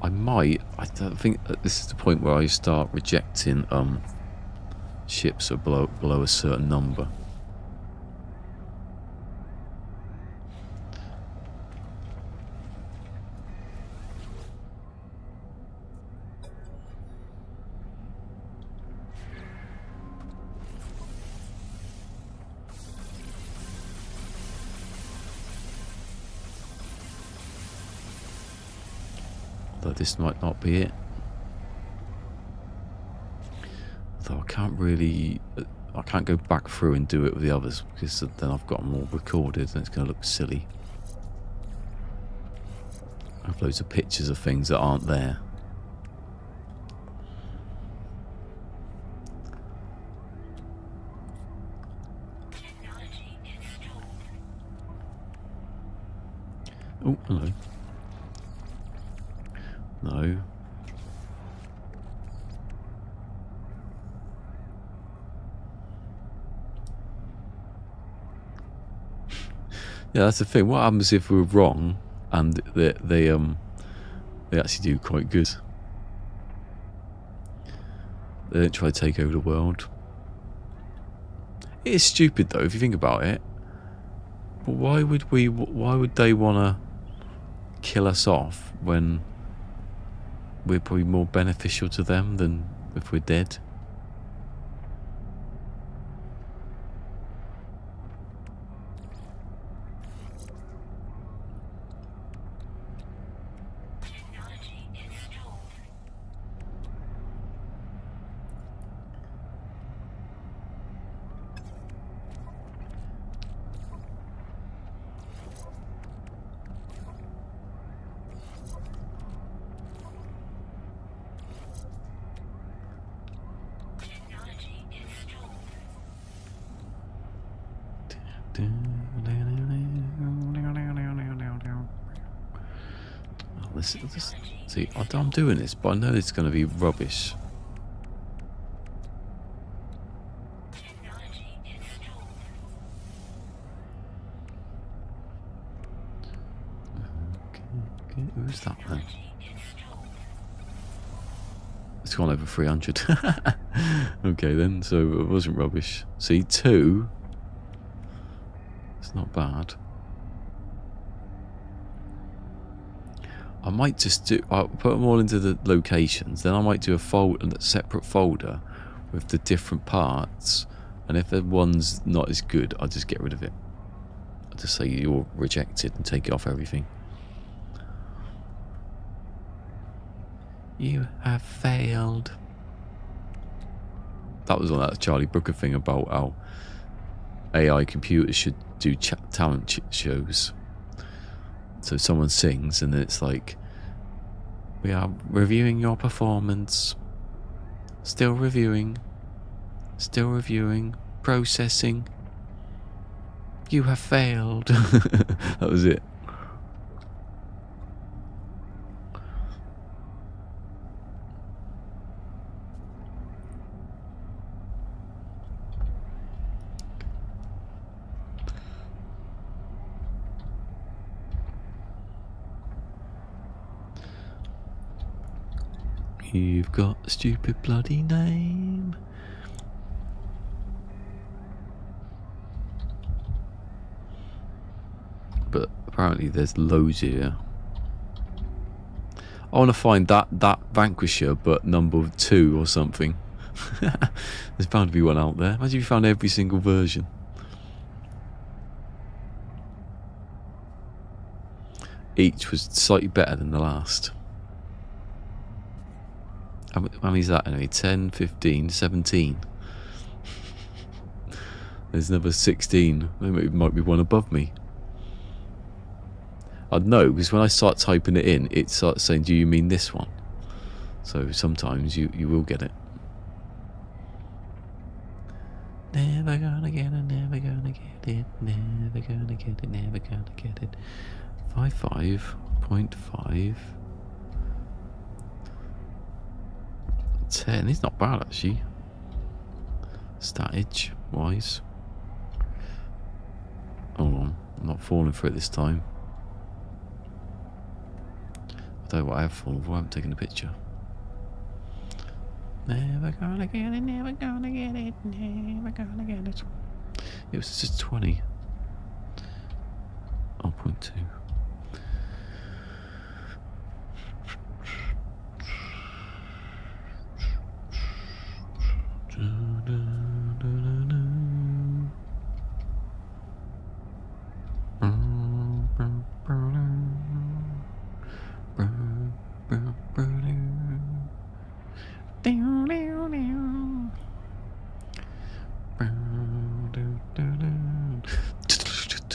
I might. I don't think this is the point where I start rejecting ships are below a certain number. Although this might not be it. Though I can't really, I can't go back through and do it with the others because then I've got them all recorded and it's going to look silly. I have loads of pictures of things that aren't there. Oh, hello. No. Yeah, that's the thing. What happens if we're wrong and they actually do quite good? They don't try to take over the world. It is stupid though if you think about it. But why would we? Why would they want to kill us off when we're probably more beneficial to them than if we're dead? See, I'm doing this, but I know it's going to be rubbish. Okay, who's that then? It's gone over 300. Okay then, so it wasn't rubbish. See, 2. It's not bad. I might just do. I'll put them all into the locations. Then I might do a separate folder with the different parts. And if the one's not as good, I'll just get rid of it. I'll just say you're rejected and take it off everything. You have failed. That was on that Charlie Brooker thing about how AI computers should do talent shows. So someone sings and then it's like, we are reviewing your performance. Still reviewing, processing. You have failed. That was it. You've got a stupid bloody name. But apparently there's loads here. I want to find that Vanquisher, but number 2 or something. There's bound to be one out there. Imagine if you found every single version. Each was slightly better than the last. How many is that anyway? 10, 15, 17. There's another 16. It might be one above me. I'd know, because when I start typing it in, it starts saying, do you mean this one? So sometimes you will get it. Never gonna get it, never gonna get it, never gonna get it, never gonna get it. 55.5. 10, it's not bad actually. Statage wise. not falling for it this time. I don't know what I have fallen for. I haven't taken a picture. Never gonna get it, never gonna get it, never gonna get it. It was just 20. 0.2.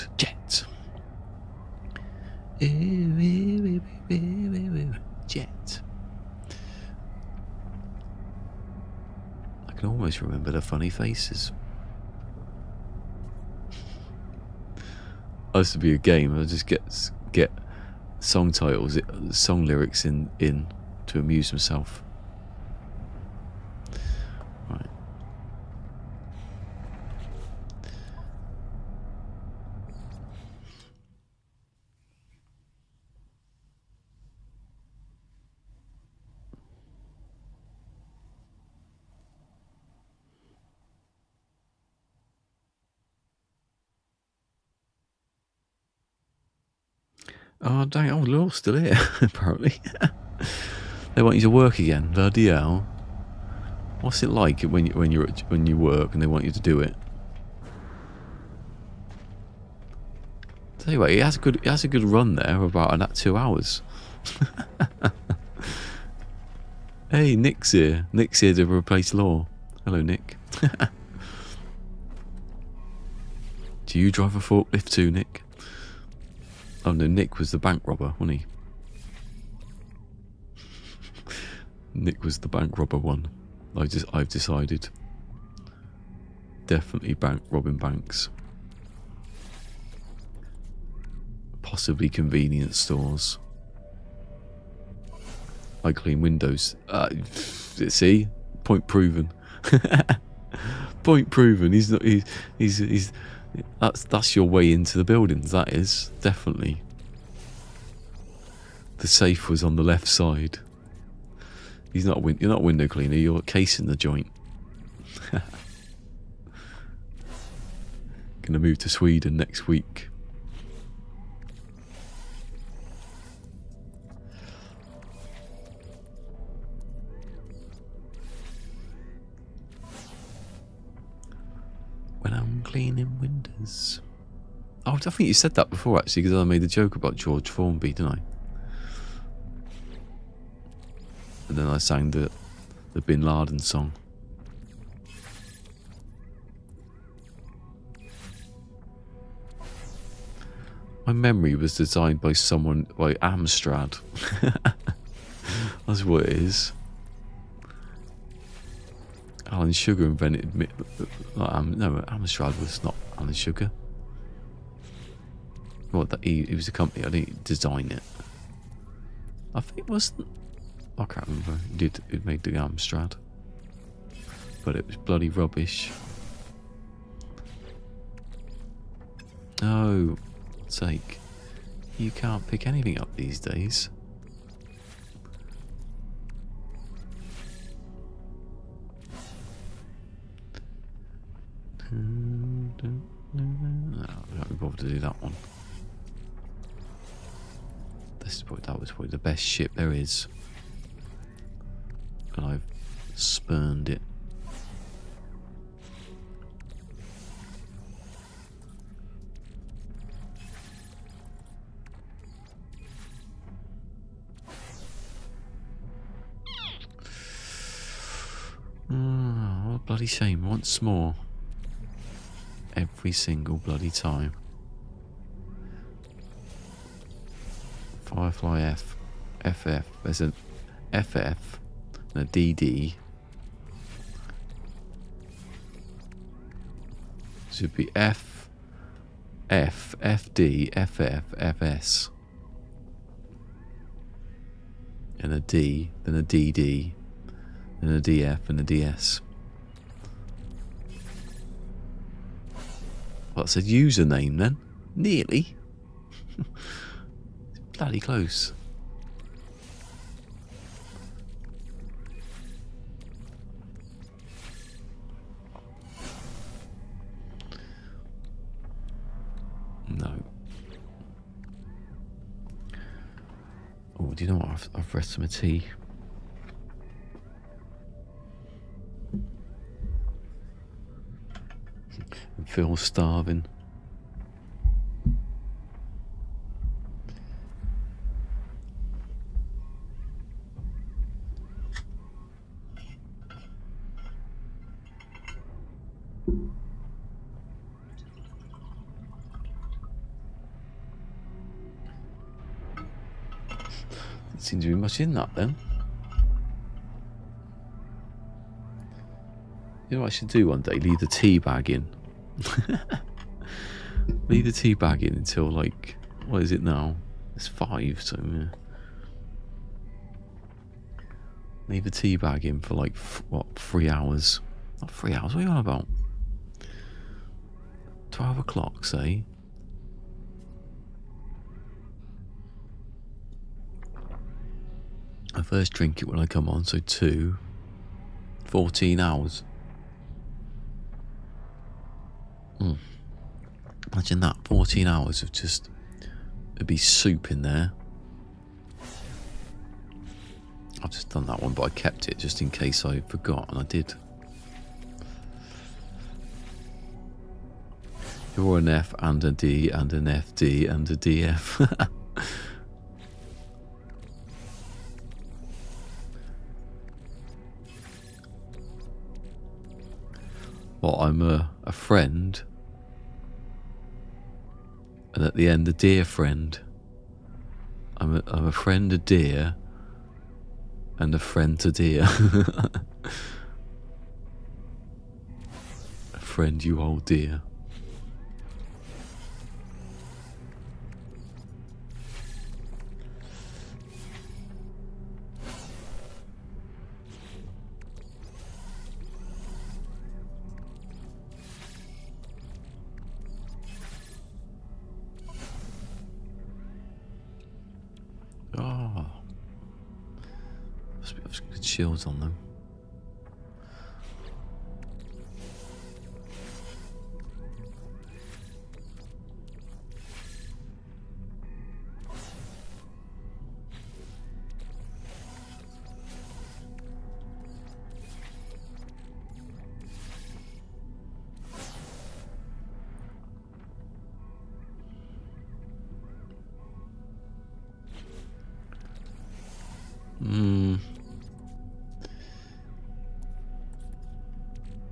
Jet. Jet. I can almost remember the funny faces. I used to be a game. I just get song titles, song lyrics in to amuse myself. Right. Oh dang! Oh, Law's still here. Apparently, they want you to work again. Bloody hell! What's it like when you work and they want you to do it? Tell you what, he has a good run there of about 2 hours. Hey, Nick's here. Nick's here to replace Law. Hello, Nick. Do you drive a forklift too, Nick? Oh no, Nick was the bank robber, wasn't he? Nick was the bank robber one. I've decided. Definitely robbing banks. Possibly convenience stores. I clean windows. See? Point proven. Point proven. He's not. He's. That's your way into the buildings. That is definitely. The safe was on the left side. You're not a window cleaner. You're casing the joint. Gonna move to Sweden next week. When I'm cleaning windows. Oh, I think you said that before actually, because I made a joke about George Formby, didn't I? And then I sang the Bin Laden song. My memory was designed by Amstrad. That's what it is. Alan Sugar invented. No, Amstrad was not Alan Sugar. Well, he was a company. I didn't design it. I think it wasn't. I can't remember. It made the Amstrad, but it was bloody rubbish. Oh, sake! You can't pick anything up these days. No, I can't be bothered to do that one. That was probably the best ship there is. And I've spurned it. What a bloody shame. Once more. Every single bloody time. Firefly F. FF. There's an FF and a DD. Should be F, FD, FF, FS. And a D, then a DD, then a DF and a DS. Well, it said username then. Nearly. Bloody close. No. Oh, do you know what? I've read some tea. And Phil's starving. Didn't seem to be much in that then. You know what I should do one day? Leave the tea bag in. Leave the tea bag in until, like, what is it now? It's 5, so yeah. Leave the tea bag in for like, what, 3 hours? Not 3 hours, what are you on about? 12 o'clock, say. I first drink it when I come on, so 2, 14 hours. Imagine that, 14 hours of just, there'd be soup in there. I've just done that one, but I kept it just in case I forgot, and I did. You're an F and a D and an FD and a DF. Well, I'm a friend, and at the end, a dear friend. I'm a friend, a dear, and a friend to dear. A friend, you old dear. Oh, must be have good shields on them.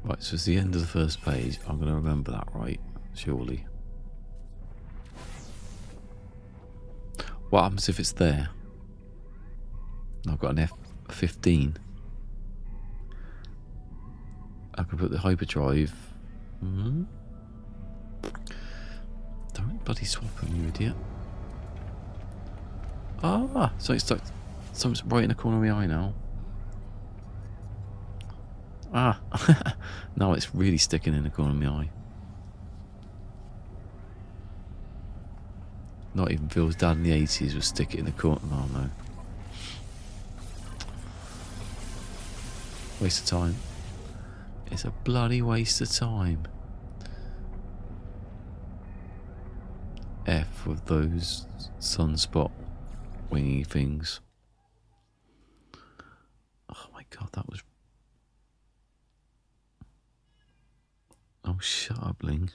Right, so it's the end of the first page. I'm going to remember that, right? Surely. What happens if it's there? I've got an F15. I could put the hyperdrive. Don't bloody swap them, you idiot. Ah, so it's stuck. Something's right in the corner of my eye now. Ah, now it's really sticking in the corner of my eye. Not even Phil's dad in the 80s would stick it in the corner. Oh no. Waste of time. It's a bloody waste of time. F with those sunspot wingy things. Oh my god, that was... Oh, shut up, Ling.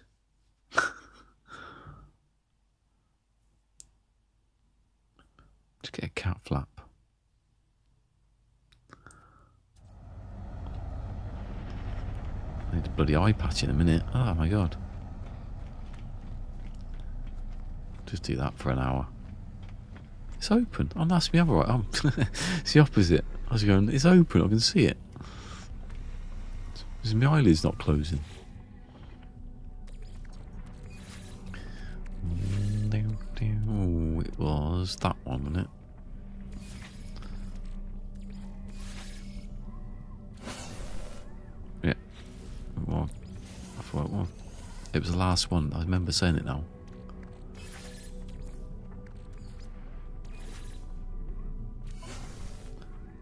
Just get a cat flap. I need a bloody eye patch in a minute. Oh my god. Just do that for an hour. It's open. Oh, that's me other right. It's the opposite. I was going, it's open, I can see it. My eyelid's not closing. Oh, it was that one, wasn't it? Yeah. Well, I thought it was. It was the last one. I remember saying it now.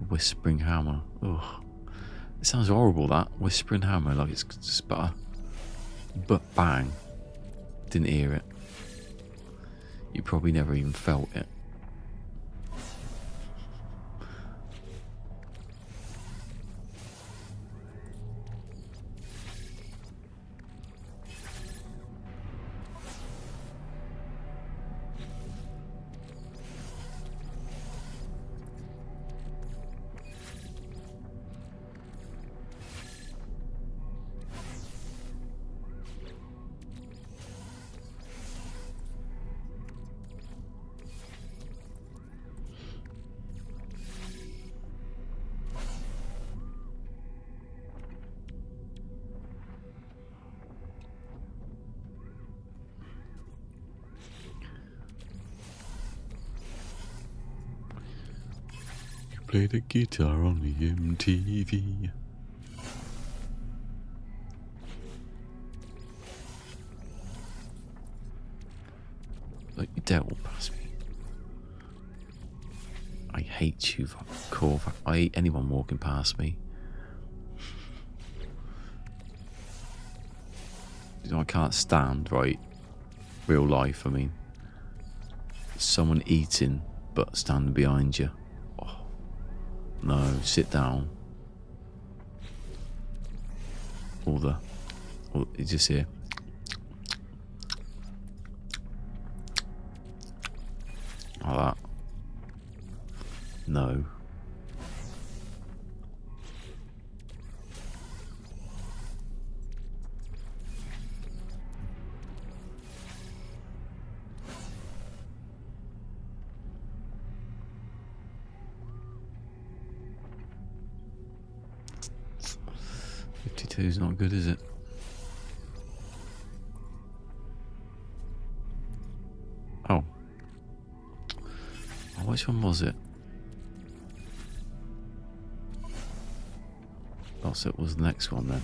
Whispering hammer. Ugh. It sounds horrible, that. Whispering hammer, like it's just but bang. Didn't hear it. You probably never even felt it. Play the guitar on the MTV. Like you dealt past me. I hate you, Corv. I hate anyone walking past me. You know, I can't stand, right? Real life, I mean. Someone eating but standing behind you. No, sit down. Or you just hear. Like that. No. Is not good, is it? Oh, which one was it? Oh, so it was the next one then.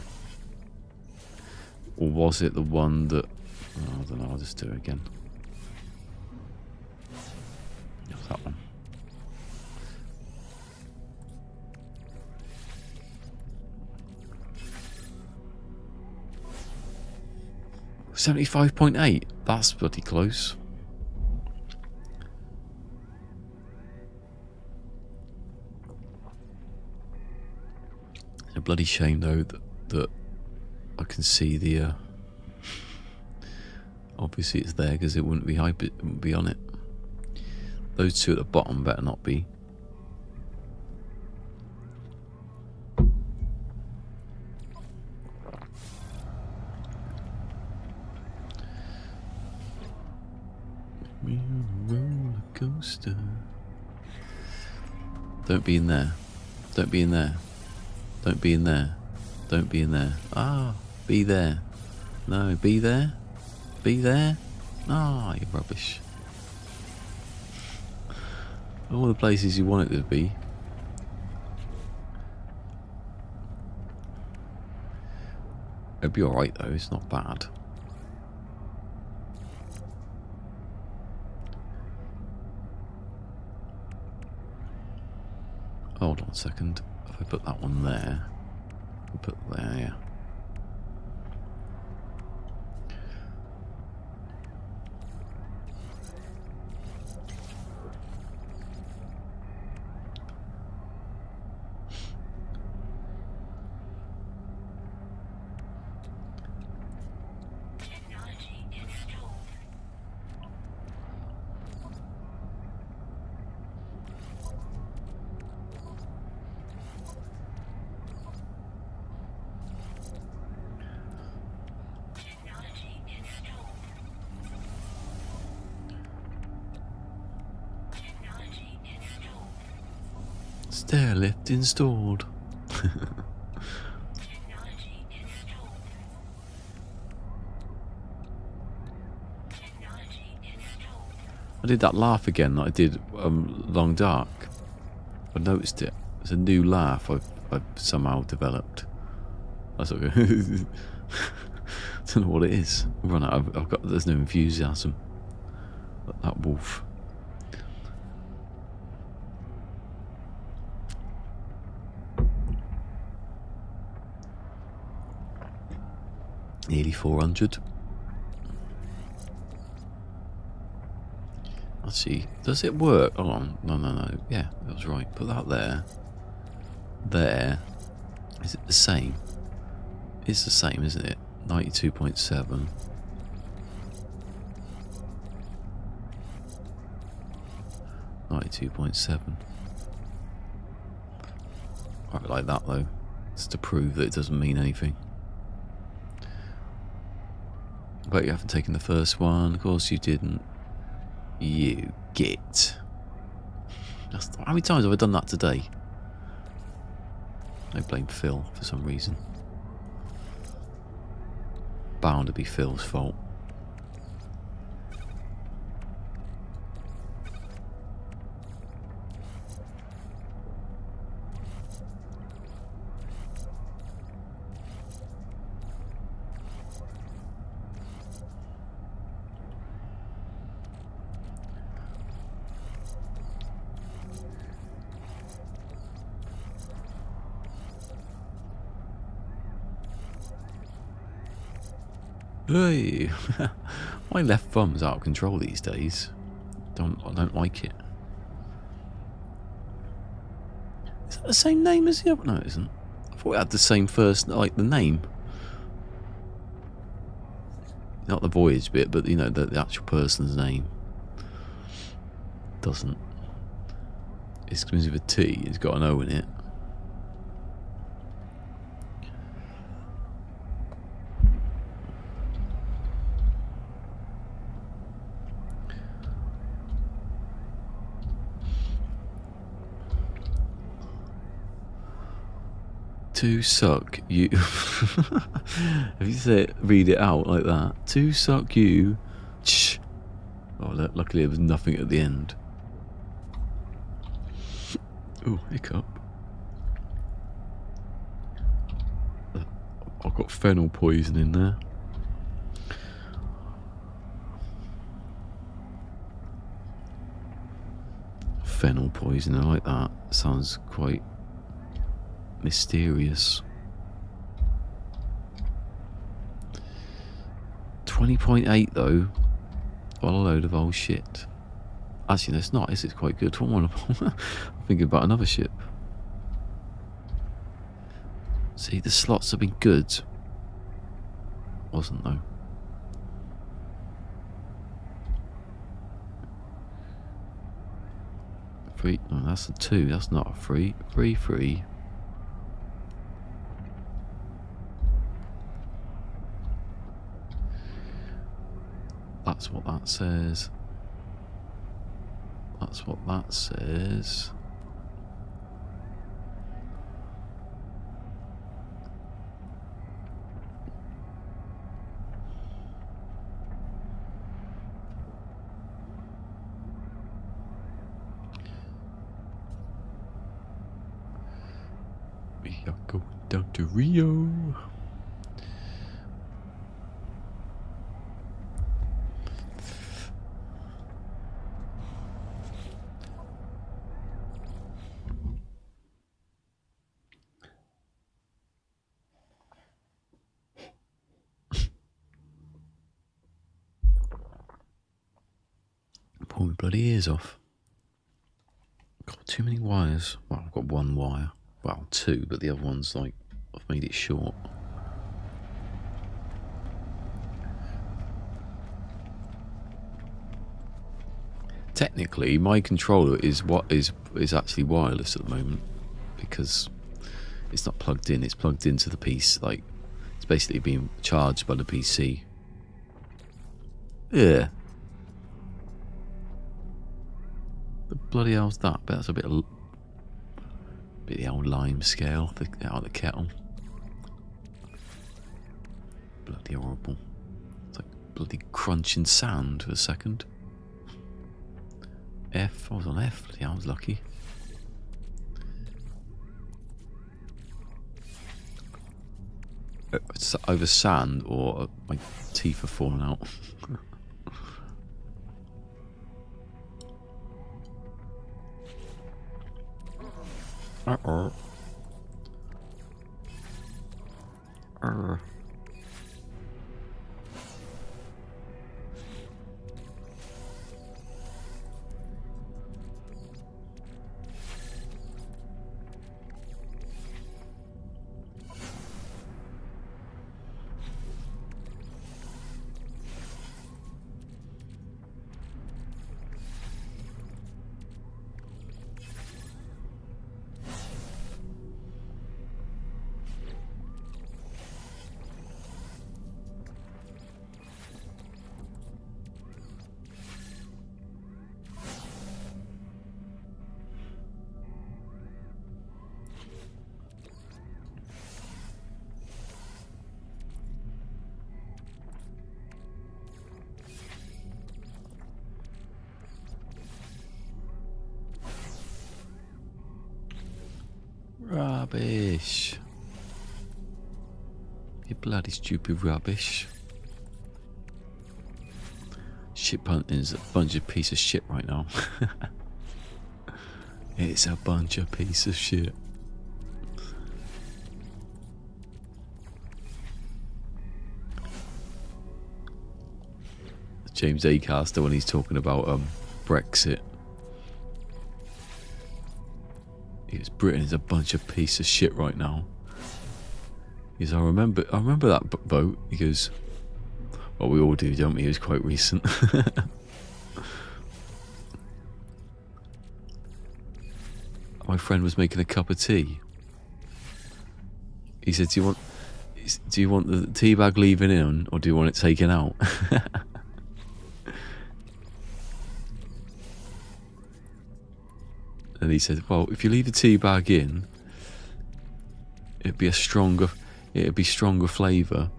Or was it the one that... Oh, I don't know, I'll just do it again. It was that one. $75.8. That's bloody close. It's a bloody shame though that I can see the. Obviously, it's there because it wouldn't be hype. It wouldn't be on it. Those two at the bottom better not be. Me on a roller coaster. Don't be in there. Don't be in there. Don't be in there. Don't be in there. Ah, be there. No, be there. Be there. Ah, you're rubbish. All the places you want it to be. It'll be alright though, it's not bad. Hold on a second. If I put that one there, I'll put there, yeah. Stair lift installed. I did that laugh again that I did Long Dark. I noticed it. It's a new laugh I've somehow developed. I sort of go, I don't know what it is. Run out. I've got. There's no enthusiasm. That wolf. Nearly 400. Let's see. Does it work? Hold on. No. Yeah, that was right. Put that there. There. Is it the same? It's the same, isn't it? 92.7. Quite like that though. Just to prove that it doesn't mean anything. But you haven't taken the first one. Of course you didn't. You git. How many times have I done that today? I blame Phil for some reason. Bound to be Phil's fault. Hey, my left thumb's out of control these days. I don't like it. Is that the same name as the other? No, it isn't. I thought it had the same first, like the name. Not the voyage bit, but you know the actual person's name. Doesn't. It's because of a T. It's got an O in it. To suck you. If you say it, read it out like that. To suck you. Shh. Oh, luckily there was nothing at the end. Ooh, hiccup. I've got fennel poison in there. Fennel poison, I like that. Sounds quite mysterious. 20.8 though. What a load of old shit. Actually, no, it's not. It's quite good. I'm thinking about another ship. See, the slots have been good. Wasn't though. Three. No, that's a 2. That's not a 3. 3. That's what that says. That's what that says. We are going down to Rio. Pull my bloody ears off. Got too many wires. Well, I've got one wire. Well, 2, but the other one's like, I've made it short. Technically, my controller is actually wireless at the moment because it's not plugged in. It's plugged into the piece. Like, it's basically being charged by the PC. Yeah. The bloody hell's that? But that's a bit of the old lime scale out of the kettle. Bloody horrible. It's like bloody crunching sand for a second. F. I was on F. Bloody hell, I was lucky. It's over sand or my teeth are falling out. Uh-oh. Rubbish. You bloody stupid rubbish. Ship hunting is a bunch of piece of shit right now. It's a bunch of piece of shit. James Acaster when he's talking about Brexit. He goes, Britain is a bunch of piece of shit right now. He goes, I remember that vote. He goes, well, we all do, don't we? It was quite recent. My friend was making a cup of tea. He said, do you want the tea bag leaving in or do you want it taken out? And he said, well, if you leave the tea bag in, it'd be stronger flavour.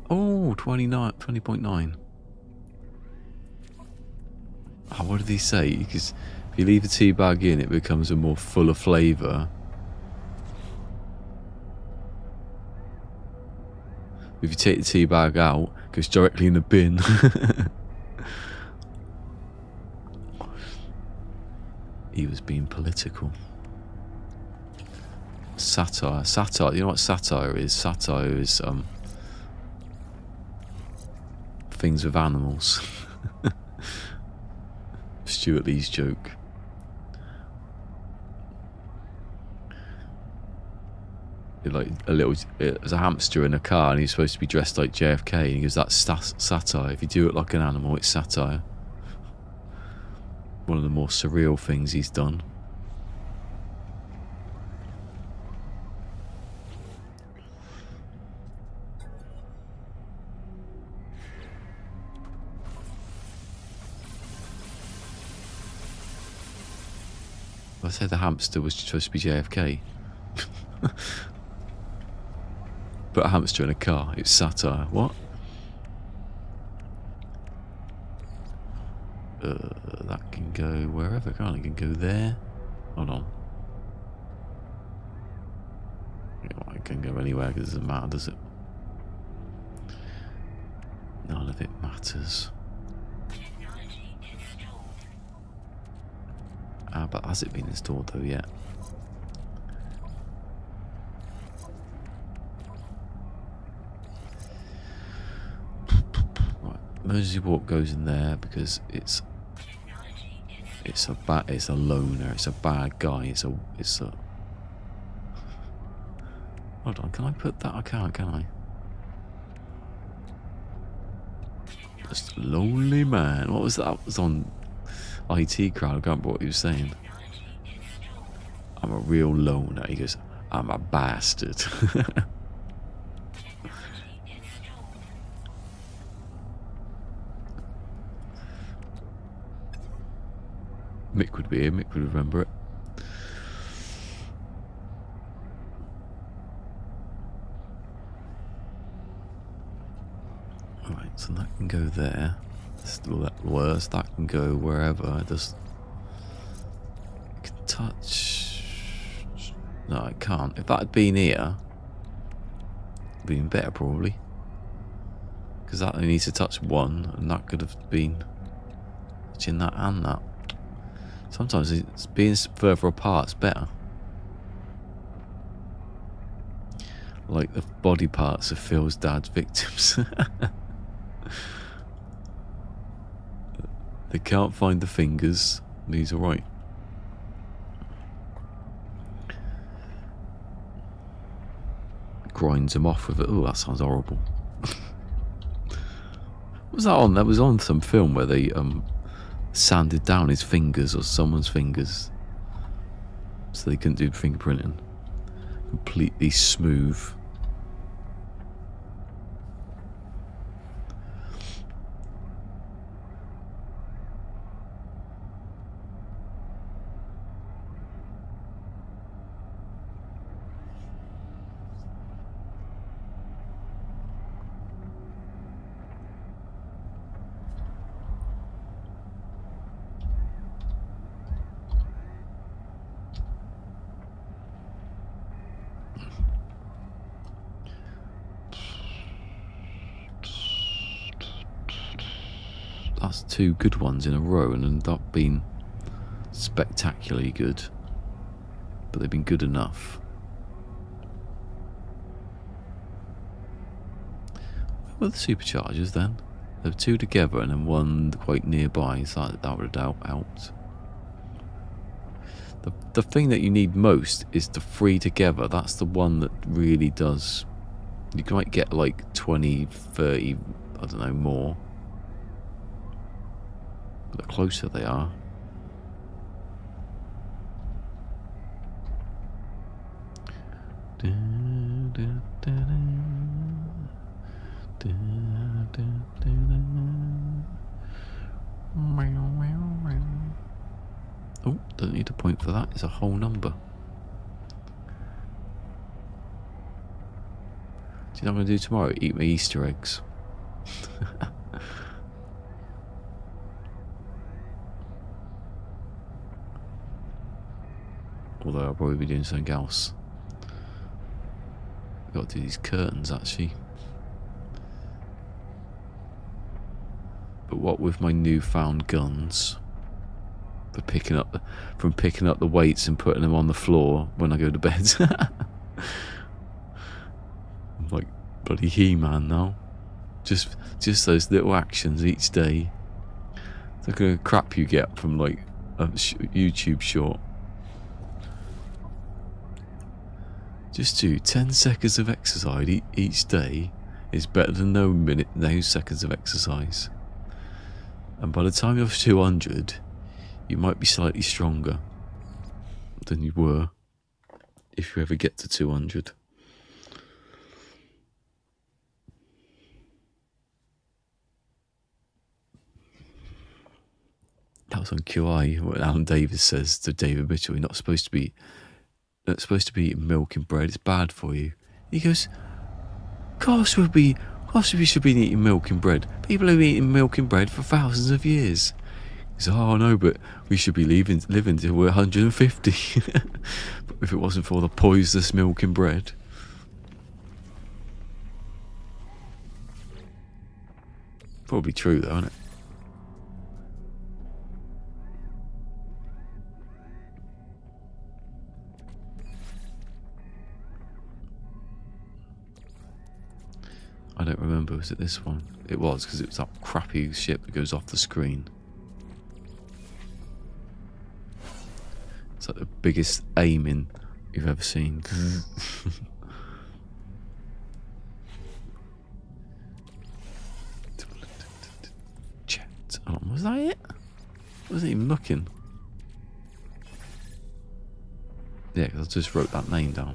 Oh, 20.9. Oh, what did he say? Because if you leave the tea bag in, it becomes a more fuller flavour. If you take the tea bag out, it goes directly in the bin. He was being political. Satire. You know what satire is? Satire is things with animals. Stuart Lee's joke. There's a hamster in a car and he's supposed to be dressed like JFK and he goes, that's satire. If you do it like an animal, it's satire. One of the more surreal things he's done. I said the hamster was supposed to be JFK. But a hamster in a car, it's satire. What? That can go wherever, can't it? It can go there. Hold on. It can go anywhere because it doesn't matter, does it? None of it matters. But has it been installed though yet? Right, emergency warp goes in there because it's a loner, it's a bad guy, it's a hold on, can I put that? I can't, can I? Just lonely man. What was that? It was on IT crowd. I can't remember what he was saying. I'm a real loner. He goes, I'm a bastard. Mick would be here. Mick would remember it. Alright, so that can go there. Still that worse. That can go wherever. It just can touch. No, it can't. If that had been here, it'd been better probably. Because that only needs to touch one, and that could have been touching that and that. Sometimes it's being further apart is better. Like the body parts of Phil's dad's victims. They can't find the fingers. These are right. Grinds them off with it. Oh, that sounds horrible. What was that on? That was on some film where they sanded down his fingers or someone's fingers so they couldn't do fingerprinting. Completely smooth. that's 2 good ones in a row, and they've not been spectacularly good, but they've been good enough. Where were the superchargers then? There were 2 together and then 1 quite nearby, so that would have helped. The thing that you need most is the 3 together. That's the one that really does. You might get like 20, 30, I don't know, more. But the closer they are. Oh, don't need a point for that. It's a whole number. Do you know what I'm going to do tomorrow? Eat my Easter eggs. Although I'll probably be doing something else. I've got to do these curtains actually. But what with my newfound guns, for picking up the weights and putting them on the floor when I go to bed. I'm like bloody He-Man now. Just those little actions each day. It's like a crap you get from like a YouTube short. Just do 10 seconds of exercise each day is better than no seconds of exercise. And by the time you're 200, you might be slightly stronger than you were if you ever get to 200. That was on QI when Alan Davis says to David Mitchell, "You're not supposed to be eating milk and bread. It's bad for you." He goes, "Of course we should be eating milk and bread. People have been eating milk and bread for thousands of years." He says, "Oh no, but we should be living till we're 150. If it wasn't for the poisonous milk and bread." Probably true though, isn't it? I don't remember, was it this one? It was, because it was that crappy ship that goes off the screen. It's like the biggest aiming you've ever seen. Chat. Oh, was that it? I wasn't even looking. Yeah, because I just wrote that name down.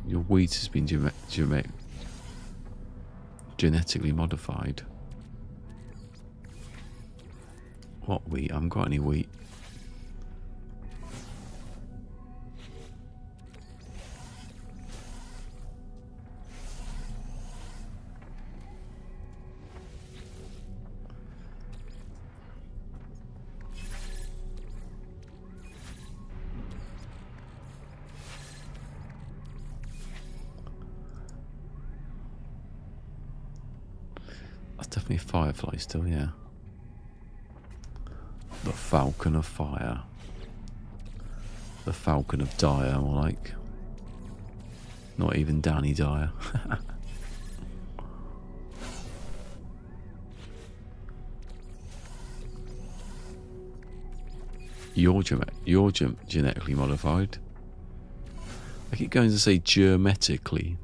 Your wheat has been genetically modified. What wheat? I haven't got any wheat. That's definitely a firefly still, yeah. The Falcon of Fire. The Falcon of Dyer, more like. Not even Danny Dyer. You're genetically modified. I keep going to say germetically.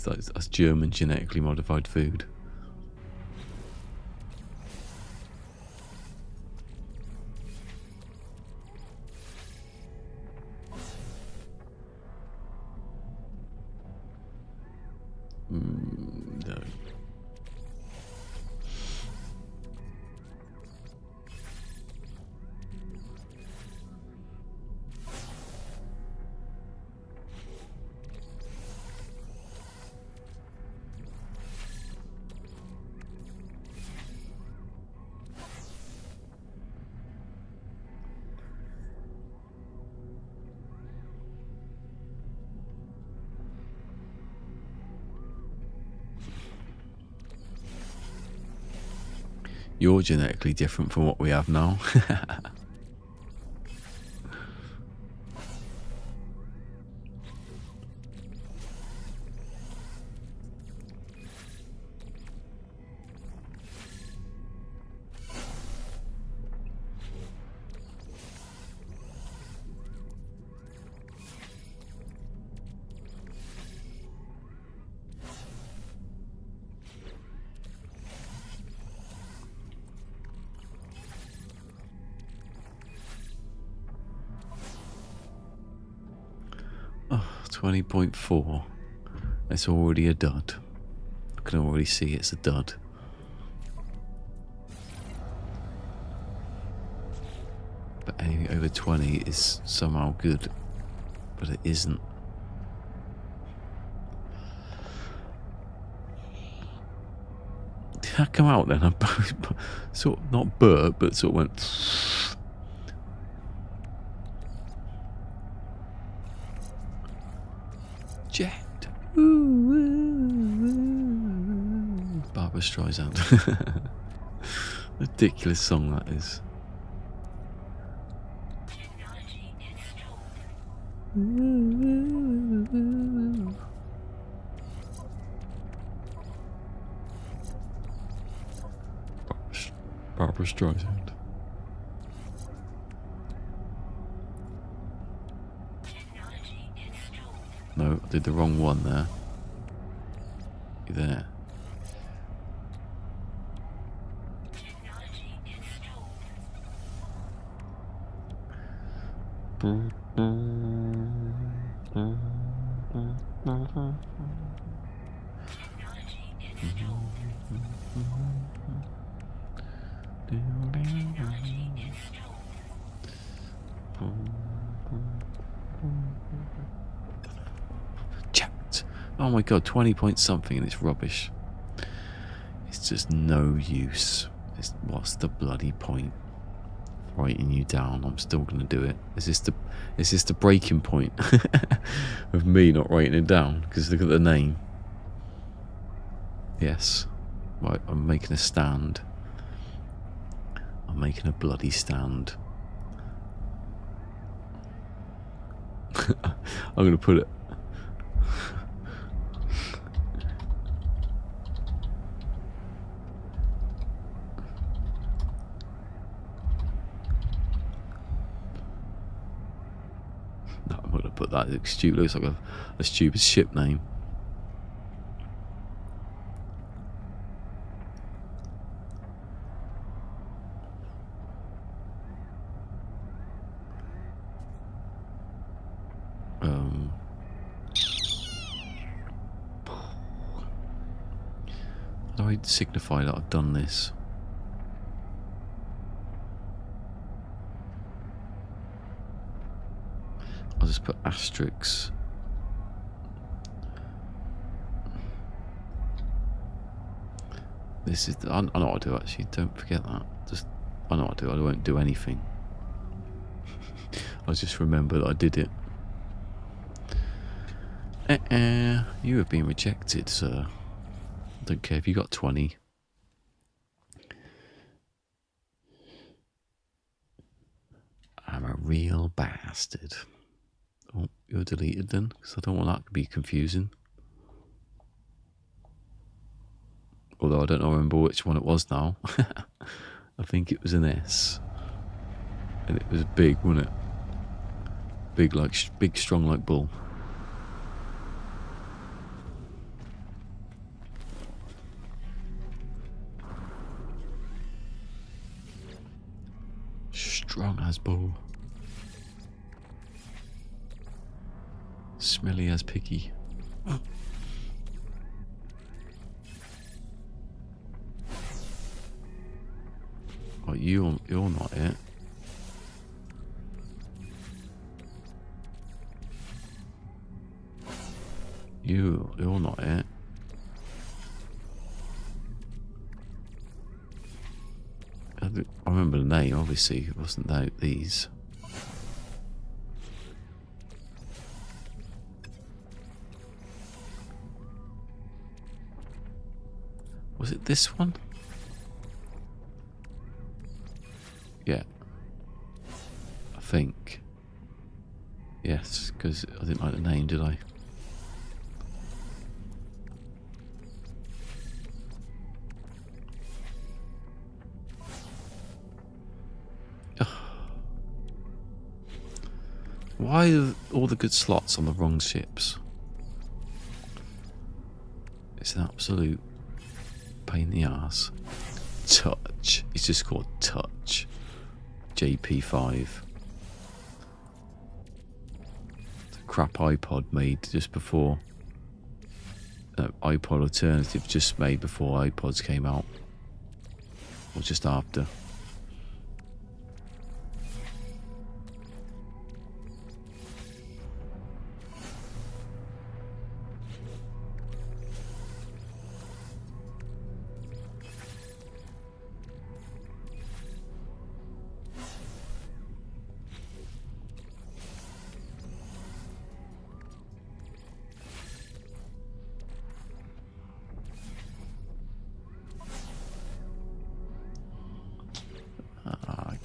That's German genetically modified food. No. You're genetically different from what we have now. Oh, 20.4. It's already a dud. I can already see it's a dud. But anything over 20 is somehow good. But it isn't. Did I come out then? I sort of not burped, but sort of went. Jet. Barbara Streisand. Ridiculous song that is. Barbara Streisand. No, I did the wrong one there. You there? Oh my god, 20 point something and it's rubbish. It's just no use. What's the bloody point? Writing you down, I'm still gonna do it. Is this the breaking point of me not writing it down? Because look at the name. Yes. Right, I'm making a stand. I'm making a bloody stand. I'm gonna put it. No, I'm gonna put that. It's stupid. Looks like a stupid ship name. How do I signify that I've done this? I'll just put asterisks. This is. I know what I do actually. Don't forget that. I know what I do. I won't do anything. I just remember that I did it. You have been rejected, sir. I don't care if you got 20. I'm a real bastard. Oh, you're deleted then, because I don't want that to be confusing. Although I don't remember which one it was now. I think it was an S. And it was big, wasn't it? Big, strong like bull. Strong as bull. Smelly as picky. Oh, you're not it. You're not it. I remember the name, obviously. It wasn't these. Was it this one? think. Yes, because I didn't like the name, did I? Why are all the good slots on the wrong ships? It's an absolute pain in the arse. Touch. It's just called Touch. JP5. It's a crap iPod made just before. iPod alternative just made before iPods came out. Or just after.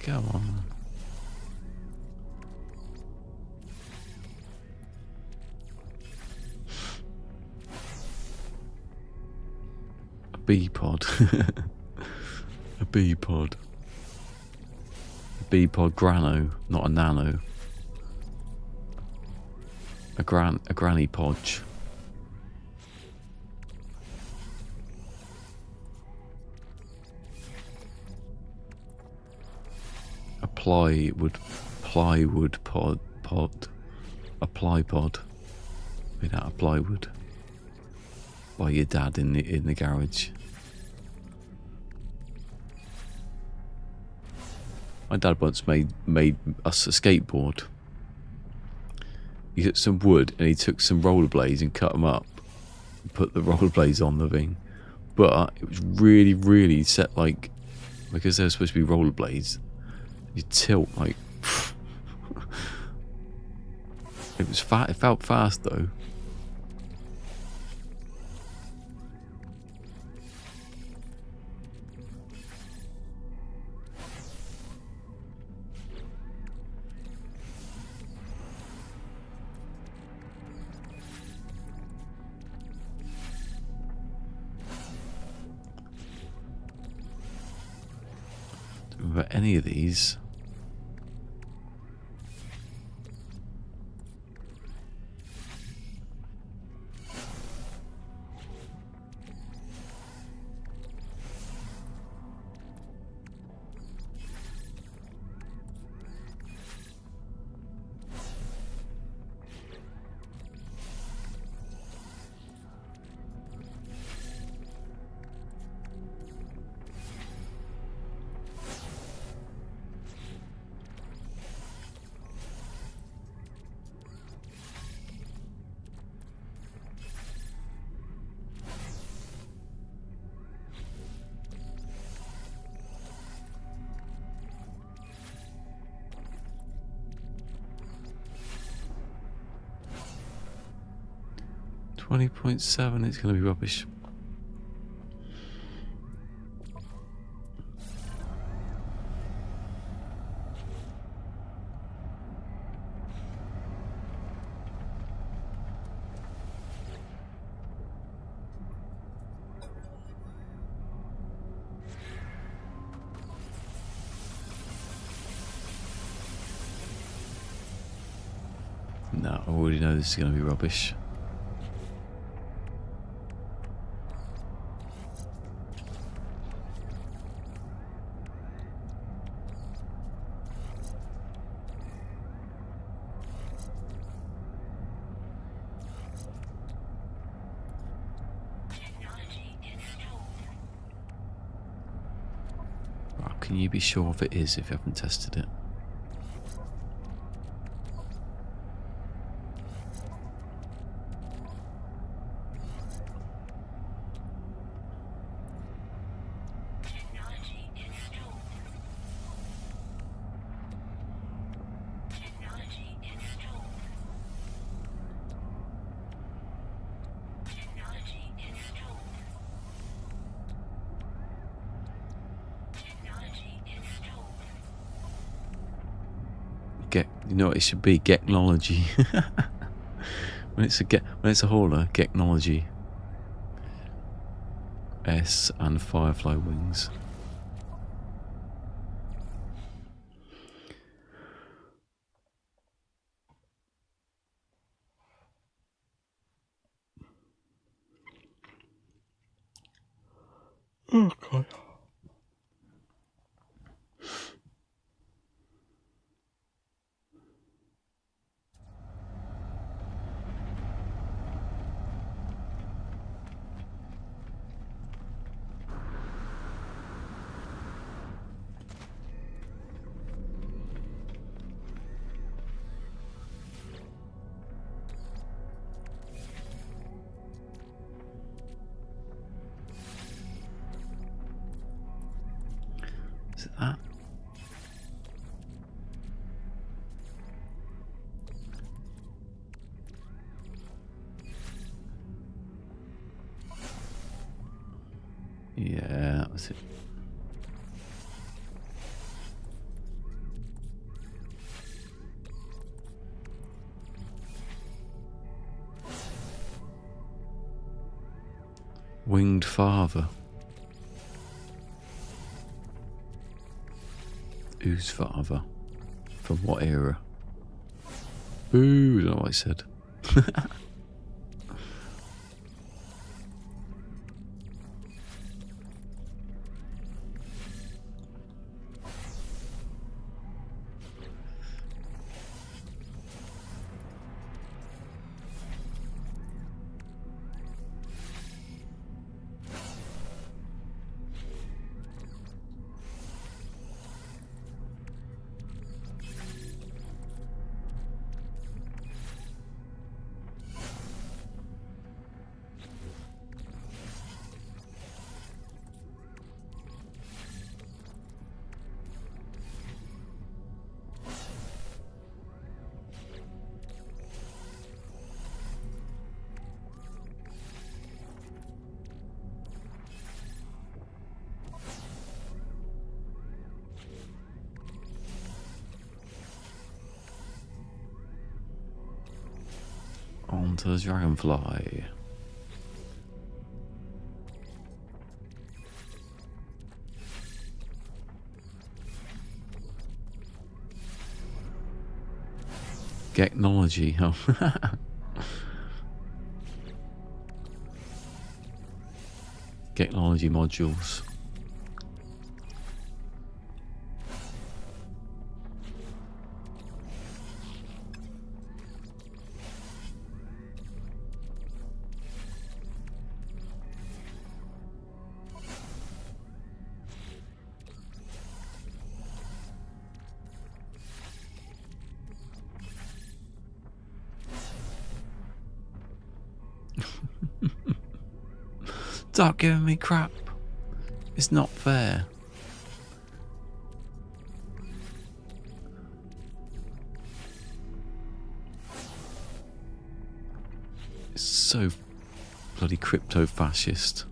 Go on. A bee pod. A bee pod. A bee pod grano, not a nano. A granny podge. Plywood pod, a ply pod made out of plywood by your dad in the garage. My dad once made us a skateboard. He took some wood and he took some rollerblades and cut them up and put the rollerblades on the thing, but it was really set, like, because they were supposed to be rollerblades. You tilt like it was fat. It felt fast though. Don't remember any of these. $20.7, it's going to be rubbish. No, I already know this is going to be rubbish. Can you be sure if it is if you haven't tested it? Get, you know what it should be? Technology. when it's a hauler, technology. S and Firefly wings. Oh God. Is it that? Yeah, that was it. Winged father. Whose father? From what era? Ooh, I don't know what I said. Onto the dragonfly. Technology, huh? Technology modules. Stop giving me crap. It's not fair. It's so bloody crypto-fascist.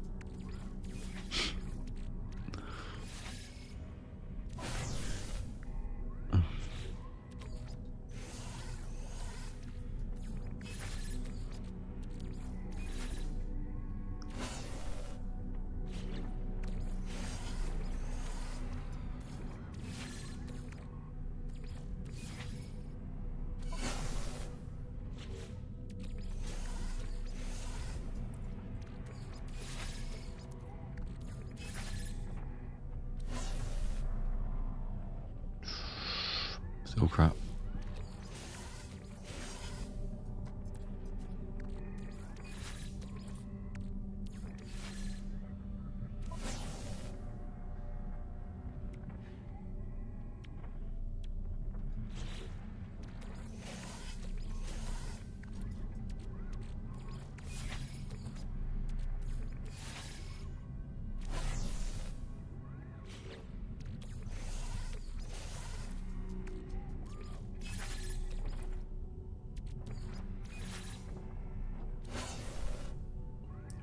Still crap.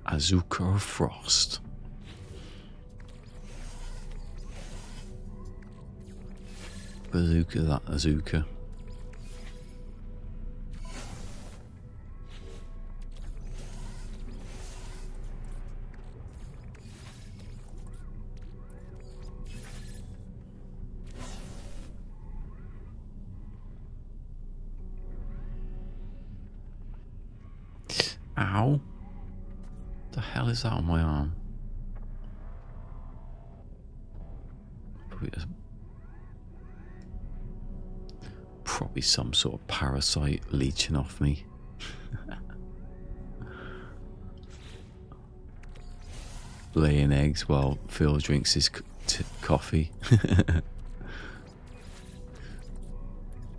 Azuka of Frost. Bazooka, that Azuka. Ow. The hell is that on my arm? Probably some sort of parasite leeching off me. Laying eggs while Phil drinks his coffee.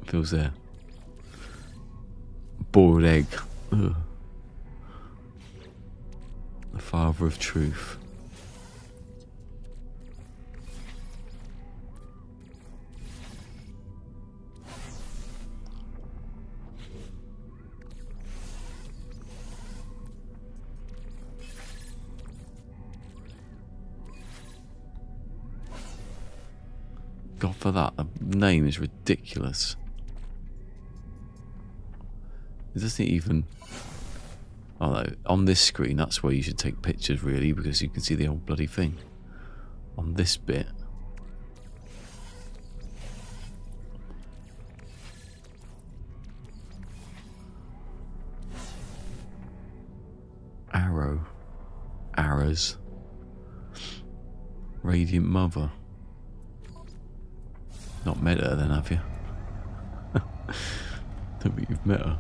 Phil's there. Boiled egg. Ugh. The father of truth. God, for that, the name is ridiculous. It doesn't even... Oh no, on this screen, that's where you should take pictures, really, because you can see the whole bloody thing. On this bit... Arrow. Arrows. Radiant Mother. Not met her then, have you? Don't think you've met her.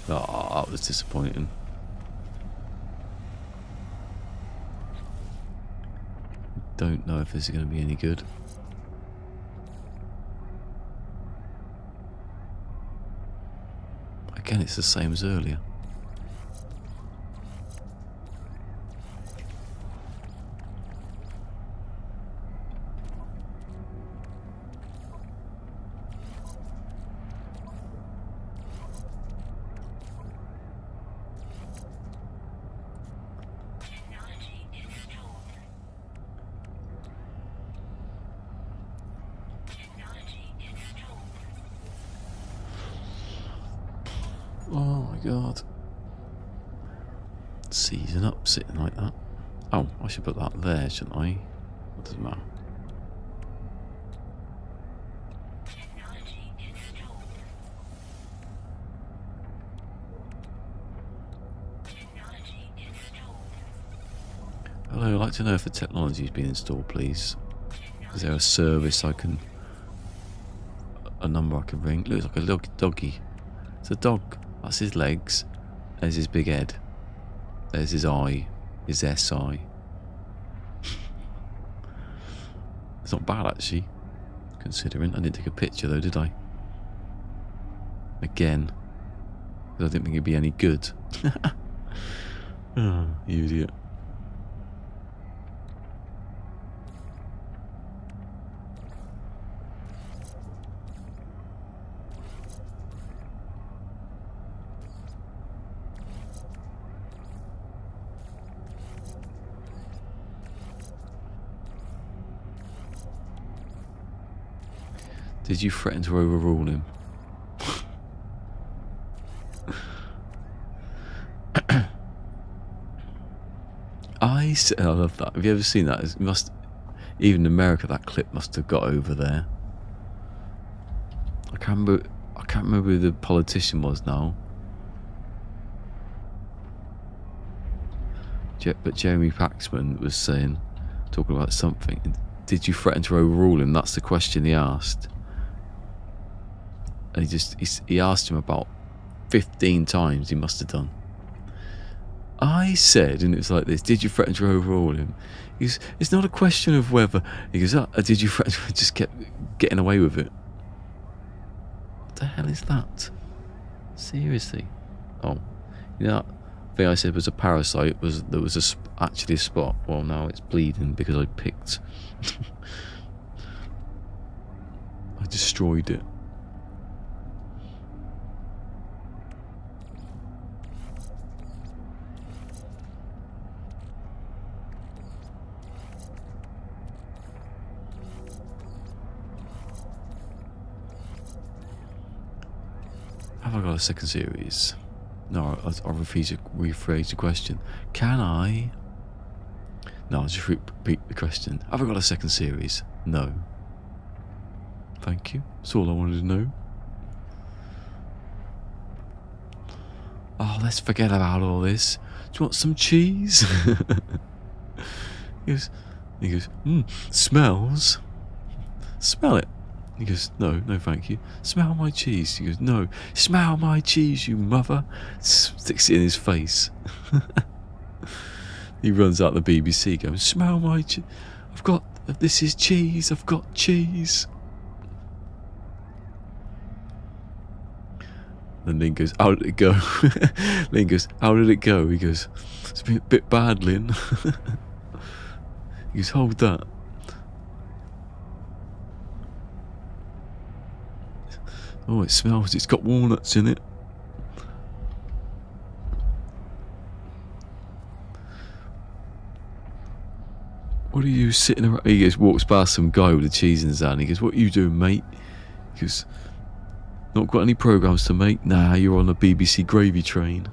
Oh, that was disappointing. Don't know if this is going to be any good. Again, it's the same as earlier. Oh my god. Season up sitting like that. Oh, I should put that there, shouldn't I? What does it matter? Hello, I'd like to know if the technology has been installed, please. Is there a service I can... a number I can ring? Looks like a doggy. It's a dog. That's his legs. There's his big head. There's his eye. His SI. It's not bad, actually. Considering. I didn't take a picture, though, did I? Again. Because I didn't think it'd be any good. Oh, you idiot. Did you threaten to overrule him? I love that. Have you ever seen that? It must, even in America, that clip must have got over there. I can't remember who the politician was now. But Jeremy Paxman was saying, talking about something. Did you threaten to overrule him? That's the question he asked. And he asked him about 15 times, he must have done. I said, and it was like this, did you threaten to overrule him? He goes, it's not a question of whether. He goes, did you threaten to... Just kept getting away with it. What the hell is that? Seriously? Oh, you know, that thing I said was a parasite, there was actually a spot. Well, now it's bleeding because I picked... I destroyed it. Have I got a second series? No, I'll rephrase the question. Can I? No, I'll just repeat the question. Have I got a second series? No. Thank you. That's all I wanted to know. Oh, let's forget about all this. Do you want some cheese? he goes, smells. Smell it. He goes, no, thank you. Smell my cheese. He goes, no, smell my cheese, you mother. Sticks it in his face. He runs out the BBC going, smell my cheese. This is cheese, I've got cheese. And Lynn goes, how did it go? Lynn goes, how did it go? He goes, it's been a bit bad, Lynn. He goes, hold that. Oh, it smells, it's got walnuts in it. What are you sitting around? He goes, walks past some guy with a cheese in his hand. He goes, what are you doing, mate? He goes, not got any programmes to make? Nah, you're on a BBC gravy train.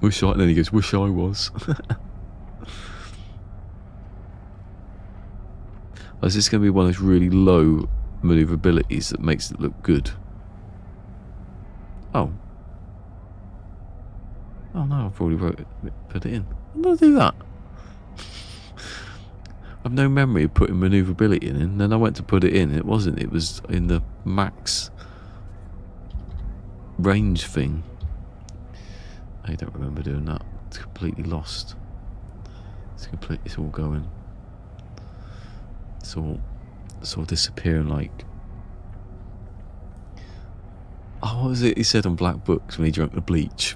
Then he goes, wish I was. Is this going to be one of those really low manoeuvrabilities that makes it look good? Oh. Oh no, I've already put it in. I'm going to do that. I've no memory of putting manoeuvrability in, and then I went to put it in, and it wasn't. It was in the max range thing. I don't remember doing that. It's completely lost. It's all going. It's all disappearing like. Oh, what was it he said on Black Books when he drank the bleach?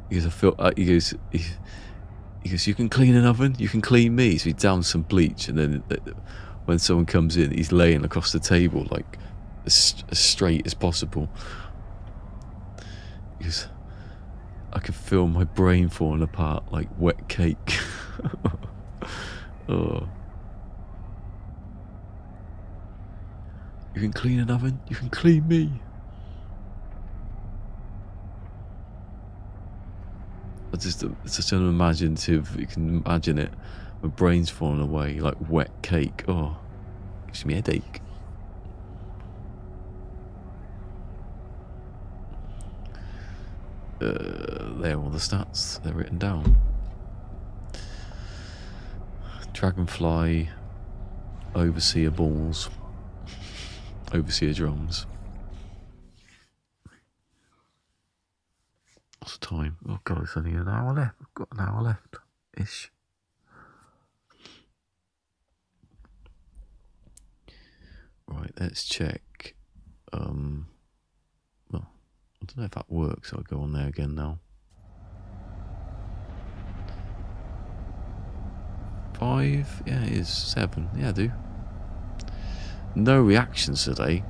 He goes, he goes, you can clean an oven, you can clean me. So he downs some bleach, and then when someone comes in, he's laying across the table like as straight as possible. He goes, I can feel my brain falling apart like wet cake. Oh. You can clean an oven, you can clean me. It's just an imaginative, you can imagine it. My brain's falling away like wet cake. Oh, gives me a headache. There are all the stats, they're written down. Dragonfly, overseer balls, overseer drums. What's the time? Oh god, it's only an hour left. I've got an hour left-ish. Right, let's check. Well, I don't know if that works, so I'll go on there again now. 5, yeah, it is. 7, yeah, I do. No reactions today.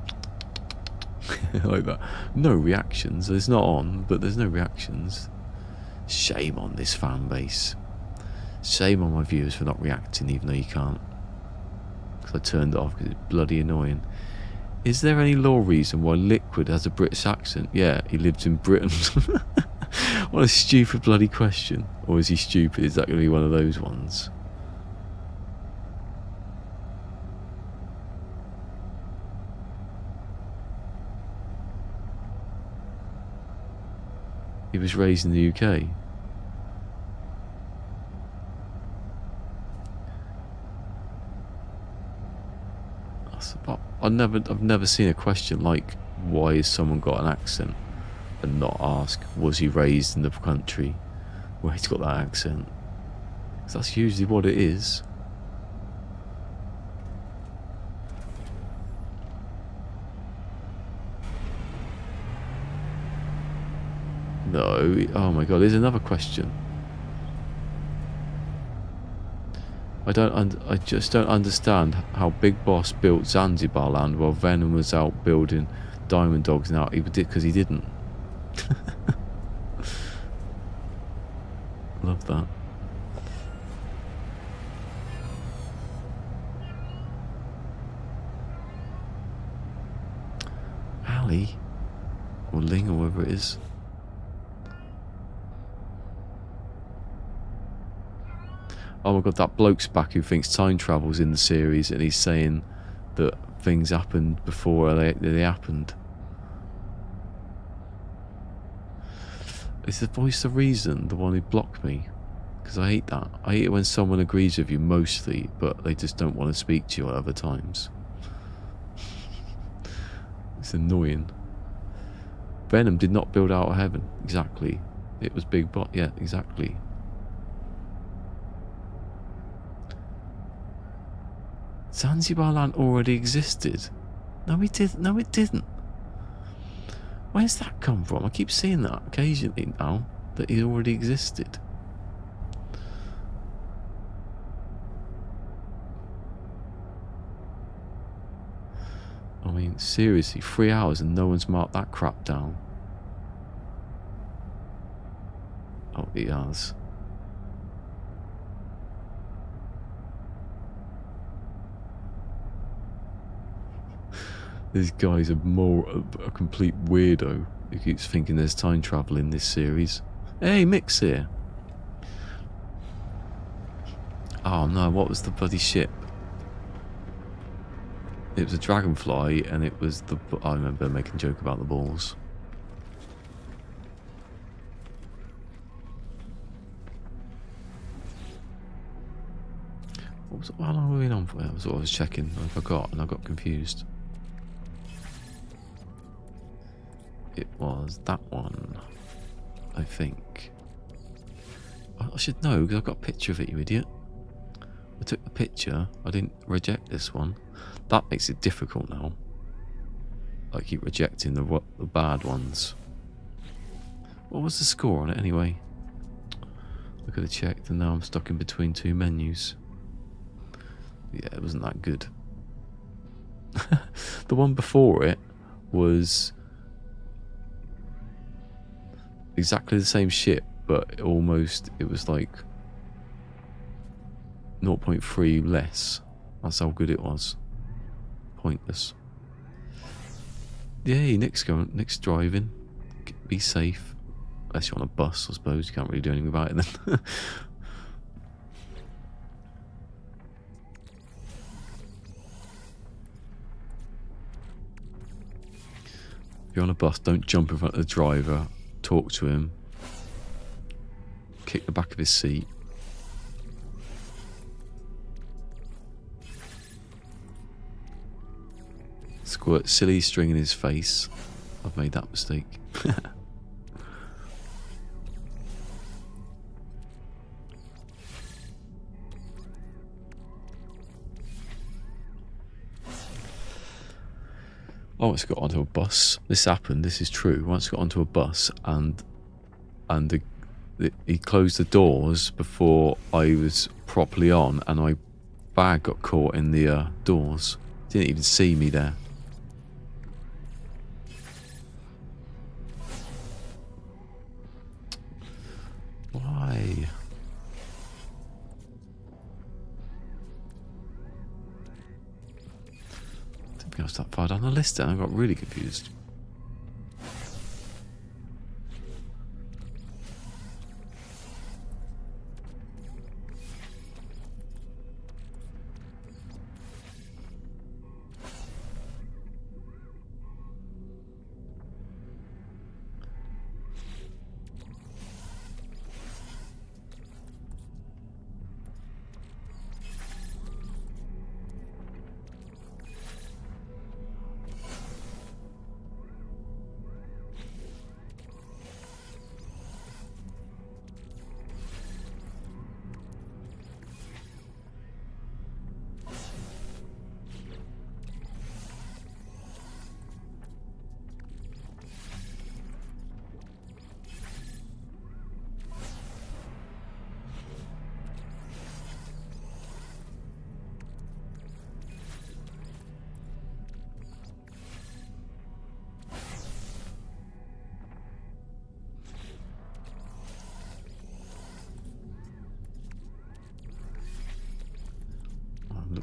Like that. No reactions. It's not on, but there's no reactions. Shame on this fan base. Shame on my viewers for not reacting, even though you can't. Because I turned it off because it's bloody annoying. Is there any law reason why Liquid has a British accent? Yeah, he lives in Britain. What a stupid bloody question. Or is he stupid? Is that going to be one of those ones? He was raised in the UK. I've never seen a question like, why has someone got an accent, and not ask, was he raised in the country where he's got that accent? Because that's usually what it is. No, oh my god, there's another question. I just don't understand how Big Boss built Zanzibar land while Venom was out building Diamond Dogs now. He did because he didn't. Love that. Sally? Or Ling, or whoever it is. Oh my god, that bloke's back who thinks time travel's in the series, and he's saying that things happened before they happened. Is the voice of reason the one who blocked me? Because I hate that. I hate it when someone agrees with you mostly, but they just don't want to speak to you at other times. It's annoying. Venom did not build out of heaven. Exactly. It was Big Bot. Yeah, exactly. Zanzibar land already existed. No, it didn't. No, it didn't. Where's that come from? I keep seeing that occasionally now, that it already existed. I mean, seriously, 3 hours and no one's marked that crap down. Oh, he has. This guy's a complete weirdo who keeps thinking there's time travel in this series. Hey, Mick's here. Oh no, what was the bloody ship? It was a dragonfly, and it was the... I remember making a joke about the balls. How long were we on for? That was what I was checking. I forgot, and I got confused. It was that one, I think. I should know, because I've got a picture of it, you idiot. I took the picture. I didn't reject this one. That makes it difficult now. I keep rejecting the bad ones. What was the score on it anyway? I could have checked, and now I'm stuck in between two menus. Yeah, it wasn't that good. The one before it was exactly the same ship, but it was like 0.3 less. That's how good it was. Pointless. Yay, Nick's driving. Be safe. Unless you're on a bus, I suppose. You can't really do anything about it then. If you're on a bus, don't jump in front of the driver. Talk to him. Kick the back of his seat. Squirt silly string in his face. I've made that mistake. I once got onto a bus. This happened. This is true. I once got onto a bus and he closed the doors before I was properly on, and my bag got caught in the doors. Didn't even see me there. Why? Didn't think I was that far down the list then. I got really confused.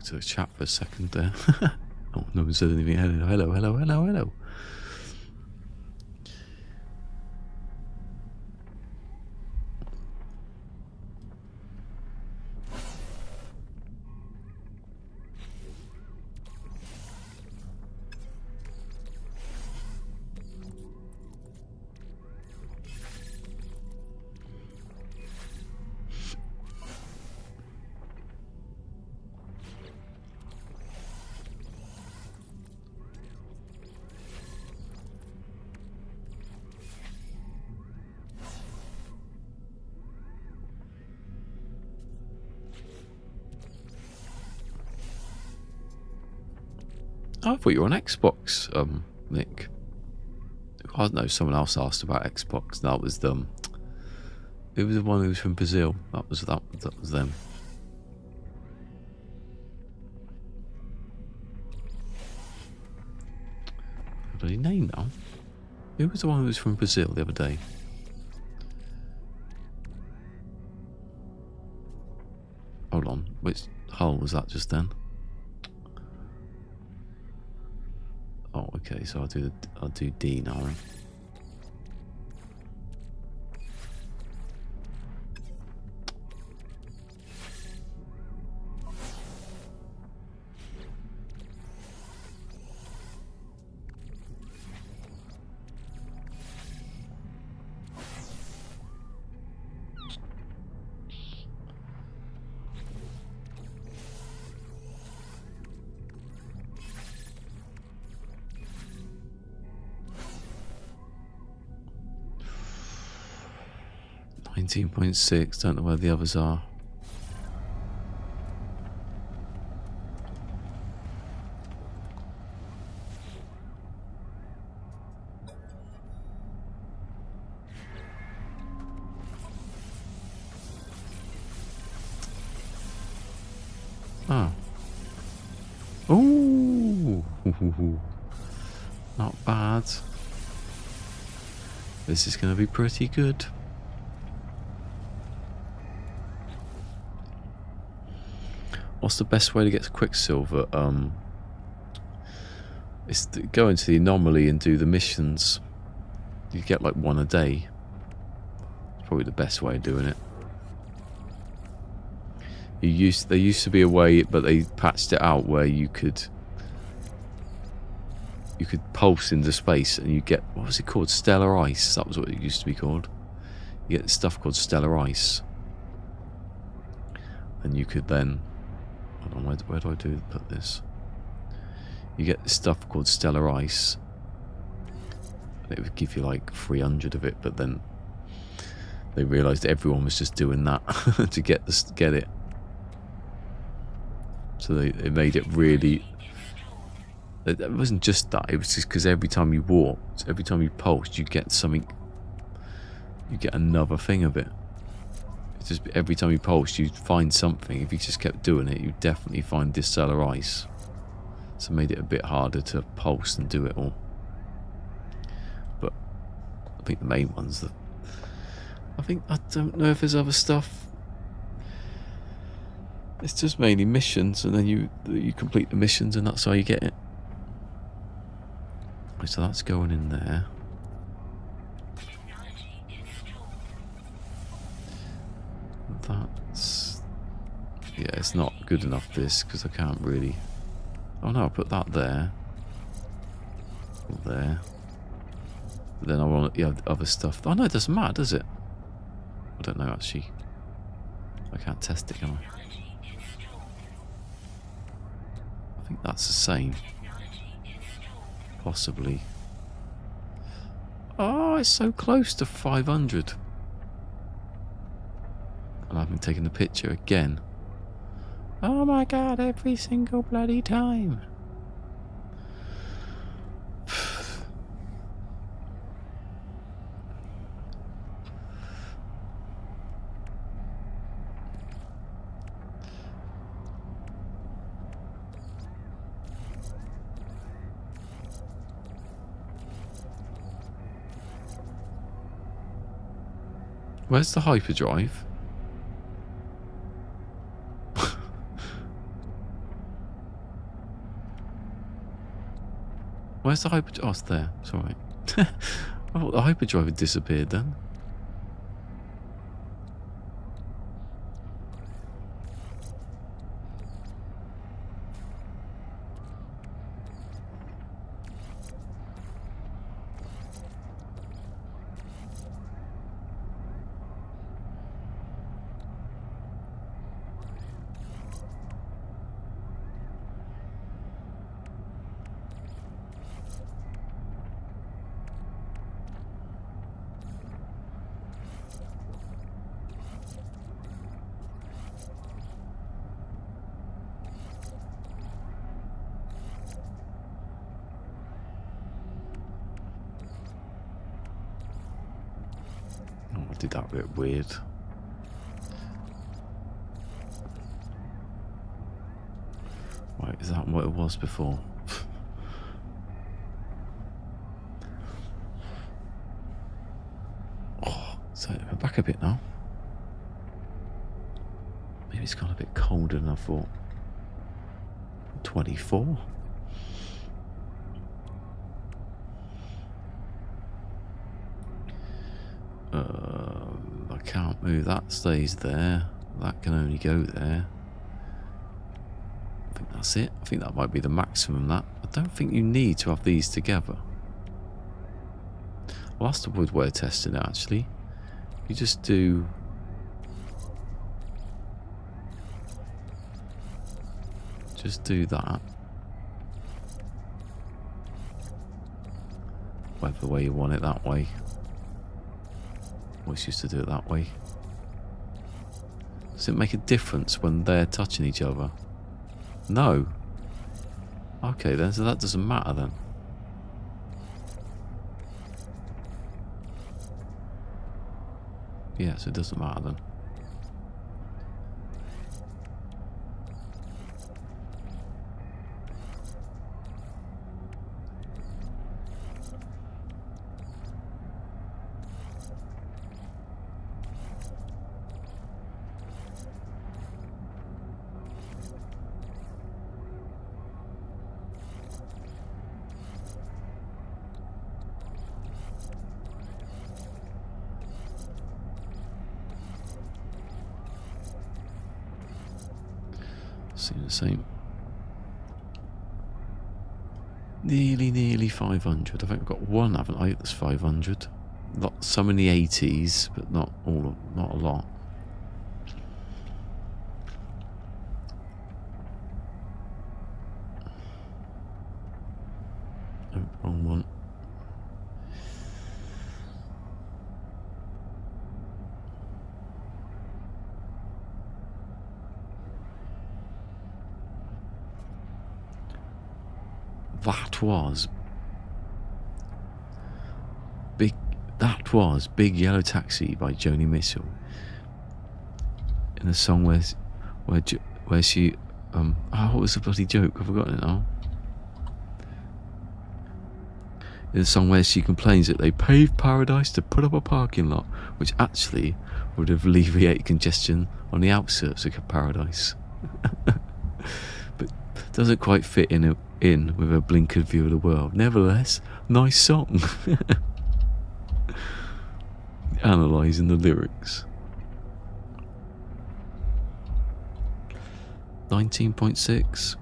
To the chat for a second there. Oh, no one said anything. Hello. I thought you were on Xbox, Nick. I don't know, someone else asked about Xbox. That was them. It was the one who was from Brazil. That was them. What did he name now? Who was the one who was from Brazil the other day? Hold on, which hull was that just then? Oh, okay, so I'll do D now. Right? .6, don't know where the others are. Oh. Ooh. Not bad. This is going to be pretty good. What's the best way to get to Quicksilver? It's to go into the anomaly and do the missions. You get like one a day. It's probably the best way of doing it. There used to be a way, but they patched it out where you could pulse into space and you get, what was it called? Stellar ice. That was what it used to be called. You get stuff called stellar ice, and you could then. Hold on, where do I put this? You get this stuff called stellar ice. And it would give you like 300 of it, but then they realised everyone was just doing that to get it. So they made it really. It wasn't just that. It was just because every time you walked, every time you pulsed, you get something. You get another thing of it. Just every time you pulsed, you'd find something. If you just kept doing it, you'd definitely find this stellar ice. So it made it a bit harder to pulse and do it all. But I think the main ones. I don't know if there's other stuff. It's just mainly missions, and then you complete the missions, and that's how you get it. So that's going in there. That's... yeah, it's not good enough, this, because I can't really... oh no, I put that there. There. But then I want the other stuff. Oh no, it doesn't matter, does it? I don't know, actually. I can't test it, can I? I think that's the same. Possibly. Oh, it's so close to 500. And I haven't taken the picture again. Oh my god, every single bloody time. Where's the hyperdrive? Where's the hyperdrive? Oh, it's there. It's alright. I thought the hyperdrive had disappeared then. I did that a bit weird. Right, is that what it was before? Oh, so we're back a bit now. Maybe it's gone a bit colder than I thought. 24. I can't move. That stays there. That can only go there. I think that's it. I think that might be the maximum. That I don't think you need to have these together. Well, that's the wood way of testing it. Actually, you just do. Just do that. Whatever way you want it, that way. Always used to do it that way. Does it make a difference when they're touching each other? No. Okay then, so that doesn't matter then. Yeah, so it doesn't matter then. Seems the same. Nearly 500. I think I've got one, haven't I? That's 500. Some in the 80s, but not a lot. Oh, wrong one. That was Big Yellow Taxi by Joni Mitchell. In a song where she what was the bloody joke? I've forgotten it now. In a song where she complains that they paved paradise to put up a parking lot, which actually would have alleviated congestion on the outskirts of paradise. But doesn't quite fit in with a blinkered view of the world. Nevertheless, nice song. Analysing the lyrics. 19.6.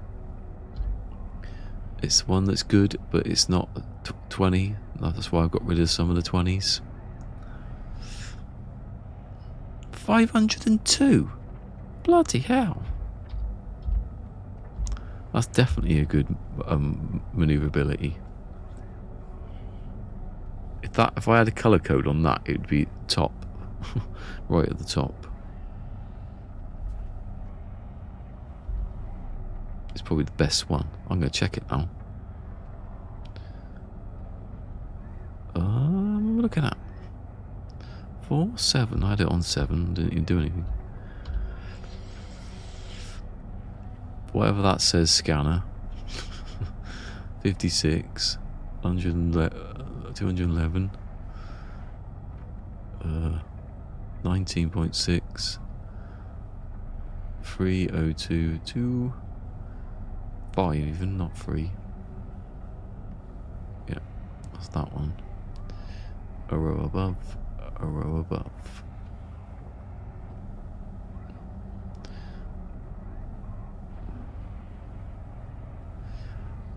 It's one that's good, but it's not 20. That's why I've got rid of some of the 20s. 502. Bloody hell. That's definitely a good manoeuvrability. If I had a colour code on that, it would be top. Right at the top. It's probably the best one. I'm going to check it now. What am I looking at? 4, 7. I had it on 7. Didn't even do anything. Whatever that says, scanner. 56. 211. 19.6. 3022. 5 even, not 3. Yeah, that's that one. A row above, a row above.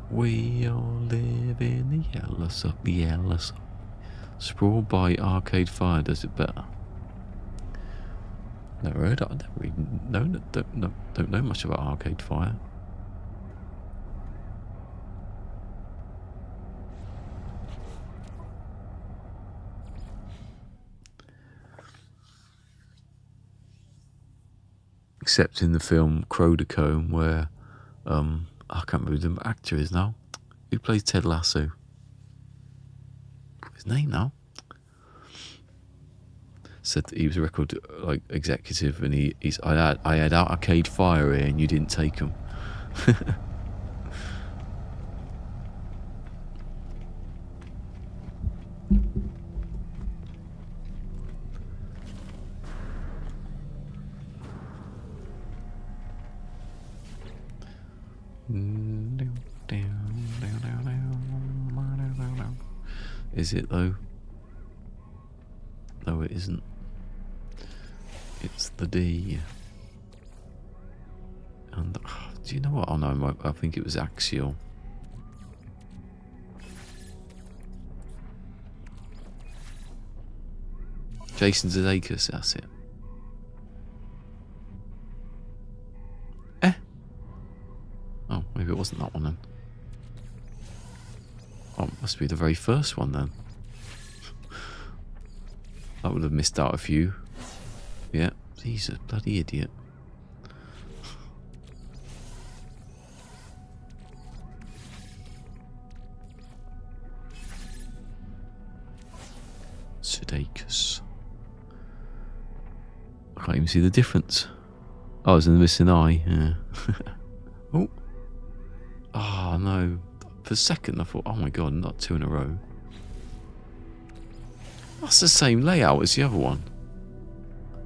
We all live in the yellow sub, the yellow sub. Sprawled by Arcade Fire does it better. Never heard of it. I never even don't know much about Arcade Fire. Except in the film Crowdacombe, where I can't remember who the actor is now. Who plays Ted Lasso? His name now. said that he was a record like executive, and I had Arcade Fire here, and you didn't take them. Is it though? No, it isn't. It's the D. And do you know what? Oh no, I think it was axial. Jason Sudeikis, that's it. Oh, maybe it wasn't that one then. Oh, it must be the very first one then. I would have missed out a few. Yeah, he's a bloody idiot. Sudeikis. I can't even see the difference. Oh, it's in the missing eye, yeah. Oh. Oh, no. For a second, I thought, oh my god, not two in a row. That's the same layout as the other one.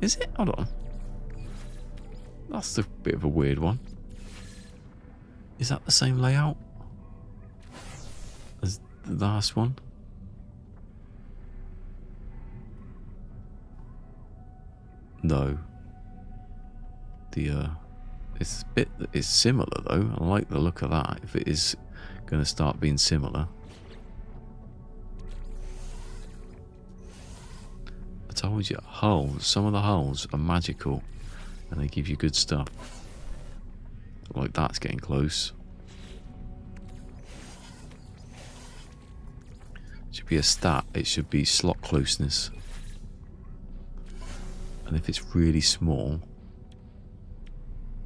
Is it? Hold on. That's a bit of a weird one. Is that the same layout as the last one? No. It's similar though. I like the look of that. If it is going to start being similar. I told you, hulls. Some of the hulls are magical, and they give you good stuff. Like that's getting close. Should be a stat. It should be slot closeness. And if it's really small...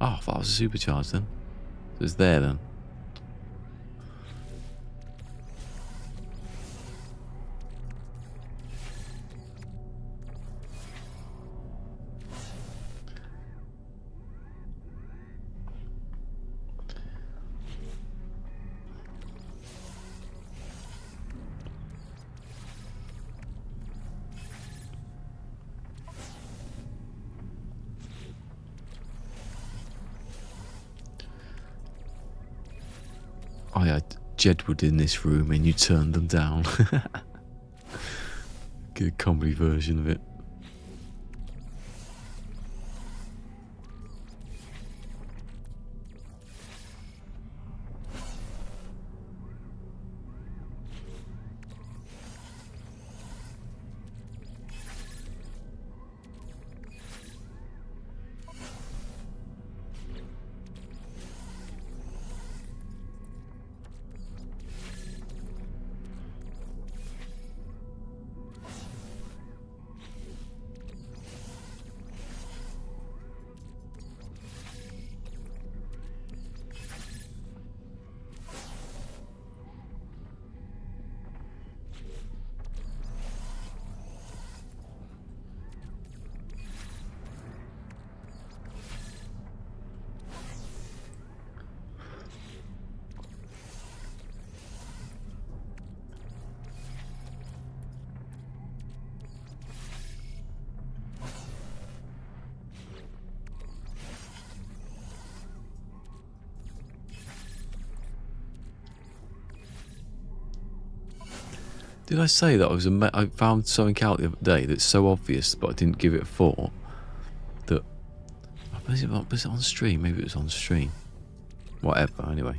Oh, I thought it was a supercharged then. So it's there then. I had Jedward in this room and you turned them down. Good comedy version of it. Did I say that I found something out the other day that's so obvious, but I didn't give it a thought? That was it on stream? Maybe it was on stream. Whatever. Anyway,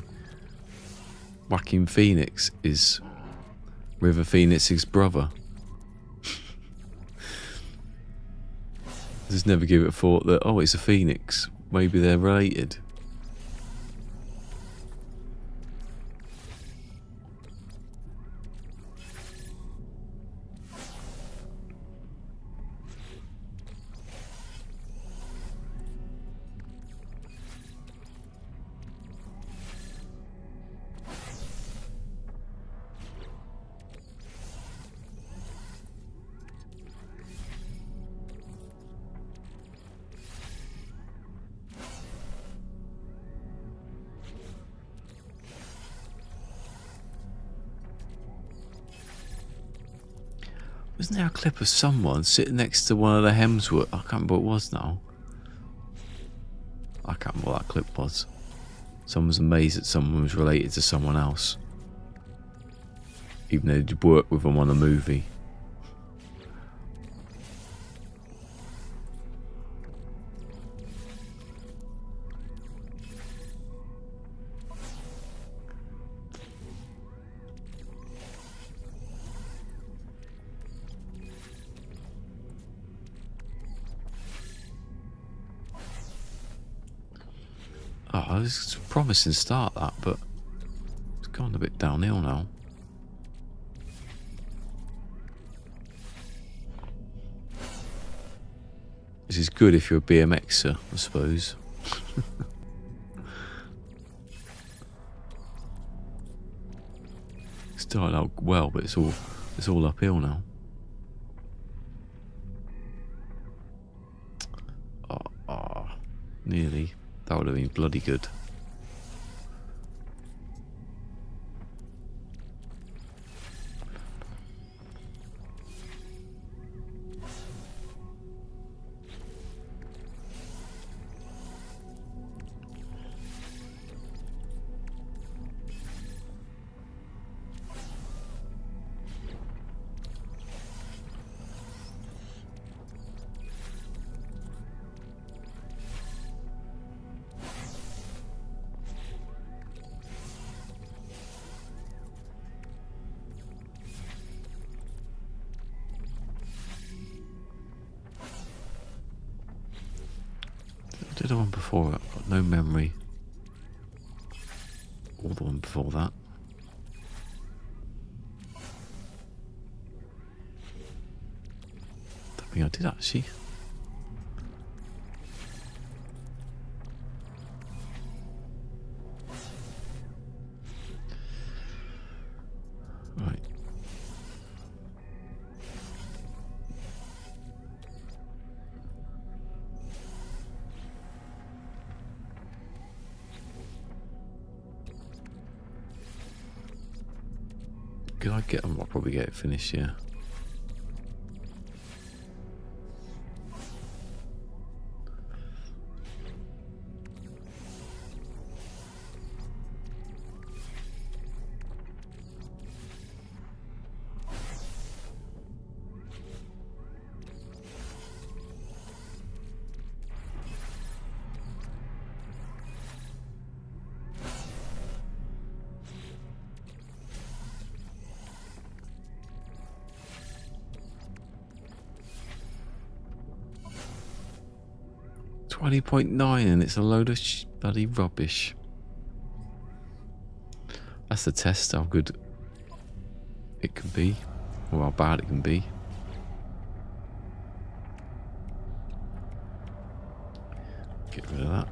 Joaquin Phoenix is River Phoenix's brother. Just never give it a thought that it's a phoenix. Maybe they're related. Wasn't there a clip of someone sitting next to one of the Hemsworth? I can't remember what it was now. I can't remember what that clip was. Someone was amazed that someone was related to someone else, even though they'd worked with them on a movie. Oh, it's a promising start, that, but it's gone a bit downhill now. This is good if you're a BMXer, I suppose. Started out well, but it's all uphill now. Oh, nearly. That would have been bloody good. I did the one before it. I've got no memory. Or the one before that. Don't think I did actually. Right. Could I get them? I'll probably get it finished, yeah. .9 and it's a load of bloody rubbish. That's the test how good it can be, or how bad it can be. Get rid of that.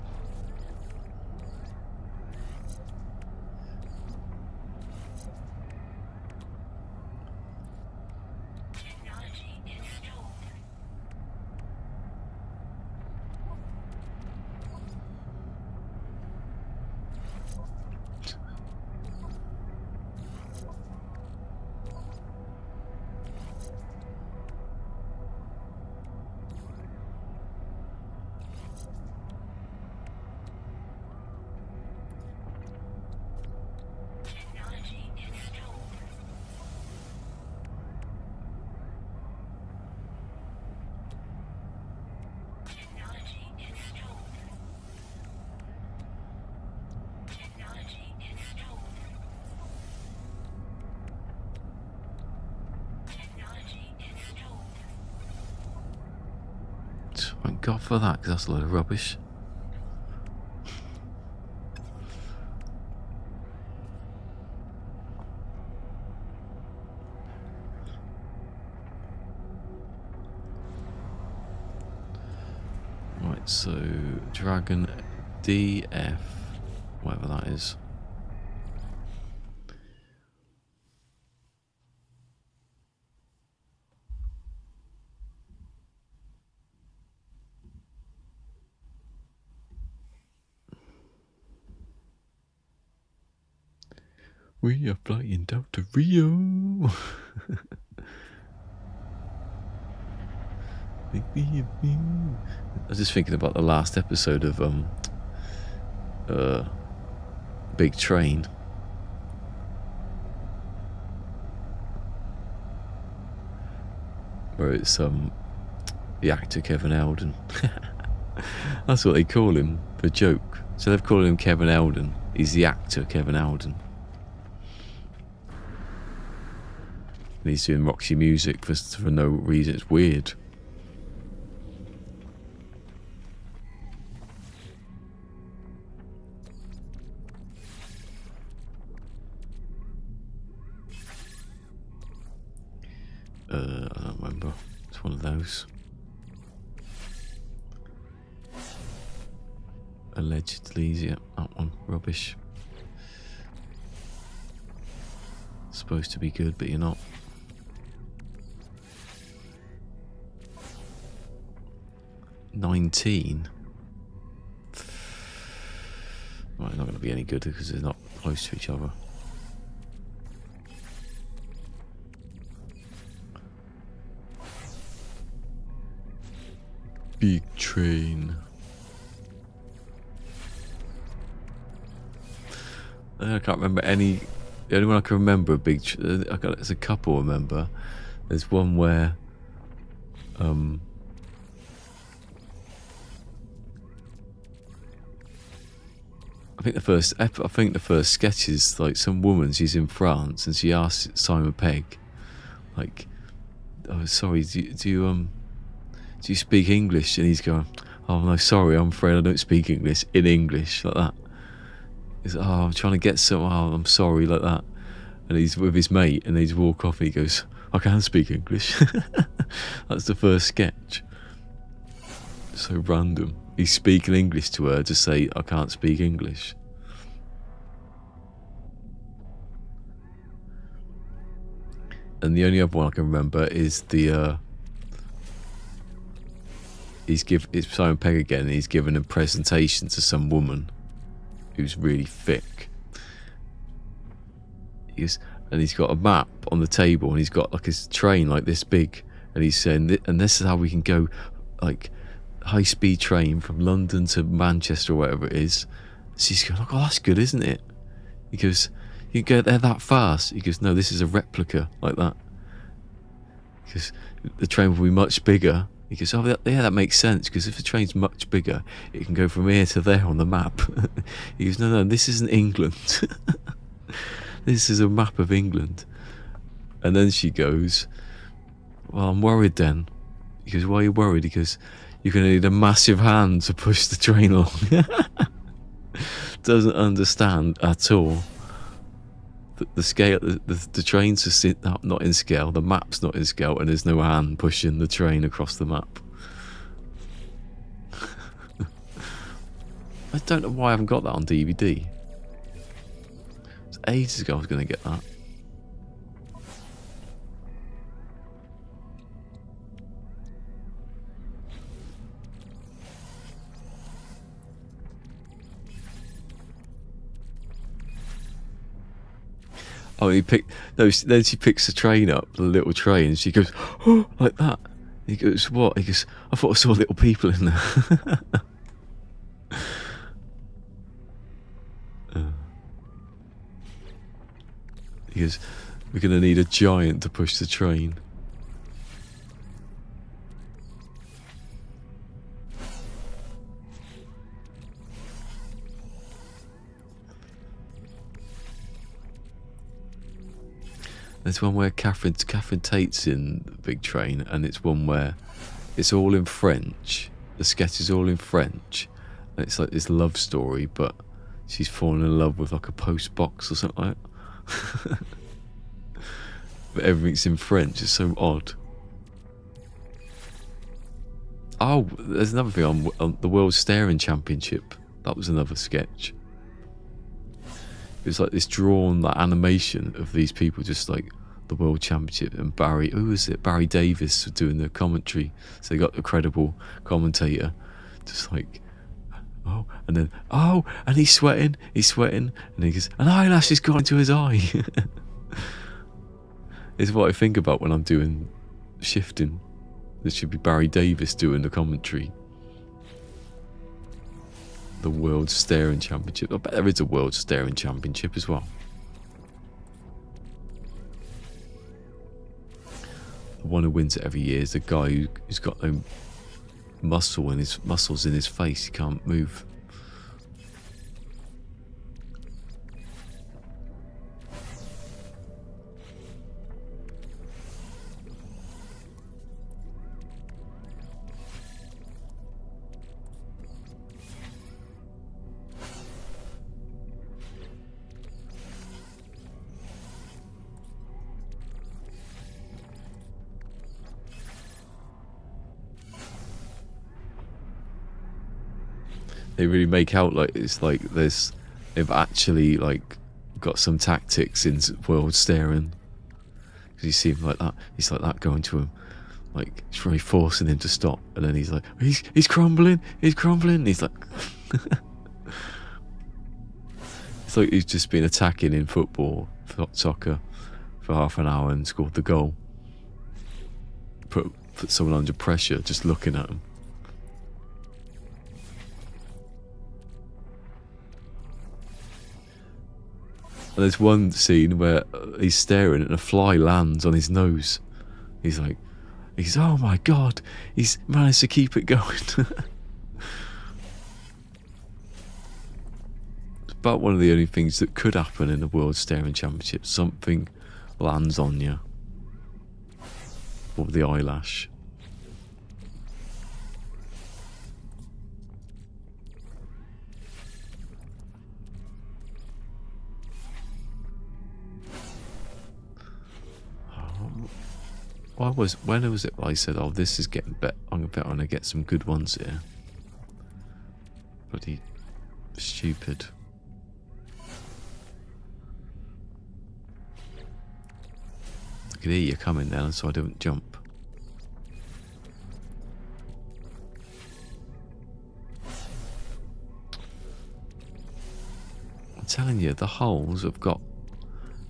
Thank God for that, because that's a load of rubbish. Right, so Dragon DF, whatever that is. We are flying down to Rio. I was just thinking about the last episode of Big Train. Where it's the actor Kevin Eldon. That's what they call him, for joke. So they've called him Kevin Eldon. He's the actor Kevin Eldon. And he's doing Roxy Music for no reason. It's weird. I don't remember. It's one of those. Allegedly, yeah, that one. Rubbish. Supposed to be good, but you're not. $19. Well, they're not going to be any good because they're not close to each other. Big Train. I can't remember any. The only one I can remember there's a couple I remember. There's one where I think the first sketch is like some woman, she's in France and she asks Simon Pegg, like, oh sorry, do you speak English? And he's going, oh no, sorry, I'm afraid I don't speak English, in English, like that. He's, oh, I'm trying to get some, oh, I'm sorry, like that. And he's with his mate and he's walk off and he goes, I can speak English. That's the first sketch. So random. He's speaking English to her to say, I can't speak English. And the only other one I can remember is the it's Simon Pegg again, and he's given a presentation to some woman who's really thick. And he's got a map on the table, and he's got like his train like this big, and he's saying, and this is how we can go, like, high-speed train from London to Manchester or whatever it is. So he's going, oh, that's good, isn't it? He goes, you can go there that fast? He goes, no, this is a replica, like that. Because the train will be much bigger. He goes, oh, yeah, that makes sense, because if the train's much bigger, it can go from here to there on the map. He goes, no, this isn't England. This is a map of England. And then she goes, well, I'm worried then. He goes, why are you worried? He goes, you're going to need a massive hand to push the train along. Doesn't understand at all. The scale, the trains are not in scale, the map's not in scale, and there's no hand pushing the train across the map. I don't know why I haven't got that on DVD. It was ages ago I was going to get that. Oh, then she picks the train up, the little train, and she goes, oh, like that. He goes, what? He goes, I thought I saw little people in there. He goes, we're going to need a giant to push the train. There's one where Catherine Tate's in the Big Train, and it's one where it's all in French. The sketch is all in French, and it's like this love story, but she's fallen in love with like a post box or something like that. But everything's in French. It's so odd. Oh, there's another thing on the World Staring Championship. That was another sketch. It was like this drawn like animation of these people just like the World Championship, and who was it? Barry Davis doing the commentary. So they got a credible commentator, just like, oh, and then, oh, and he's sweating, and he goes, an eyelash has gone into his eye. It's what I think about when I'm doing shifting. This should be Barry Davis doing the commentary. The World Staring Championship. I bet there is a World Staring Championship as well. The one who wins it every year is the guy who's got no muscles in his face. He can't move. They really make out like it's like they've actually like got some tactics in World Staring, because you see him like that. He's like that going to him, like it's really forcing him to stop, and then he's like he's crumbling, and he's like it's like he's just been attacking in football, soccer, for half an hour and scored the goal. Put someone under pressure just looking at him. And there's one scene where he's staring and a fly lands on his nose. He's oh my god, he's managed to keep it going. It's about one of the only things that could happen in the World Staring Championship. Something lands on you. Or the eyelash. When was it I said, oh, this is getting better, I'm gonna get some good ones here. Bloody stupid. I could hear you coming down, so I don't jump. I'm telling you, the holes have got,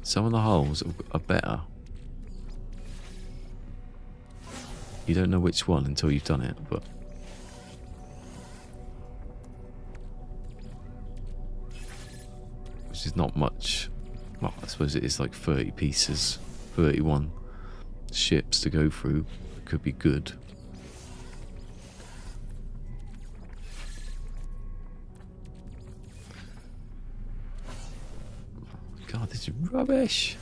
some of the holes are better. You don't know which one until you've done it, but which is not much. Well, I suppose it is like 30 pieces, 31 ships to go through. It could be good. God, this is rubbish.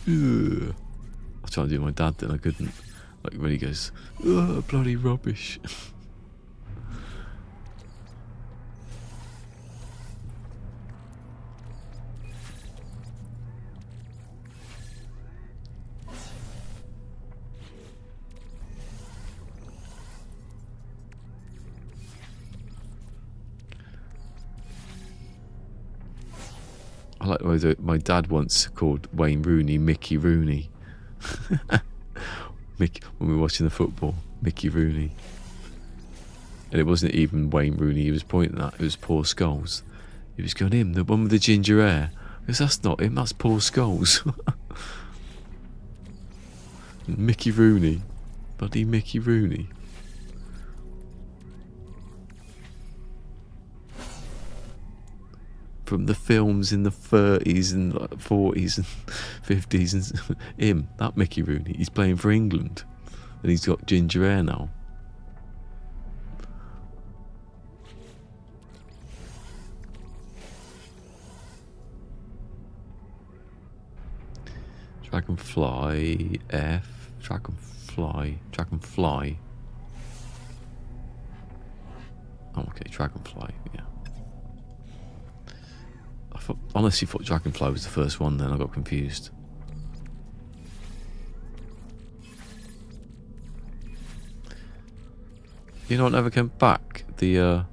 Ugh. I was trying to do my dad, then I couldn't. Like when he goes, ugh, bloody rubbish. I like the way my dad once called Wayne Rooney Mickey Rooney. Mickey, when we were watching the football, Mickey Rooney. And it wasn't even Wayne Rooney he was pointing at, it was Paul Scholes. He was going, him, the one with the ginger hair. Because that's not him, that's Paul Scholes. Mickey Rooney. Bloody Mickey Rooney. From the films in the 30s and 40s and 50s, and him, that Mickey Rooney, he's playing for England and he's got ginger hair now. Dragonfly F, Dragonfly. Oh, okay, Dragonfly, yeah. I honestly thought Dragonfly was the first one, then I got confused. You know what never came back? The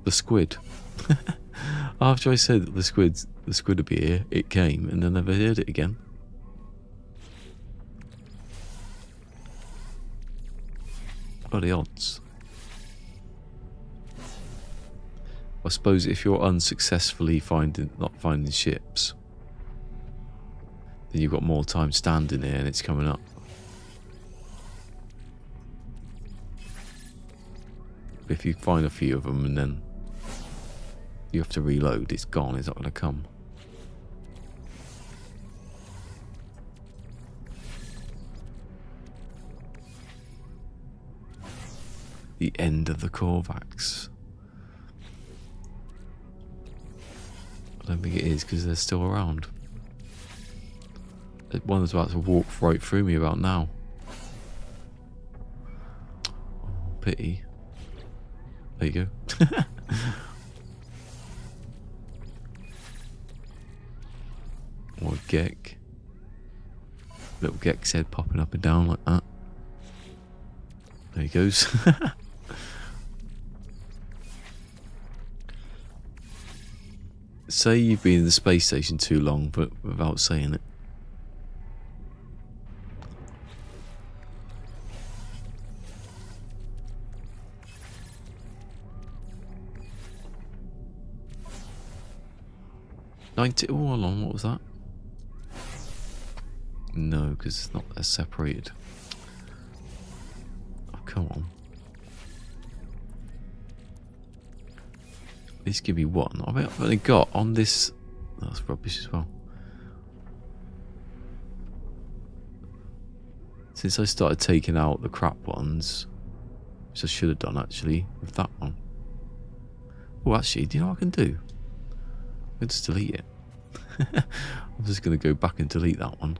squid. After I said that the squid would be here, it came, and I never heard it again. What are the odds? I suppose if you're unsuccessfully not finding ships, then you've got more time standing there and it's coming up. If you find a few of them and then you have to reload, it's gone, it's not going to come. The end of the Korvax. I don't think it is because they're still around. One was about to walk right through me about now. Oh, pity. There you go. Or a Gek. Little Gek's head popping up and down like that. There he goes. Say you've been in the space station too long, but without saying it. Oh, hold on, what was that? No, because it's not as separated. Oh, come on. This give me one. I've only got on this. That's rubbish as well. Since I started taking out the crap ones, which I should have done actually with that one. Oh, actually, do you know what I can do? I can just delete it. I'm just going to go back and delete that one.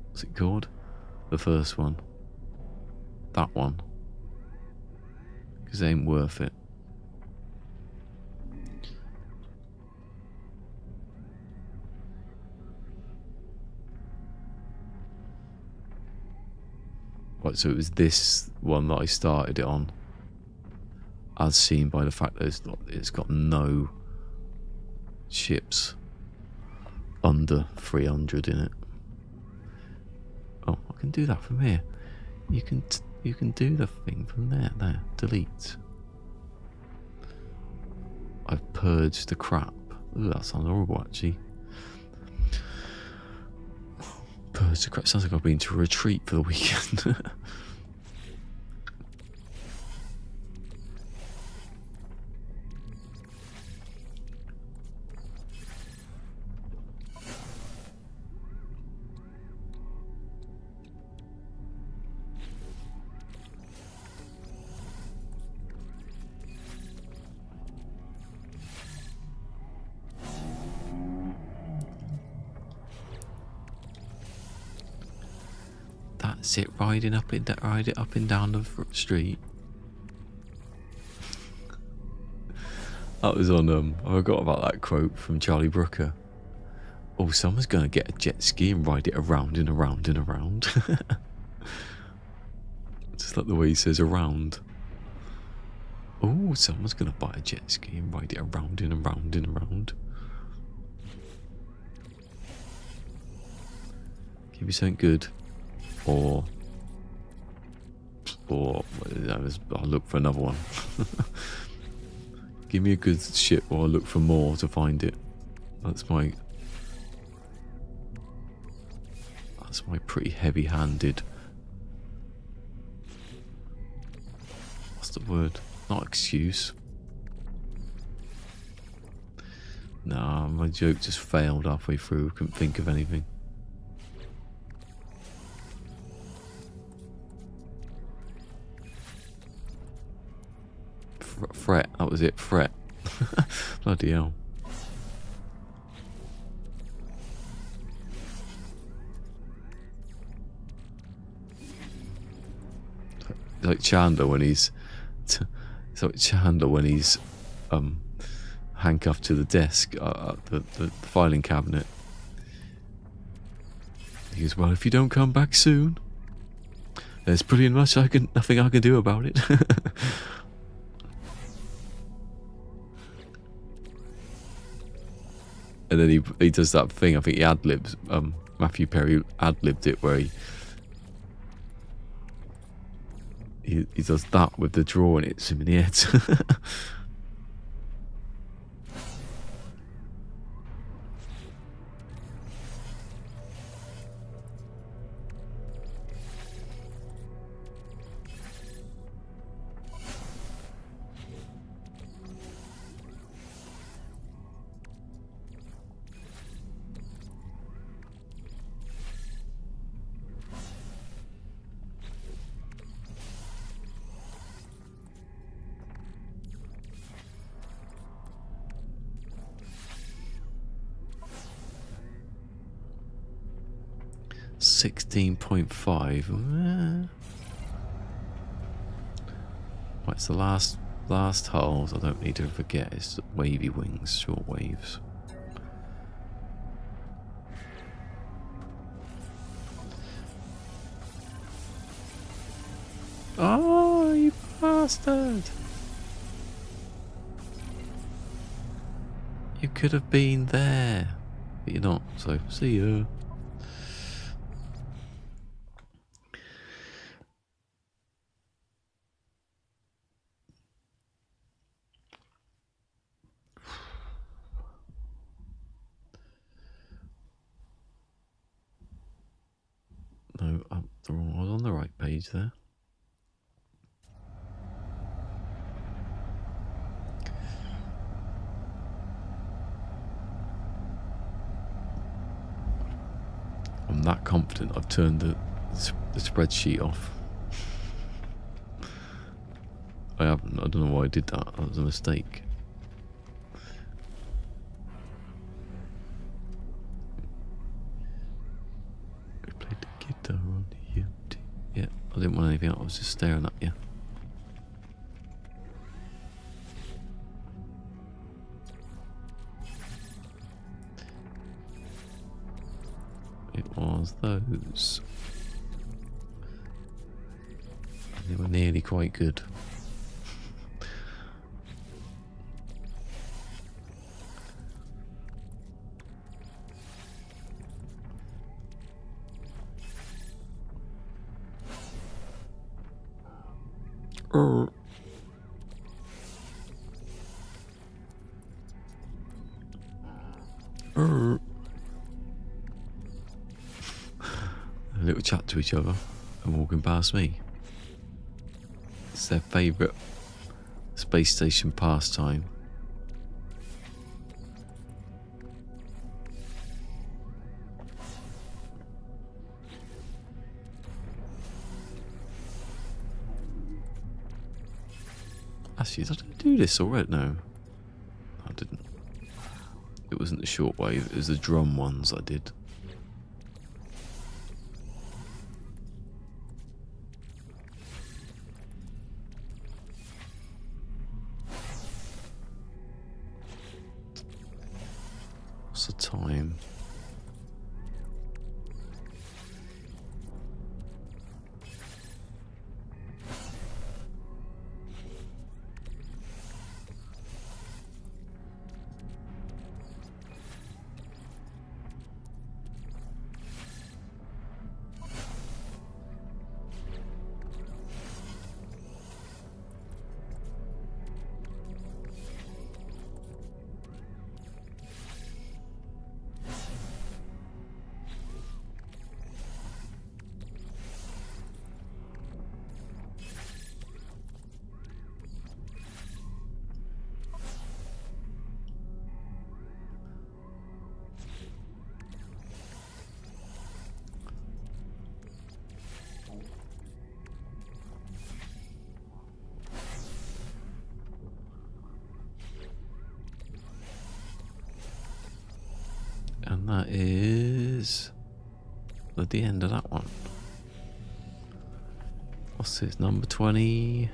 What's it called? The first one. That one. Because it ain't worth it. Right, so it was this one that I started it on. As seen by the fact that it's got no ships under 300 in it. Oh, I can do that from here. You can do the thing from there. There, delete. I've purged the crap. Ooh, that sounds horrible actually. Purge the crap. Sounds like I've been to a retreat for the weekend. That's it, ride it up and down the street. That was on I forgot about that quote from Charlie Brooker. Oh, someone's gonna get a jet ski and ride it around and around and around. Just like the way he says around. Oh, someone's gonna buy a jet ski and ride it around and around and around. Give me something good. Or I'll look for another one. Give me a good ship or I'll look for more to find it. That's my pretty heavy-handed. What's the word? Not excuse. Nah, my joke just failed halfway through. Couldn't think of anything. Fret, that was it, fret. Bloody hell. It's like Chandler when he's handcuffed to the desk, the filing cabinet. He goes, well, if you don't come back soon, there's pretty much nothing I can do about it. And then he does that thing. I think he ad-libs. Matthew Perry ad-libbed it where he does that with the drawer and it's him in the head. 16.5. Right, it's the last hulls. I don't need to forget. It's wavy wings, short waves. Oh, you bastard! You could have been there, but you're not. So see ya. No, I was on the right page there. I'm that confident I've turned the spreadsheet off. I haven't. I don't know why I did that. That was a mistake. I played the guitar on the empty. Yeah, I didn't want anything else. I was just staring at you. It was those. They were nearly quite good. A little chat to each other and walking past me. It's their favourite space station pastime. Actually, did I do this already? No, I didn't. It wasn't the shortwave, it was the drum ones I did. What's the time? And that is at the end of that one. What's this? Number 20.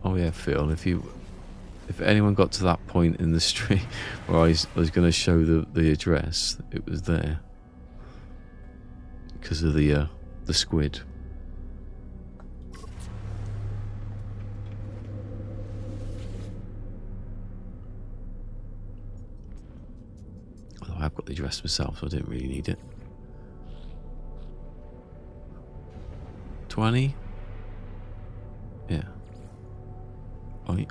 Oh yeah, Phil. If anyone got to that point in the stream where I was going to show the address, it was there because of the squid. I've got the address myself, so I didn't really need it. 20? Yeah. Right.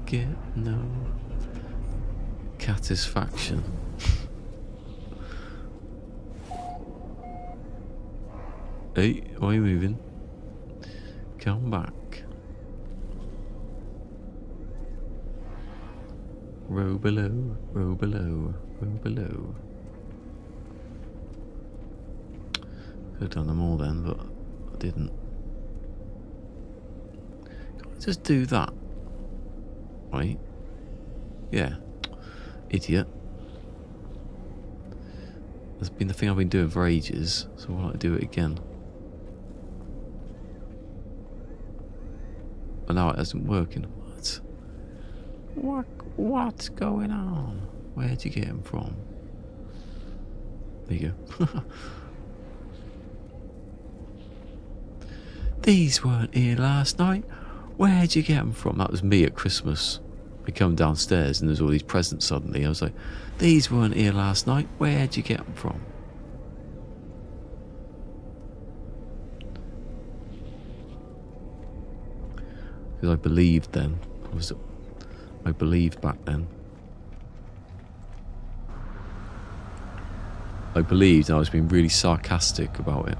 Get no satisfaction. Hey, why are you moving? Come back. Row below, row below, row below. Could have done them all then, but I didn't. Can't I just do that? Right? Yeah. Idiot. That's been the thing I've been doing for ages, so why don't I do it again? But now it isn't working. What's going on? Where'd you get him from? There you go. These weren't here last night. Where'd you get them from? That was me at Christmas. I come downstairs and there's all these presents suddenly. I was like, these weren't here last night. Where'd you get them from? Because I believed then. I believed back then. I believed I was being really sarcastic about it.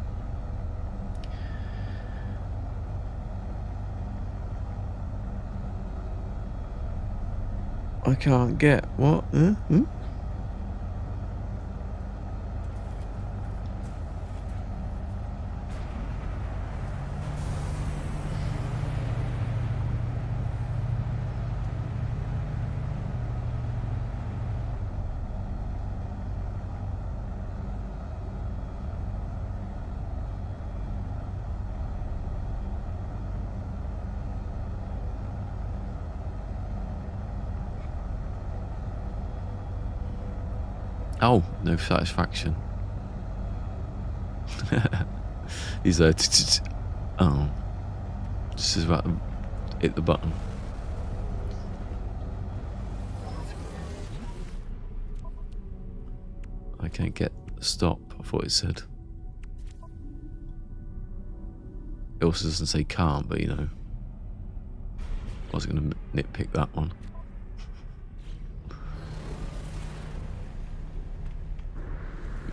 I can't get what? Oh, no satisfaction. He's like, oh, just as about to hit the button. I can't get stop, I thought it said. It also doesn't say can't, but you know, I was going to nitpick that one.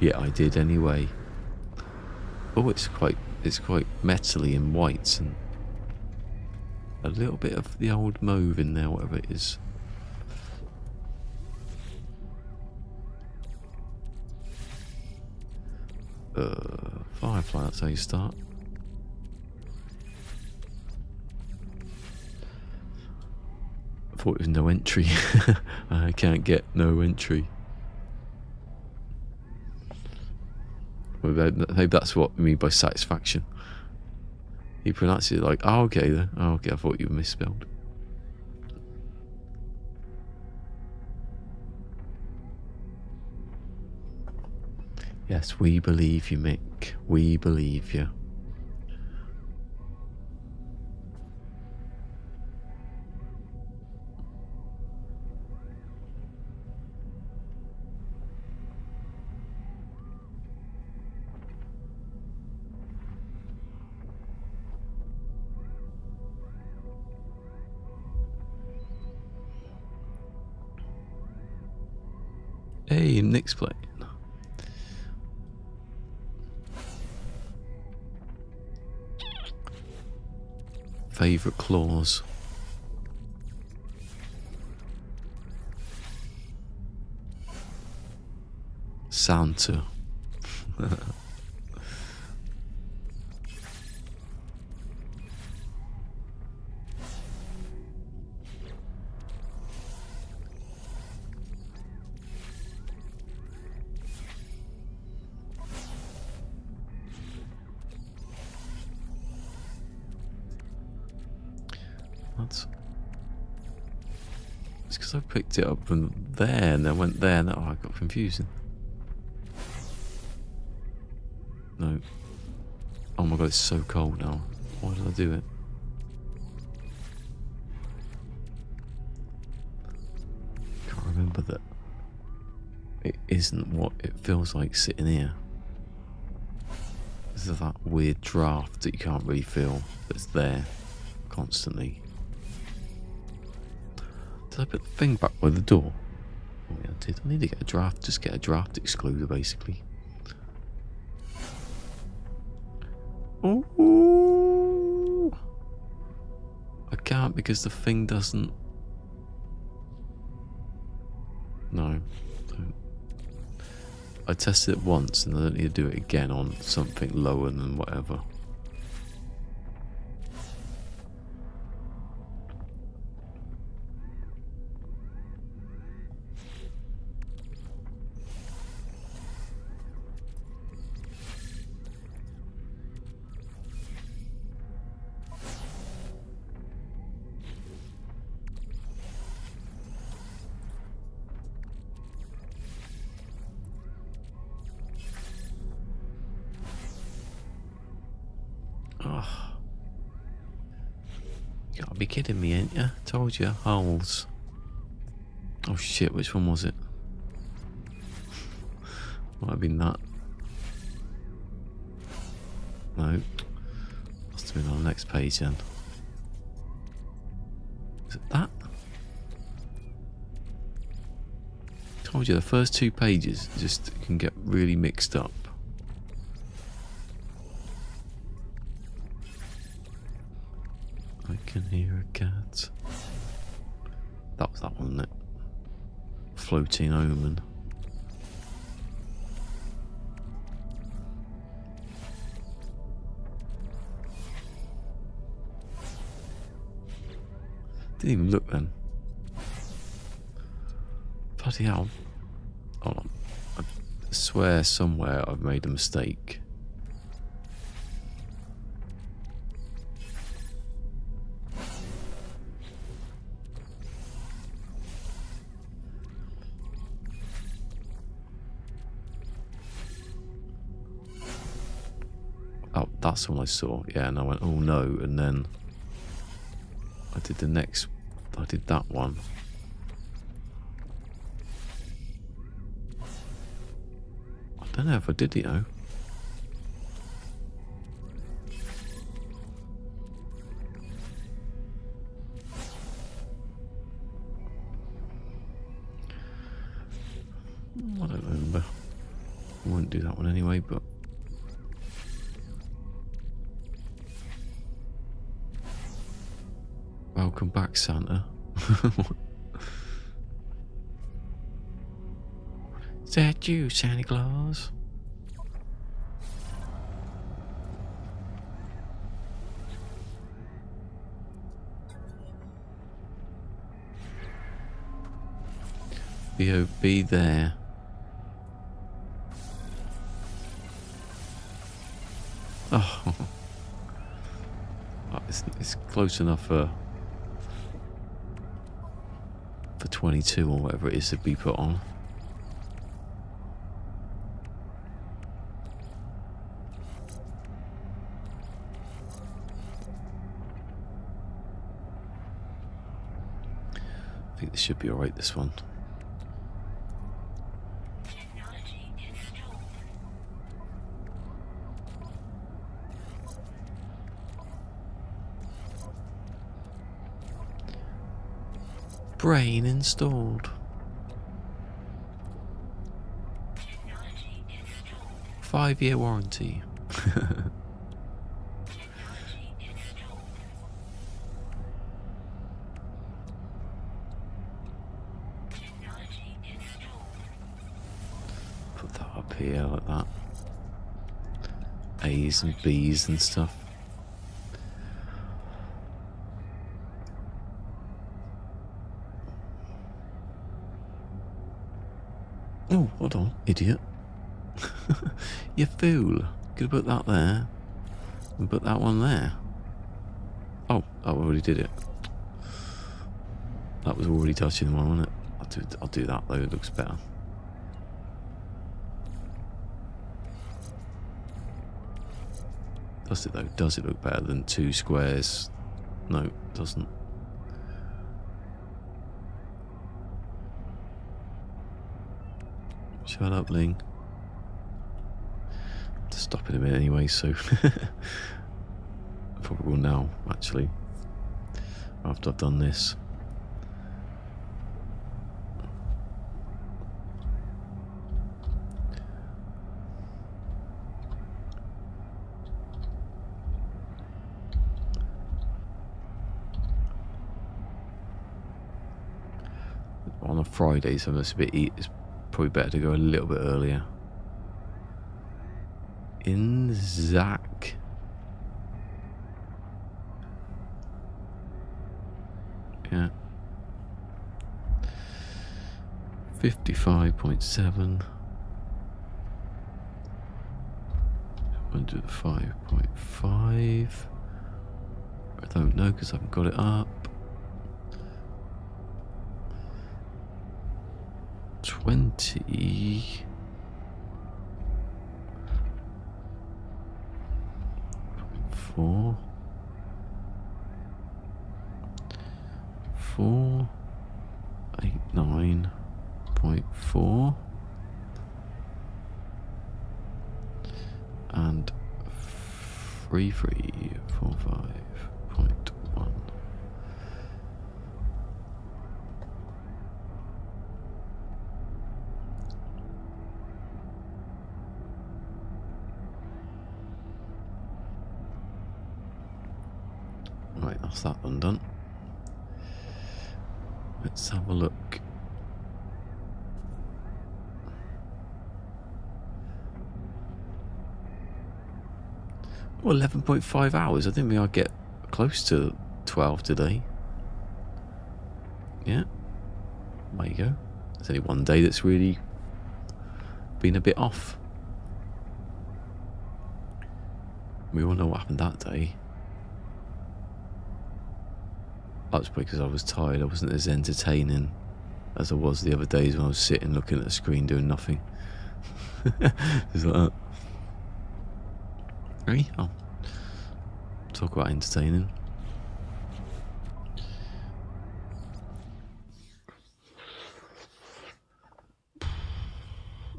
Yeah, I did anyway. Oh, it's quite metally in whites and a little bit of the old mauve in there, whatever it is. Firefly, that's how you start. I thought it was no entry. I can't get no entry. Maybe that's what I mean by satisfaction. He pronounced it like, oh, okay then. Oh, okay, I thought you were misspelled. Yes, we believe you, Mick. We believe you. Hey, Nick's playing. Favourite clause. Santa. It's because I picked it up from there and then went there and I got confusing. No. Oh my god, it's so cold now. Why did I do it? Can't remember that it isn't what it feels like sitting here. This is that weird draft that you can't really feel that's there constantly. Did I put the thing back by the door? Oh yeah, I did. I need to get a draft, just get a draft excluder basically. Oh, I can't because the thing doesn't. I tested it once and I don't need to do it again on something lower than whatever. Oh. You gotta be kidding me, ain't you? Told you, holes. Oh shit, which one was it? Might have been that. No. Must have been on the next page then. Is it that? Told you, the first 2 pages just can get really mixed up. I can hear a cat. That was that one, wasn't it? Floating omen. Didn't even look then. Bloody hell. Hold on. I swear somewhere I've made a mistake. Oh, that's the one I saw. Yeah, and I went, oh no, and then I did the next, I did that one. I don't know if I did, you know. I don't remember. I wouldn't do that one anyway, but welcome back, Santa. Is that you, Santa Claus? B.O.B. there. Oh, it's close enough for 22 or whatever it is to be put on. I think this should be alright, this one. Brain installed. 5-year warranty. Put that up here like that. A's and B's and stuff. Oh, hold on, idiot. You fool. Could have put that there. And put that one there. Oh, I already did it. That was already touching the one, wasn't it? I'll do that though, it looks better. Does it though? Does it look better than 2 squares? No, it doesn't. Shut up, Ling. To stop in a minute anyway, so I probably will now, actually, after I've done this. On a Friday, so it's a bit. It's probably better to go a little bit earlier. In Zach. Yeah. 55.7. 105.5. I don't know because I haven't got it up. 20. 4. 489.4 and 3345.1. Right, that's that one done. Let's have a look. Oh, 11.5 hours. I didn't think I'd get close to 12 today. Yeah. There you go. There's only one day that's really been a bit off. We all know what happened that day. That's because I was tired. I wasn't as entertaining as I was the other days when I was sitting looking at the screen doing nothing. Just like that. Really? Oh. Talk about entertaining.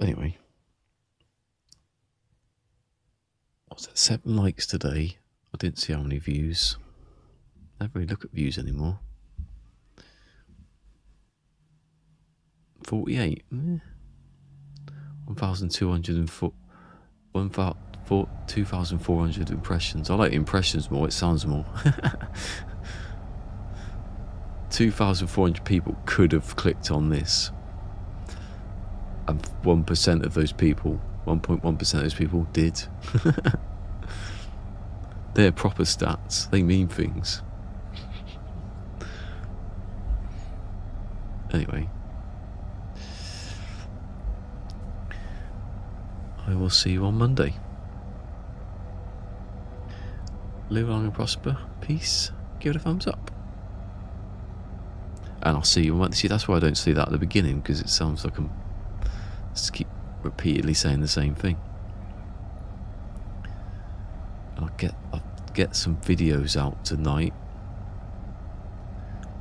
Anyway. What's that? 7 likes today. I didn't see how many views. I don't really look at views anymore. 48. 2,400 impressions. I like impressions more, it sounds more. 2,400 people could have clicked on this. And 1% of those people, 1.1% of those people did. They're proper stats. They mean things. Anyway, I will see you on Monday. Live long and prosper. Peace. Give it a thumbs up. And I'll see you on Monday. See, that's why I don't say that at the beginning, because it sounds like I'm just keep repeatedly saying the same thing. And I'll get some videos out tonight.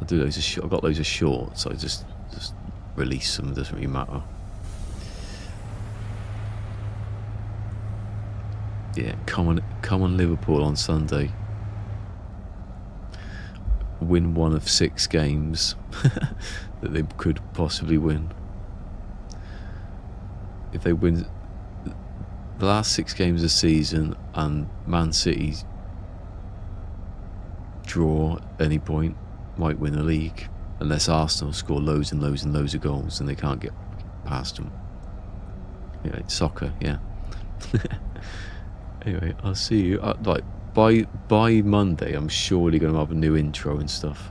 I'll do loads of I've got loads of shorts, so I just release them, doesn't really matter. Yeah, come on Liverpool on Sunday. Win one of 6 games that they could possibly win. If they win the last 6 games of the season and Man City draw at any point, might win the league, unless Arsenal score loads and loads and loads of goals and they can't get past them. Yeah, it's soccer, yeah. Anyway, I'll see you. Like by Monday, I'm surely going to have a new intro and stuff.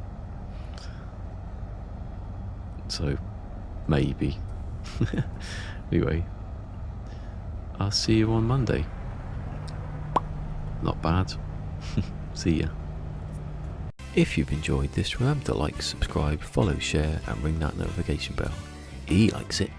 So maybe. Anyway, I'll see you on Monday. Not bad. See ya. If you've enjoyed this, remember to like, subscribe, follow, share and ring that notification bell. He likes it.